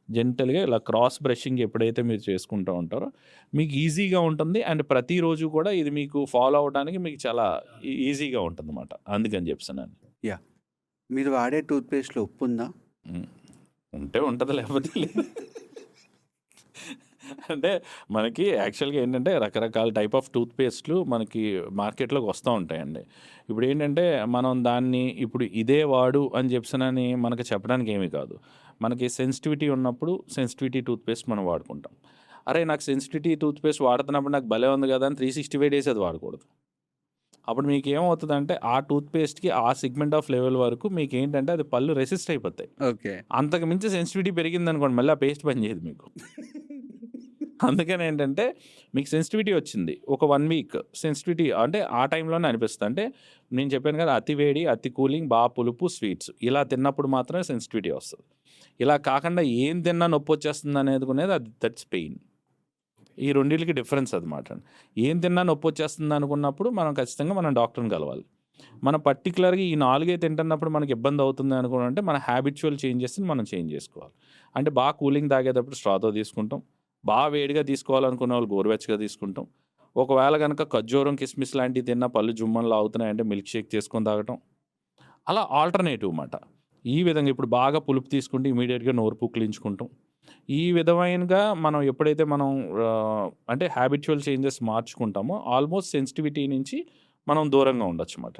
జెంటల్‌గా ఇలా క్రాస్ బ్రషింగ్ ఎప్పుడైతే మీరు చేసుకుంటూ ఉంటారో మీకు ఈజీగా ఉంటుంది. అండ్ ప్రతిరోజు కూడా ఇది మీకు ఫాలో అవ్వడానికి మీకు చాలా ఈజీగా ఉంటుందన్నమాట. అందుకని చెప్తున్నాను. యాహ్! మీరు వాడే టూత్ పేస్ట్‌లో ఉప్పు ఉందా? ఉంటే ఉంటది, లేకపోతే లేదు. అంటే మనకి యాక్చువల్‌గా ఏంటంటే రకరకాల టైప్ ఆఫ్ టూత్ పేస్ట్‌లు మనకి మార్కెట్‌లోకి వస్తూ ఉంటాయండి. ఇప్పుడు ఏంటంటే మనం దాన్ని ఇప్పుడు ఇదే వాడు అని చెప్పినని మనకు చెప్పడానికి ఏమీ కాదు. మనకి సెన్సిటివిటీ ఉన్నప్పుడు సెన్సిటివిటీ టూత్ పేస్ట్ మనం వాడుకుంటాం. అరే నాకు సెన్సిటివిటీ టూత్ పేస్ట్ వాడుతున్నప్పుడు నాకు భలే ఉంది కదా అని 365 డేస్ అది వాడకూడదు. అప్పుడు మీకు ఏమవుతుందంటే ఆ టూత్ పేస్ట్‌కి ఆ సెగ్మెంట్ ఆఫ్ లెవెల్ వరకు మీకు ఏంటంటే అది పళ్ళు రెసిస్ట్ అయిపోతాయి. ఓకే. అంతకు మించి సెన్సిటివిటీ పెరిగిందనుకోండి మళ్ళీ ఆ పేస్ట్ పనిచేయదు మీకు. అందుకని ఏంటంటే మీకు సెన్సిటివిటీ వచ్చింది. ఒక 1 వీక్ సెన్సిటివిటీ అంటే ఆ టైంలోనే అనిపిస్తుంది. అంటే నేను చెప్పాను కదా అతి వేడి, అతి కూలింగ్, పులుపు, స్వీట్స్ ఇలా తిన్నప్పుడు మాత్రమే సెన్సిటివిటీ వస్తుంది. ఇలా కాకుండా ఏం తిన్నా నొప్పి వచ్చేస్తుంది అనేది అది దట్స్ పెయిన్. ఈ రెండిటికి డిఫరెన్స్ అనమాట. ఏం తిన్నా నొప్పి వచ్చేస్తుంది అనుకున్నప్పుడు మనం ఖచ్చితంగా మనం డాక్టర్ని కలవాలి. మనం పర్టికులర్‌గా ఈ 4 తింటున్నప్పుడు మనకి ఇబ్బంది అవుతుంది అనుకుంటే మన హ్యాబిచువల్ చేంజెస్‌ని మనం చేంజ్ చేసుకోవాలి. అంటే కూలింగ్ తాగేటప్పుడు స్ట్రాతో తీసుకుంటాం. వేడిగా తీసుకోవాలనుకునే వాళ్ళు గోరువెచ్చగా తీసుకుంటాం. ఒకవేళ కనుక ఖర్జూరం, కిస్మిస్ లాంటివి తిన్నా పళ్ళు జుమ్మని లాగుతున్నాయంటే మిల్క్ షేక్ చేసుకొని తాగటం. అలా ఆల్టర్నేటివ్ మాట. ఈ విధంగా ఇప్పుడు బాగా పులుపు తీసుకుంటే ఇమీడియట్‌గా నోరు పుక్కిలించుకుంటాం. ఈ విధమైనగా మనం ఎప్పుడైతే మనం అంటే హ్యాబిచ్యువల్ చేంజెస్ మార్చుకుంటామో ఆల్మోస్ట్ సెన్సిటివిటీ నుంచి మనం దూరంగా ఉండొచ్చన్నమాట.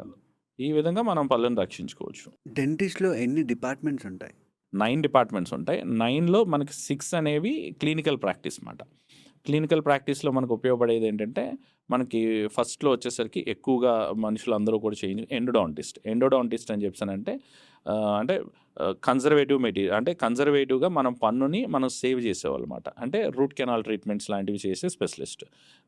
ఈ విధంగా మనం పళ్ళను రక్షించుకోవచ్చు. డెంటిస్ట్‌లో ఎన్ని డిపార్ట్మెంట్స్ ఉంటాయి? 9 డిపార్ట్మెంట్స్ ఉంటాయి. 9లో మనకి 6 అనేవి క్లినికల్ ప్రాక్టీస్ మాట. క్లినికల్ ప్రాక్టీస్‌లో మనకు ఉపయోగపడేది ఏంటంటే, మనకి ఫస్ట్‌లో వచ్చేసరికి ఎక్కువగా మనుషులందరూ కూడా ఎండోడాంటిస్ట్. ఎండోడాంటిస్ట్ అని చెప్పేసనంటే అంటే కన్జర్వేటివ్ అంటే కన్జర్వేటివ్‌గా మనం పన్నుని మనం సేవ్ చేసేవాళ్ళమాట. అంటే రూట్ కెనాల్ ట్రీట్మెంట్స్ లాంటివి చేసే స్పెషలిస్ట్.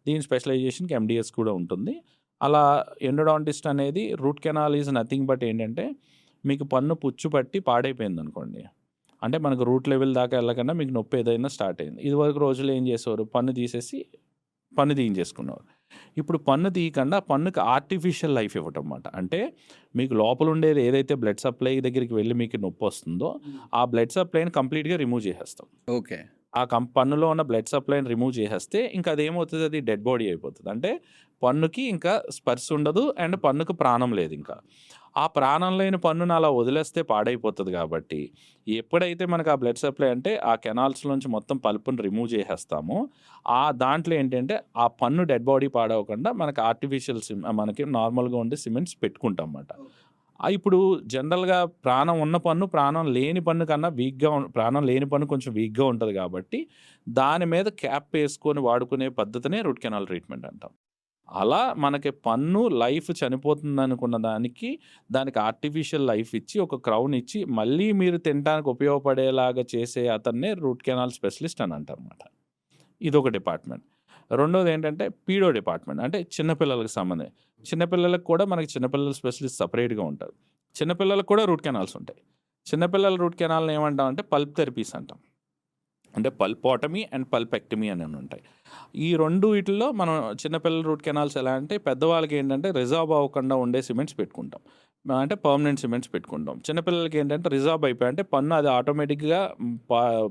దీని స్పెషలైజేషన్‌కి ఎండీఎస్ కూడా ఉంటుంది. అలా ఎండోడాంటిస్ట్ అనేది root canal is nothing but ఏంటంటే, మీకు పన్ను పుచ్చు పట్టి పాడైపోయిందనుకోండి. అంటే మనకు రూట్ లెవెల్ దాకా వెళ్ళకుండా మీకు నొప్పి ఏదైనా స్టార్ట్ అయింది. ఇదివరకు రోజుల్లో ఏం చేసేవారు? పన్ను తీసేసి పన్ను తీయించేసుకునేవారు. ఇప్పుడు పన్ను తీయకుండా పన్నుకి ఆర్టిఫిషియల్ లైఫ్ ఇవ్వటం మాట. అంటే మీకు లోపల ఉండేది ఏదైతే బ్లడ్ సప్లై దగ్గరికి వెళ్ళి మీకు నొప్పొస్తుందో, ఆ బ్లడ్ సప్లైని కంప్లీట్‌గా రిమూవ్ చేసేస్తాం. ఓకే. ఆ పన్నులో ఉన్న బ్లడ్ సప్లైని రిమూవ్ చేసేస్తే ఇంకా అదేమవుతది, అది డెడ్ బాడీ అయిపోతది. అంటే పన్నుకి ఇంకా స్పర్శ ఉండదు అండ్ పన్నుకు ప్రాణం లేదు ఇంకా. ఆ ప్రాణం లేని పన్నుని అలా వదిలేస్తే పాడైపోతది కాబట్టి, ఎప్పుడైతే మనకు ఆ బ్లడ్ సప్లై అంటే ఆ కెనాల్స్‌లోంచి మొత్తం పల్ప్‌ని రిమూవ్ చేసేస్తామో, దాంట్లో ఏంటంటే ఆ పన్ను డెడ్ బాడీ పాడవకుండా మనకి ఆర్టిఫిషియల్ మనకి నార్మల్‌గా ఉండే సిమెంట్స్ పెట్టుకుంటాం మాట. ఇప్పుడు జనరల్‌గా ప్రాణం ఉన్న పన్ను, ప్రాణం లేని పన్ను కన్నా ప్రాణం లేని పన్ను కొంచెం వీక్‌గా ఉంటది కాబట్టి, దాని మీద క్యాప్ ఏసుకొని వాడుకునే పద్ధతినే రూట్ కెనాల్ ట్రీట్మెంట్ అంటాం. అలా మనకి పన్ను లైఫ్ చనిపోతుందనుకున్న దానికి ఆర్టిఫిషియల్ లైఫ్ ఇచ్చి, ఒక క్రౌన్ ఇచ్చి, మళ్ళీ మీరు తినటానికి ఉపయోగపడేలాగా చేసే అతన్నే రూట్ కెనాల్ స్పెషలిస్ట్ అని అంటారనమాట. ఇదొక డిపార్ట్మెంట్. రెండోదేంటంటే పీడో డిపార్ట్మెంట్. అంటే చిన్న పిల్లలకి చిన్న పిల్లలకి కూడా మనకి చిన్న పిల్లల స్పెషలిస్ట్ సెపరేట్‌గా ఉంటారు. చిన్న పిల్లలకి కూడా రూట్ కెనాల్స్ ఉంటాయి. చిన్న పిల్లల రూట్ కెనాల్‌ని ఏమంటామంటే పల్ప్ థెరపీస్ అంటాం. అంటే పల్పోటమీ అండ్ పల్పెక్టమీ అని ఉంటాయి. ఈ 2 వీటిల్లో మనం చిన్న పిల్లల రూట్ కెనాల్స్ ఎలా అంటే, పెద్దవాళ్ళకి ఏంటంటే రిజార్బ్ అవ్వకుండా ఉండే సిమెంట్స్ పెట్టుకుంటాం. అంటే పర్మనెంట్ సిమెంట్స్ పెట్టుకుంటాం. చిన్న పిల్లలకి ఏంటంటే రిజార్బ్ అయిపోయి అంటే పన్ను అది ఆటోమేటిక్‌గా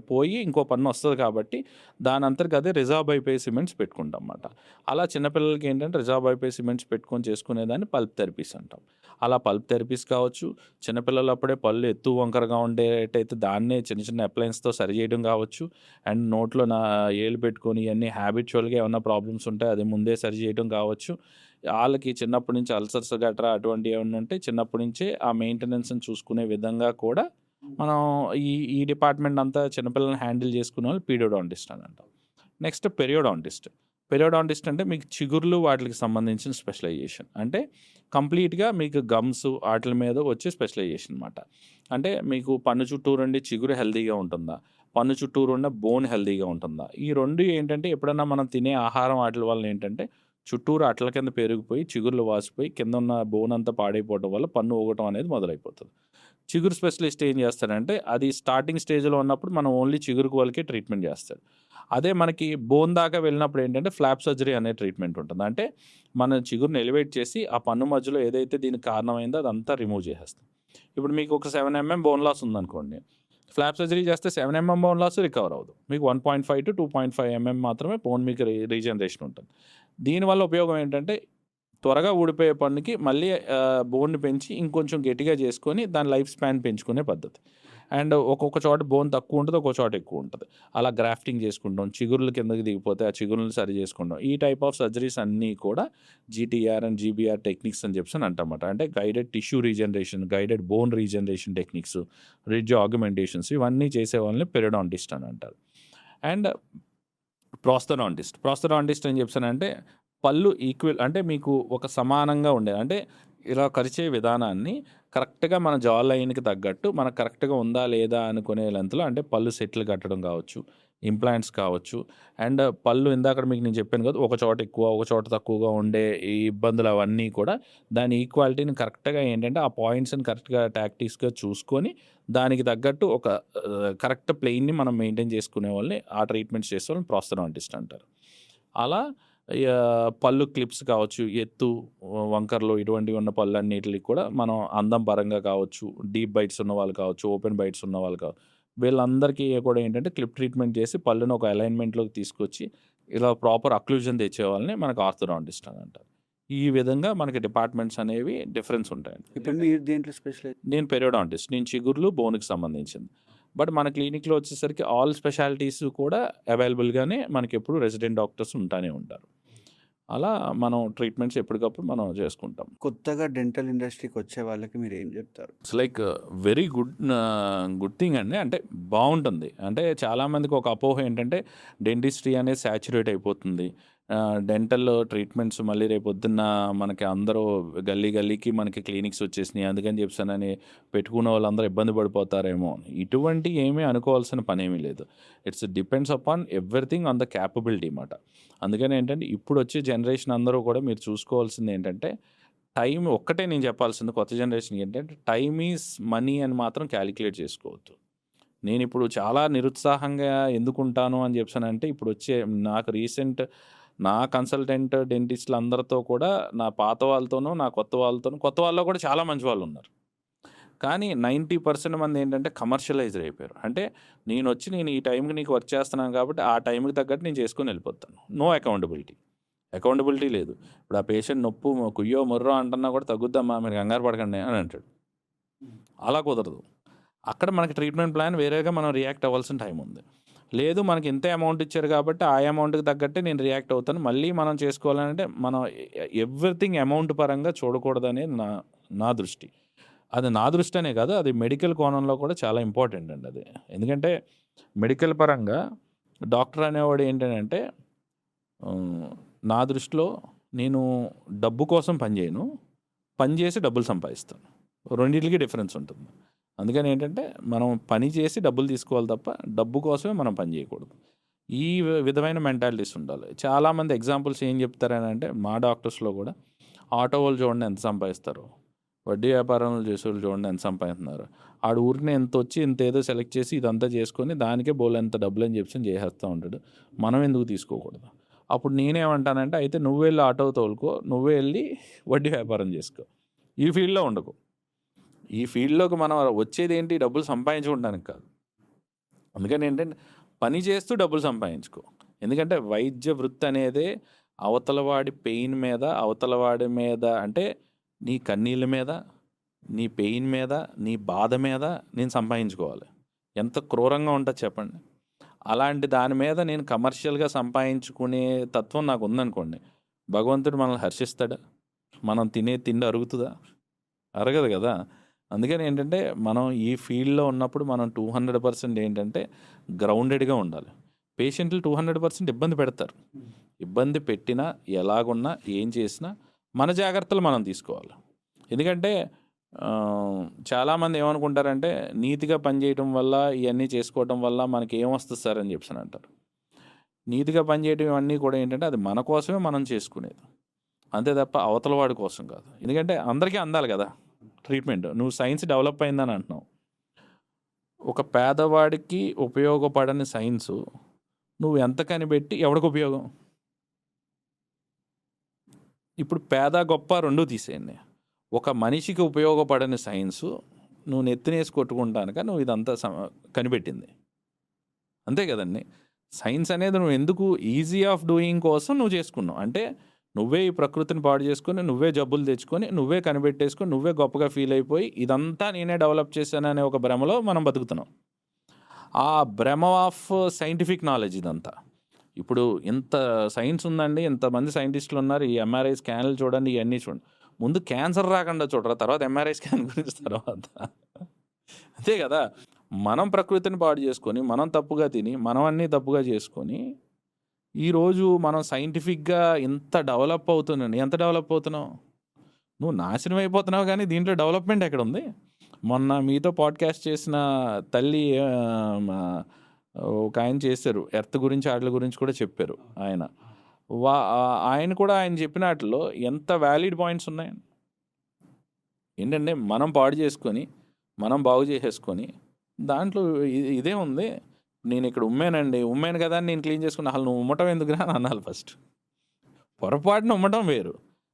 పోయి ఇంకో పన్ను వస్తది కాబట్టి, దానంతటికి అదే రిజార్బ్ అయిపోయే సిమెంట్స్ పెట్టుకుంటాం మాట. అలా చిన్న పిల్లలకి ఏంటంటే రిజార్బ్ అయిపోయే సిమెంట్స్ పెట్టుకొని చేసుకునేదాన్ని పల్ప్ థెరపీస్ అంటాం. అలా పల్ప్ థెరపీస్ కావచ్చు, చిన్నపిల్లలు అప్పుడే పళ్ళు ఎత్తు వంకరగా ఉండేటైతే దాన్నే చిన్న చిన్న అప్లయన్స్‌తో సరిచేయడం కావచ్చు. అండ్ నోట్లో ఏలు పెట్టుకొని ఇయన్నీ హ్యాబిచ్యువల్‌గా ఏమన్నా ప్రాబ్లమ్స్ ఉంటే అది ముందే సరి చేయడం కావచ్చు. ఆళ్ళకి చిన్నప్పటి నుంచి అల్సర్స్ గట్రా అటువంటివి ఏమన్నా ఉంటే చిన్నప్పటి నుంచే ఆ మెయింటెనెన్స్‌ని చూసుకునే విధంగా కూడా మనం ఈ డిపార్ట్మెంట్ అంతా చిన్నపిల్లల్ని హ్యాండిల్ చేసుకునేవాళ్ళు పీడియోడాంటిస్ట్ అని అంటాం. Next periodontist. పెరియోడాంటిస్ట్ అంటే మీకు చిగుర్లు వాటికి సంబంధించిన స్పెషలైజేషన్. అంటే కంప్లీట్‌గా మీకు గమ్స్ ఆటిల మీద వచ్చే స్పెషలైజేషన్ మాట. అంటే మీకు పన్ను చుట్టూరుండి చిగురు హెల్తీగా ఉంటుందా? పన్ను చుట్టూరున్న బోన్ హెల్తీగా ఉంటుందా? ఈ 2 ఏంటంటే ఎప్పుడన్నా మనం తినే ఆహారం ఆటిల వల్ల ఏంటంటే చుట్టూరు అట్ల కింద పెరిగిపోయి, చిగుర్లు వాసిపోయి, కిందున్న బోన్ అంతా పాడైపోవడం వల్ల పన్ను ఊగటం అనేది మొదలైపోతది. చిగురు స్పెషలిస్ట్ ఏం చేస్తాడంటే, అది స్టార్టింగ్ స్టేజ్‌లో ఉన్నప్పుడు మనం ఓన్లీ చిగురుకు వరకే ట్రీట్మెంట్ చేస్తాడు. అదే మనకి బోన్ దాకా వెళ్ళినప్పుడు ఏంటంటే, ఫ్లాప్ సర్జరీ అనే ట్రీట్మెంట్ ఉంటుంది. అంటే మన చిగురుని ఎలివేట్ చేసి, ఆ పన్ను మధ్యలో ఏదైతే దీనికి కారణమైందో అదంతా రిమూవ్ చేసేస్తాం. ఇప్పుడు మీకు ఒక 7 ఎంఎం బోన్ లాస్ ఉందనుకోండి. ఫ్లాప్ సర్జరీ చేస్తే 7 ఎంఎం బోన్ లాస్ రికవర్ అవ్వదు. మీకు 1.5-2.5 ఎంఎం మాత్రమే బోన్ మీకు రీజనరేషన్ ఉంటుంది. దీనివల్ల ఉపయోగం ఏంటంటే, త్వరగా ఊడిపోయే పన్నుకి మళ్ళీ బోన్‌ని పెంచి ఇంకొంచెం గట్టిగా చేసుకొని దాని లైఫ్ స్పాన్ పెంచుకునే పద్ధతి. అండ్ ఒక్కొక్క చోట బోన్ తక్కువ ఉంటది. ఒక్కో చోట ఎక్కువ ఉంటది. అలా గ్రాఫ్టింగ్ చేసుకుంటాం. చిగుర్లు కిందకి దిగిపోతే ఆ చిగురులను సరి చేసుకుంటాం. ఈ టైప్ ఆఫ్ సర్జరీస్ అన్నీ కూడా జీటీఆర్ అండ్ జీబీఆర్ టెక్నిక్స్ అని చెప్పేసి అంటామాట. అంటే guided tissue regeneration, guided bone regeneration techniques, ridge ఆగ్మెంటేషన్స్ ఇవన్నీ చేసే వాళ్ళని పెరియోడాంటిస్ట్ అని అంటారు. అండ్ ప్రోస్థోడాంటిస్ట్. ప్రోస్థోడాంటిస్ట్ అని చెప్పేసనంటే పళ్ళు అంటే మీకు ఒక సమానంగా ఉండేది. అంటే ఇలా కరిచే విధానాన్ని కరెక్ట్‌గా మన జా లైన్‌కి తగ్గట్టు మనకు కరెక్ట్‌గా ఉందా లేదా అనుకునే లెంగ్త్‌లో అంటే పళ్ళు సెట్లు కట్టడం కావచ్చు, ఇంప్లాంట్స్ కావచ్చు. అండ్ పళ్ళు ఇందాకడ మీకు నేను చెప్పాను కదా! ఒక చోట ఎక్కువ, ఒక చోట తక్కువగా ఉండే ఈ ఇబ్బందులు అవన్నీ కూడా దాని ఈక్వాలిటీని కరెక్ట్‌గా ఏంటంటే ఆ పాయింట్స్‌ని కరెక్ట్‌గా టాక్టిక్స్‌గా చూసుకొని దానికి తగ్గట్టు ఒక కరెక్ట్ ప్లేన్‌ని మనం మెయింటైన్ చేసుకునే వాళ్ళని ఆ ట్రీట్మెంట్స్ చేసే వాళ్ళని ప్రోస్థోడాంటిస్ట్ అంటారు. అలా పళ్ళు క్లిప్స్ కావచ్చు, ఎత్తు, వంకర్లు ఇటువంటివి ఉన్న పళ్ళన్నిటికి కూడా మనం అందం పరంగా కావచ్చు, డీప్ బైట్స్ ఉన్నవాళ్ళు కావచ్చు, ఓపెన్ బైట్స్ ఉన్నవాళ్ళు వీళ్ళందరికీ కూడా ఏంటంటే క్లిప్ ట్రీట్మెంట్ చేసి పళ్ళుని ఒక అలైన్‌మెంట్‌లోకి తీసుకొచ్చి ఇలా ప్రాపర్ అక్లూజన్ తెచ్చే వాళ్ళని మనకు ఆర్థోడాంటిస్ట్ అని అంటారు. ఈ విధంగా మనకి డిపార్ట్మెంట్స్ అనేవి డిఫరెన్స్ ఉంటాయండి. ఇప్పుడు మీరు దేంట్లో స్పెషలైజ్? నేను పెరియోడాంటిస్ట్. నేను చిగుర్లు, బోన్‌కి సంబంధించింది. బట్ మన క్లినిక్‌లో వచ్చేసరికి ఆల్ స్పెషాలిటీస్ కూడా అవైలబుల్‌గానే మనకెప్పుడు రెసిడెంట్ డాక్టర్స్ ఉంటానే ఉంటారు. అలా మనం ట్రీట్మెంట్స్ ఎప్పటికప్పుడు మనం చేసుకుంటాం. కొత్తగా డెంటల్ ఇండస్ట్రీకి వచ్చే వాళ్ళకి మీరు ఏం చెప్తారు? It's like very good thing అండి. అంటే బావుంటుంది. అంటే చాలామందికి ఒక అపోహ ఏంటంటే డెంటిస్ట్రీ అనేది సాచురేట్ అయిపోతుంది. డెంటల్ ట్రీట్మెంట్స్ మళ్ళీ రేపొద్దున్న మనకి అందరూ గల్లీ గల్లీకి మనకి క్లినిక్స్ వచ్చేసినాయి. అందుకని చెప్పేసనని పెట్టుకున్న వాళ్ళందరూ ఇబ్బంది పడిపోతారేమో అని. ఇటువంటి ఏమీ అనుకోవాల్సిన పనేమీ లేదు. It's depends upon everything on the capability మాట. అందుకని ఏంటంటే ఇప్పుడు వచ్చే జనరేషన్ అందరూ కూడా మీరు చూసుకోవాల్సింది ఏంటంటే టైం ఒక్కటే నేను చెప్పాల్సింది కొత్త జనరేషన్‌కి ఏంటంటే టైమ్ ఈజ్ మనీ అని మాత్రం క్యాలిక్యులేట్ చేసుకోవద్దు. నేనిప్పుడు చాలా నిరుత్సాహంగా ఎందుకుంటాను అని చెప్పేసనంటే ఇప్పుడొచ్చే నాకు రీసెంట్ నా కన్సల్టెంట్ డెంటిస్ట్‌లు అందరితో కూడా నా పాత వాళ్ళతోనూ, నా కొత్త వాళ్ళతోనూ కొత్త వాళ్ళలో కూడా చాలా మంచి వాళ్ళున్నారు. కానీ 90% మంది ఏంటంటే కమర్షియలైజ్డ్ అయిపోయారు. అంటే నేను ఈ టైంకి నీకు వర్క్ చేస్తున్నాను కాబట్టి ఆ టైంకి తగ్గట్టు నేను చేసుకొని వెళ్ళిపోతాను. నో అకౌంటబిలిటీ లేదు. ఇప్పుడు ఆ పేషెంట్ నొప్పు కుయ్యో మొర్రో అంటున్నా కూడా తగ్గుద్దమ్మా మీరు కంగారు పడకండి అని అంటాడు. అలా కుదరదు. అక్కడ మనకి ట్రీట్మెంట్ ప్లాన్ వేరేగా మనం రియాక్ట్ అవ్వాల్సిన టైం ఉంది. లేదు మనకి ఇంతే అమౌంట్ ఇచ్చారు కాబట్టి ఆ అమౌంట్‌కి తగ్గట్టే నేను రియాక్ట్ అవుతాను. మళ్ళీ మనం చేసుకోవాలంటే మనం ఎవ్రీథింగ్ అమౌంట్ పరంగా చూడకూడదనేది నా దృష్టి. అది నా దృష్టి అనే కాదు, అది మెడికల్ కోణంలో కూడా చాలా ఇంపార్టెంట్ అండి అది. ఎందుకంటే మెడికల్ పరంగా డాక్టర్ అనేవాడు ఏంటనంటే నా దృష్టిలో నేను డబ్బు కోసం పని చేయను. పని చేసి డబ్బులు సంపాదిస్తాను. రెండిటికి డిఫరెన్స్ ఉంటుంది. అందుకని ఏంటంటే మనం పని చేసి డబ్బులు తీసుకోవాలి తప్ప డబ్బు కోసమే మనం పని చేయకూడదు. ఈ విధమైన మెంటాలిటీస్ ఉండాలి. చాలామంది ఎగ్జాంపుల్స్ ఏం చెప్తారని అంటే మా డాక్టర్స్‌లో కూడా ఆటో వాళ్ళు చూడండి ఎంత సంపాదిస్తారో, వడ్డీ వ్యాపారంలో చేసేవాళ్ళు చూడండి ఎంత సంపాదిస్తున్నారు. ఆడు ఊరికనే ఇంతొచ్చి ఇంతేదో సెలెక్ట్ చేసి ఇదంతా చేసుకొని దానికే బోలెడంత డబ్బులని చెప్పేసి చేసేస్తూ ఉంటాడు. మనం ఎందుకు తీసుకోకూడదు? అప్పుడు నేనేమంటానంటే అయితే నువ్వే వెళ్ళి ఆటో తోలుకో, నువ్వే వెళ్ళి వడ్డీ వ్యాపారం చేసుకో. ఈ ఫీల్డ్‌లో ఉండకు. ఈ ఫీల్డ్‌లోకి మనం వచ్చేదేంటి డబ్బులు సంపాదించుకోవడానికి కాదు. అందుకని ఏంటంటే పని చేస్తూ డబ్బులు సంపాదించుకో. ఎందుకంటే వైద్య వృత్తి అనేదే అవతలవాడి పెయిన్ మీద, అవతలవాడి మీద అంటే నీ కన్నీళ్ళ మీద, నీ పెయిన్ మీద, నీ బాధ మీద నేను సంపాదించుకోవాలి. ఎంత క్రూరంగా ఉంటది చెప్పండి. అలాంటి దాని మీద నేను కమర్షియల్‌గా సంపాదించుకునే తత్వం నాకు ఉందనుకోండి, భగవంతుడు మనల్ని హర్షిస్తాడా? మనం తినే తిండి అరుగుతుందా? అరగదు కదా! అందుకని ఏంటంటే మనం ఈ ఫీల్డ్‌లో ఉన్నప్పుడు మనం 200% ఏంటంటే గ్రౌండెడ్‌గా ఉండాలి. పేషెంట్లు 200% ఇబ్బంది పెడతారు. ఇబ్బంది పెట్టినా, ఎలాగున్నా, ఏం చేసినా మన జాగ్రత్తలు మనం తీసుకోవాలి. ఎందుకంటే చాలామంది ఏమనుకుంటారంటే నీతిగా పనిచేయటం వల్ల, ఇవన్నీ చేసుకోవటం వల్ల మనకి ఏమొస్తుంది సార్ అని చెప్పేసి అంటారు. నీతిగా పనిచేయటం ఇవన్నీ కూడా ఏంటంటే అది మన కోసమే మనం చేసుకునేది. అంతే తప్ప అవతల వాడి కోసం కాదు. ఎందుకంటే అందరికీ అందాలి కదా ట్రీట్మెంట్. నువ్వు సైన్స్ డెవలప్ అయిందని అంటున్నావు. ఒక పేదవాడికి ఉపయోగపడని సైన్సు నువ్వు ఎంత కనిపెట్టి ఎవడికి ఉపయోగం? ఇప్పుడు పేద గొప్ప రెండూ తీసేయండి. ఒక మనిషికి ఉపయోగపడని సైన్సు నువ్వు నెత్తినేసి కొట్టుకుంటానుక నువ్వు ఇదంతా కనిపెట్టింది. అంతే కదండి. సైన్స్ అనేది నువ్వు ఎందుకు ఈజీ ఆఫ్ డూయింగ్ కోసం నువ్వు చేసుకున్నావు. అంటే నువ్వే ఈ ప్రకృతిని పాడు చేసుకొని, నువ్వే జబ్బులు తెచ్చుకొని, నువ్వే కనిపెట్టేసుకొని, నువ్వే గొప్పగా ఫీల్ అయిపోయి ఇదంతా నేనే డెవలప్ చేశాననే ఒక భ్రమలో మనం బతుకుతున్నాం. ఆ భ్రమ ఆఫ్ సైంటిఫిక్ నాలెడ్జ్ ఇదంతా. ఇప్పుడు ఇంత సైన్స్ ఉందండి, ఇంతమంది సైంటిస్టులు ఉన్నారు, ఈ ఎంఆర్ఐ స్కాన్లు చూడండి, ఇవన్నీ చూడండి. ముందు క్యాన్సర్ రాకుండా చూడరా, తర్వాత ఎంఆర్ఐ స్కాన్ గురించి తర్వాత. అంతే కదా. మనం ప్రకృతిని పాడు చేసుకొని, మనం తప్పుగా తిని, మనం అన్నీ తప్పుగా చేసుకొని ఈరోజు మనం సైంటిఫిక్గా ఇంత డెవలప్ అవుతున్నాను. ఎంత డెవలప్ అవుతున్నావు? నువ్వు నాశనం అయిపోతున్నావు కానీ దీంట్లో డెవలప్మెంట్ ఎక్కడ ఉంది? మొన్న మీతో పాడ్కాస్ట్ చేసిన తల్లి ఒక ఆయన చేశారు, ఎర్త్ గురించి వాటి గురించి కూడా చెప్పారు ఆయన. ఆయన కూడా ఆయన చెప్పిన వాటిలో ఎంత వ్యాలిడ్ పాయింట్స్ ఉన్నాయి ఏంటంటే మనం పాడు చేసుకొని మనం బాగు చేసేసుకొని దాంట్లో ఇదే ఉంది. నేను ఇక్కడ ఉమ్మాను కదా అని నేను క్లీన్ చేసుకున్నా. అసలు నువ్వు ఉమ్మటం ఎందుకురా అని అనాలి ఫస్ట్. పొరపాటున ఉమ్మటం వేరు.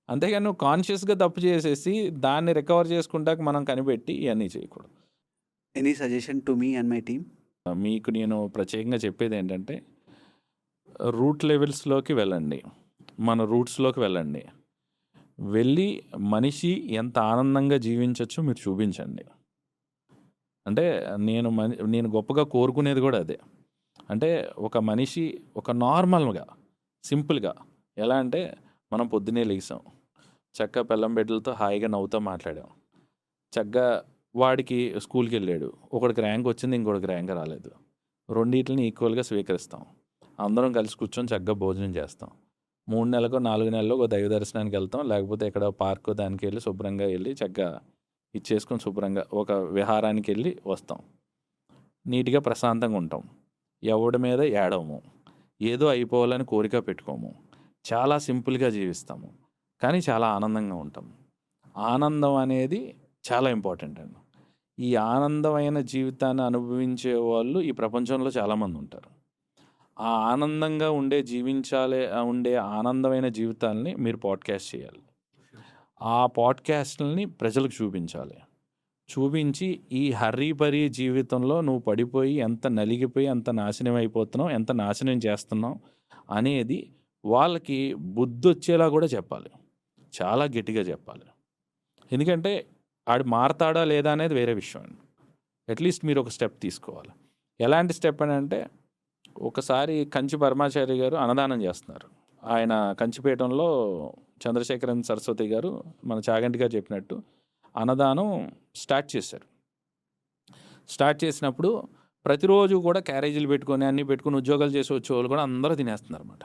అంతేగాని నువ్వు కాన్షియస్గా తప్పు చేసేసి దాన్ని రికవర్ చేసుకుంటాక మనం కనిపెట్టి ఇవన్నీ చేయకూడదు. Any suggestion to me and my team? మీకు నేను ప్రత్యేకంగా చెప్పేది ఏంటంటే రూట్ లెవెల్స్లోకి వెళ్ళండి, మన రూట్స్లోకి వెళ్ళండి. వెళ్ళి మనిషి ఎంత ఆనందంగా జీవించొచ్చో మీరు చూపించండి. అంటే నేను గొప్పగా కోరుకునేది కూడా అదే. అంటే ఒక మనిషి ఒక నార్మల్గా సింపుల్గా ఎలా అంటే మనం పొద్దున్నే లేసాం, చక్కగా పెళ్ళం బిడ్డలతో హాయిగా నవ్వుతూ మాట్లాడాం, చక్కగా వాడికి స్కూల్కి వెళ్ళాడు, ఒకడికి ర్యాంక్ వచ్చింది, ఇంకొకటికి ర్యాంక్ రాలేదు, రెండింటిని ఈక్వల్గా స్వీకరిస్తాం, అందరం కలిసి కూర్చొని చక్కగా భోజనం చేస్తాం, 3 నెలలకో 4 నెలల్లో ఒక దైవ దర్శనానికి వెళ్తాం, లేకపోతే ఎక్కడ పార్క్ దానికి వెళ్ళి శుభ్రంగా వెళ్ళి చక్కగా ఇచ్చేసుకొని శుభ్రంగా ఒక విహారానికి వెళ్ళి వస్తాం, నీట్గా ప్రశాంతంగా ఉంటాం, ఎవడి మీద ఏడవము, ఏదో అయిపోవాలని కోరిక పెట్టుకోము, చాలా సింపుల్గా జీవిస్తాము, కానీ చాలా ఆనందంగా ఉంటాం. ఆనందం అనేది చాలా ఇంపార్టెంట్ అండి. ఈ ఆనందమైన జీవితాన్ని అనుభవించే వాళ్ళు ఈ ప్రపంచంలో చాలామంది ఉంటారు. ఆ ఆనందంగా ఉండే ఆనందమైన జీవితాలని మీరు పాడ్కాస్ట్ చేయాలి. ఆ పాడ్కాస్ట్లని ప్రజలకు చూపించాలి. చూపించి ఈ హర్రీ జీవితంలో నువ్వు పడిపోయి ఎంత నలిగిపోయి ఎంత నాశనం అయిపోతున్నావు, ఎంత నాశనం చేస్తున్నావు అనేది వాళ్ళకి బుద్ధి వచ్చేలా కూడా చెప్పాలి. చాలా గట్టిగా చెప్పాలి. ఎందుకంటే ఆడు మారతాడా లేదా అనేది వేరే విషయం అండి. అట్లీస్ట్ మీరు ఒక స్టెప్ తీసుకోవాలి. ఎలాంటి స్టెప్ అని అంటే, ఒకసారి కంచి పరమాచార్య గారు అన్నదానం చేస్తున్నారు. ఆయన కంచిపీఠంలో చంద్రశేఖరన్ సరస్వతి గారు మన చాగంటి గారు చెప్పినట్టు అన్నదానం స్టార్ట్ చేశారు. స్టార్ట్ చేసినప్పుడు ప్రతిరోజు కూడా క్యారేజీలు పెట్టుకొని అన్నీ పెట్టుకొని ఉద్యోగాలు చేసి వచ్చేవాళ్ళు కూడా అందరూ తినేస్తున్నారు అన్నమాట.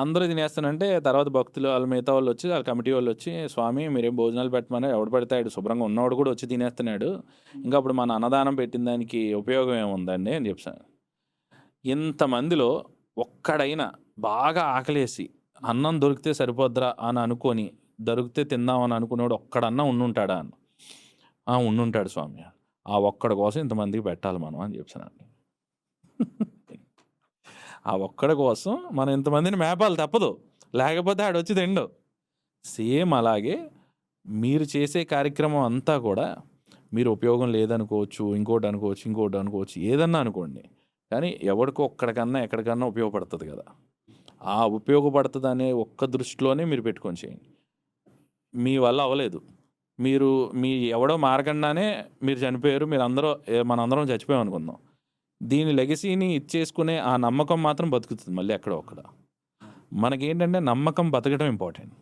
అందరూ తినేస్తానంటే తర్వాత భక్తులు వాళ్ళ మిగతా వాళ్ళు వచ్చి వాళ్ళ కమిటీ వాళ్ళు వచ్చి, స్వామి మీరేం భోజనాలు పెట్టమని, ఎవడు పెడతాడు, శుభ్రంగా ఉన్నవాడు కూడా వచ్చి తినేస్తున్నాడు, ఇంకా అప్పుడు మన అన్నదానం పెట్టిన దానికి ఉపయోగం ఏముందండి అని చెప్పాను. ఇంతమందిలో ఒక్కడైనా బాగా ఆకలేసి అన్నం దొరికితే సరిపోద్రా అని అనుకొని దొరికితే తిందామని అనుకునేవాడు ఒక్కడన్నా ఉండుంటాడా అని, ఉండుంటాడు స్వామి, ఆ ఒక్కడి కోసం ఇంతమందికి పెట్టాలి మనం అని చెప్పాను. ఆ ఒక్కడి కోసం మనం ఇంతమందిని మేపాలి తప్పదు, లేకపోతే ఆడొచ్చి తిండు. సేమ్ అలాగే మీరు చేసే కార్యక్రమం అంతా కూడా మీరు ఉపయోగం లేదనుకోవచ్చు, ఇంకోటి అనుకోవచ్చు, ఏదన్నా అనుకోండి, కానీ ఎవరికో ఒక్కడికన్నా ఎక్కడికన్నా ఉపయోగపడుతుంది కదా. ఆ ఉపయోగపడుతుంది అనే ఒక్క దృష్టిలోనే మీరు పెట్టుకొని చేయండి. మీ వల్ల అవ్వలేదు, మీ ఎవడో మారకుండానే మీరు చనిపోయారు, మనందరం చచ్చిపోయాం అనుకుందాం, దీని లెగసీని ఇచ్చేసుకునే ఆ నమ్మకం మాత్రం బతుకుతుంది మళ్ళీ ఎక్కడో ఒక్కడ. మనకేంటంటే నమ్మకం బతకడం ఇంపార్టెంట్,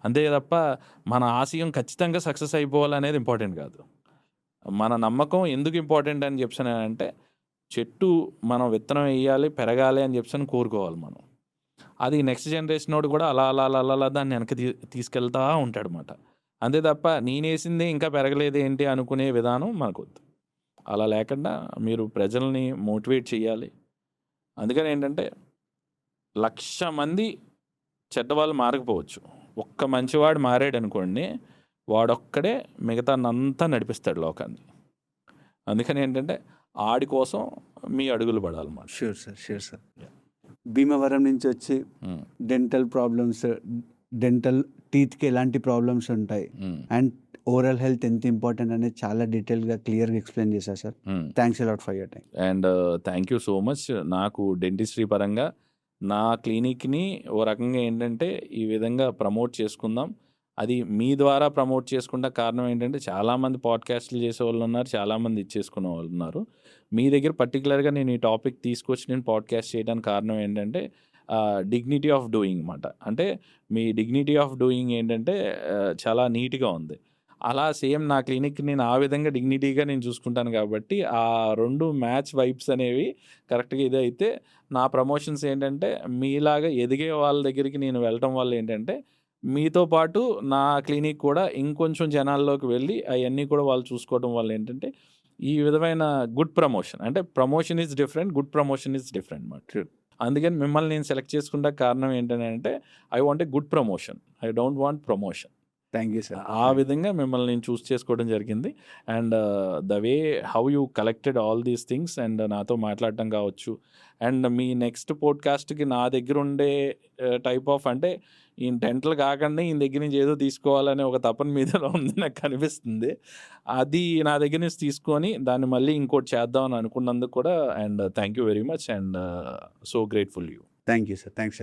అంతే తప్ప మన ఆశయం ఖచ్చితంగా సక్సెస్ అయిపోవాలనేది ఇంపార్టెంట్ కాదు. మన నమ్మకం ఎందుకు ఇంపార్టెంట్ అని చెప్పానంటే, చెట్టు మనం విత్తనం వేయాలి, పెరగాలి అని చెప్పని కోరుకోవాలి మనం. అది నెక్స్ట్ జనరేషన్ వాడు కూడా అలా అలా అలా అలా దాన్ని వెనక్కి తీసుకెళ్తా ఉంటాడు అన్నమాట. అంతే తప్ప నేనేసిందే ఇంకా పెరగలేదు ఏంటి అనుకునే విధానం మనకొద్దు. అలా లేకుండా మీరు ప్రజల్ని మోటివేట్ చేయాలి. అందుకని ఏంటంటే 1,00,000 మంది చెడ్డవాళ్ళు మారకపోవచ్చు, ఒక్క మంచివాడు మారాడు అనుకోండి, వాడొక్కడే మిగతానంతా నడిపిస్తాడు లోకాన్ని. అందుకని ఏంటంటే ఆడి కోసం మీ అడుగులు పడాలన్నమాట. Sure sir. భీమవరం నుంచి వచ్చి డెంటల్ ప్రాబ్లమ్స్, డెంటల్ టీత్కి ఎలాంటి ప్రాబ్లమ్స్ ఉంటాయి అండ్ ఓరల్ హెల్త్ ఎంత ఇంపార్టెంట్ అనేది చాలా డీటెయిల్గా క్లియర్గా ఎక్స్ప్లెయిన్ చేశారు sir. Thanks a lot for your time. And thank you so much. నాకు డెంటిస్ట్రీ పరంగా నా క్లినిక్ని ఓ రకంగా ఏంటంటే ఈ విధంగా ప్రమోట్ చేసుకుందాం, అది మీ ద్వారా ప్రమోట్ చేసుకుంటే కారణం ఏంటంటే చాలామంది పాడ్కాస్ట్లు చేసే వాళ్ళు ఉన్నారు, చాలామంది ఇచ్చేసుకునే వాళ్ళు ఉన్నారు. మీ దగ్గర పర్టికులర్గా నేను ఈ టాపిక్ తీసుకొచ్చి నేను పాడ్కాస్ట్ చేయడానికి కారణం ఏంటంటే డిగ్నిటీ ఆఫ్ డూయింగ్ అన్నమాట. అంటే మీ డిగ్నిటీ ఆఫ్ డూయింగ్ ఏంటంటే చాలా నీట్గా ఉంది. అలా సేమ్ నా క్లినిక్ నేను ఆ విధంగా డిగ్నిటీగా నేను చూసుకుంటాను కాబట్టి ఆ 2 మ్యాచ్ వైబ్స్ అనేవి కరెక్ట్గా ఇదైతే నా ప్రమోషన్స్ ఏంటంటే మీలాగా ఎదిగే వాళ్ళ దగ్గరికి నేను వెళ్ళటం వల్ల ఏంటంటే మీతో పాటు నా క్లినిక్ కూడా ఇంకొంచెం జనాల్లోకి వెళ్ళి అవన్నీ కూడా వాళ్ళు చూసుకోవడం వల్ల ఏంటంటే ఈ విధమైన గుడ్ ప్రమోషన్, అంటే promotion is different, good promotion is different మాట. అందుకని మిమ్మల్ని నేను సెలెక్ట్ చేసుకుంటే కారణం ఏంటంటే I want a good promotion, I don't want promotion. Thank you sir. ఆ విధంగా మిమ్మల్ని నేను చూస్ చేసుకోవడం జరిగింది. And the way how you collected all these things and నాతో మాట్లాడటం కావచ్చు, అండ్ మీ నెక్స్ట్ పోడ్కాస్ట్కి నా దగ్గర ఉండే టైప్ ఆఫ్ అంటే ఈ డెంటల్ కాకుండా ఈయన దగ్గర నుంచి ఏదో తీసుకోవాలనే ఒక తపన మీదలో ఉంది నాకు కనిపిస్తుంది. అది నా దగ్గర నుంచి తీసుకొని దాన్ని మళ్ళీ ఇంకోటి చేద్దాం అని అనుకున్నందుకు కూడా and thank you very much and so grateful you. Thank you sir. Thanks.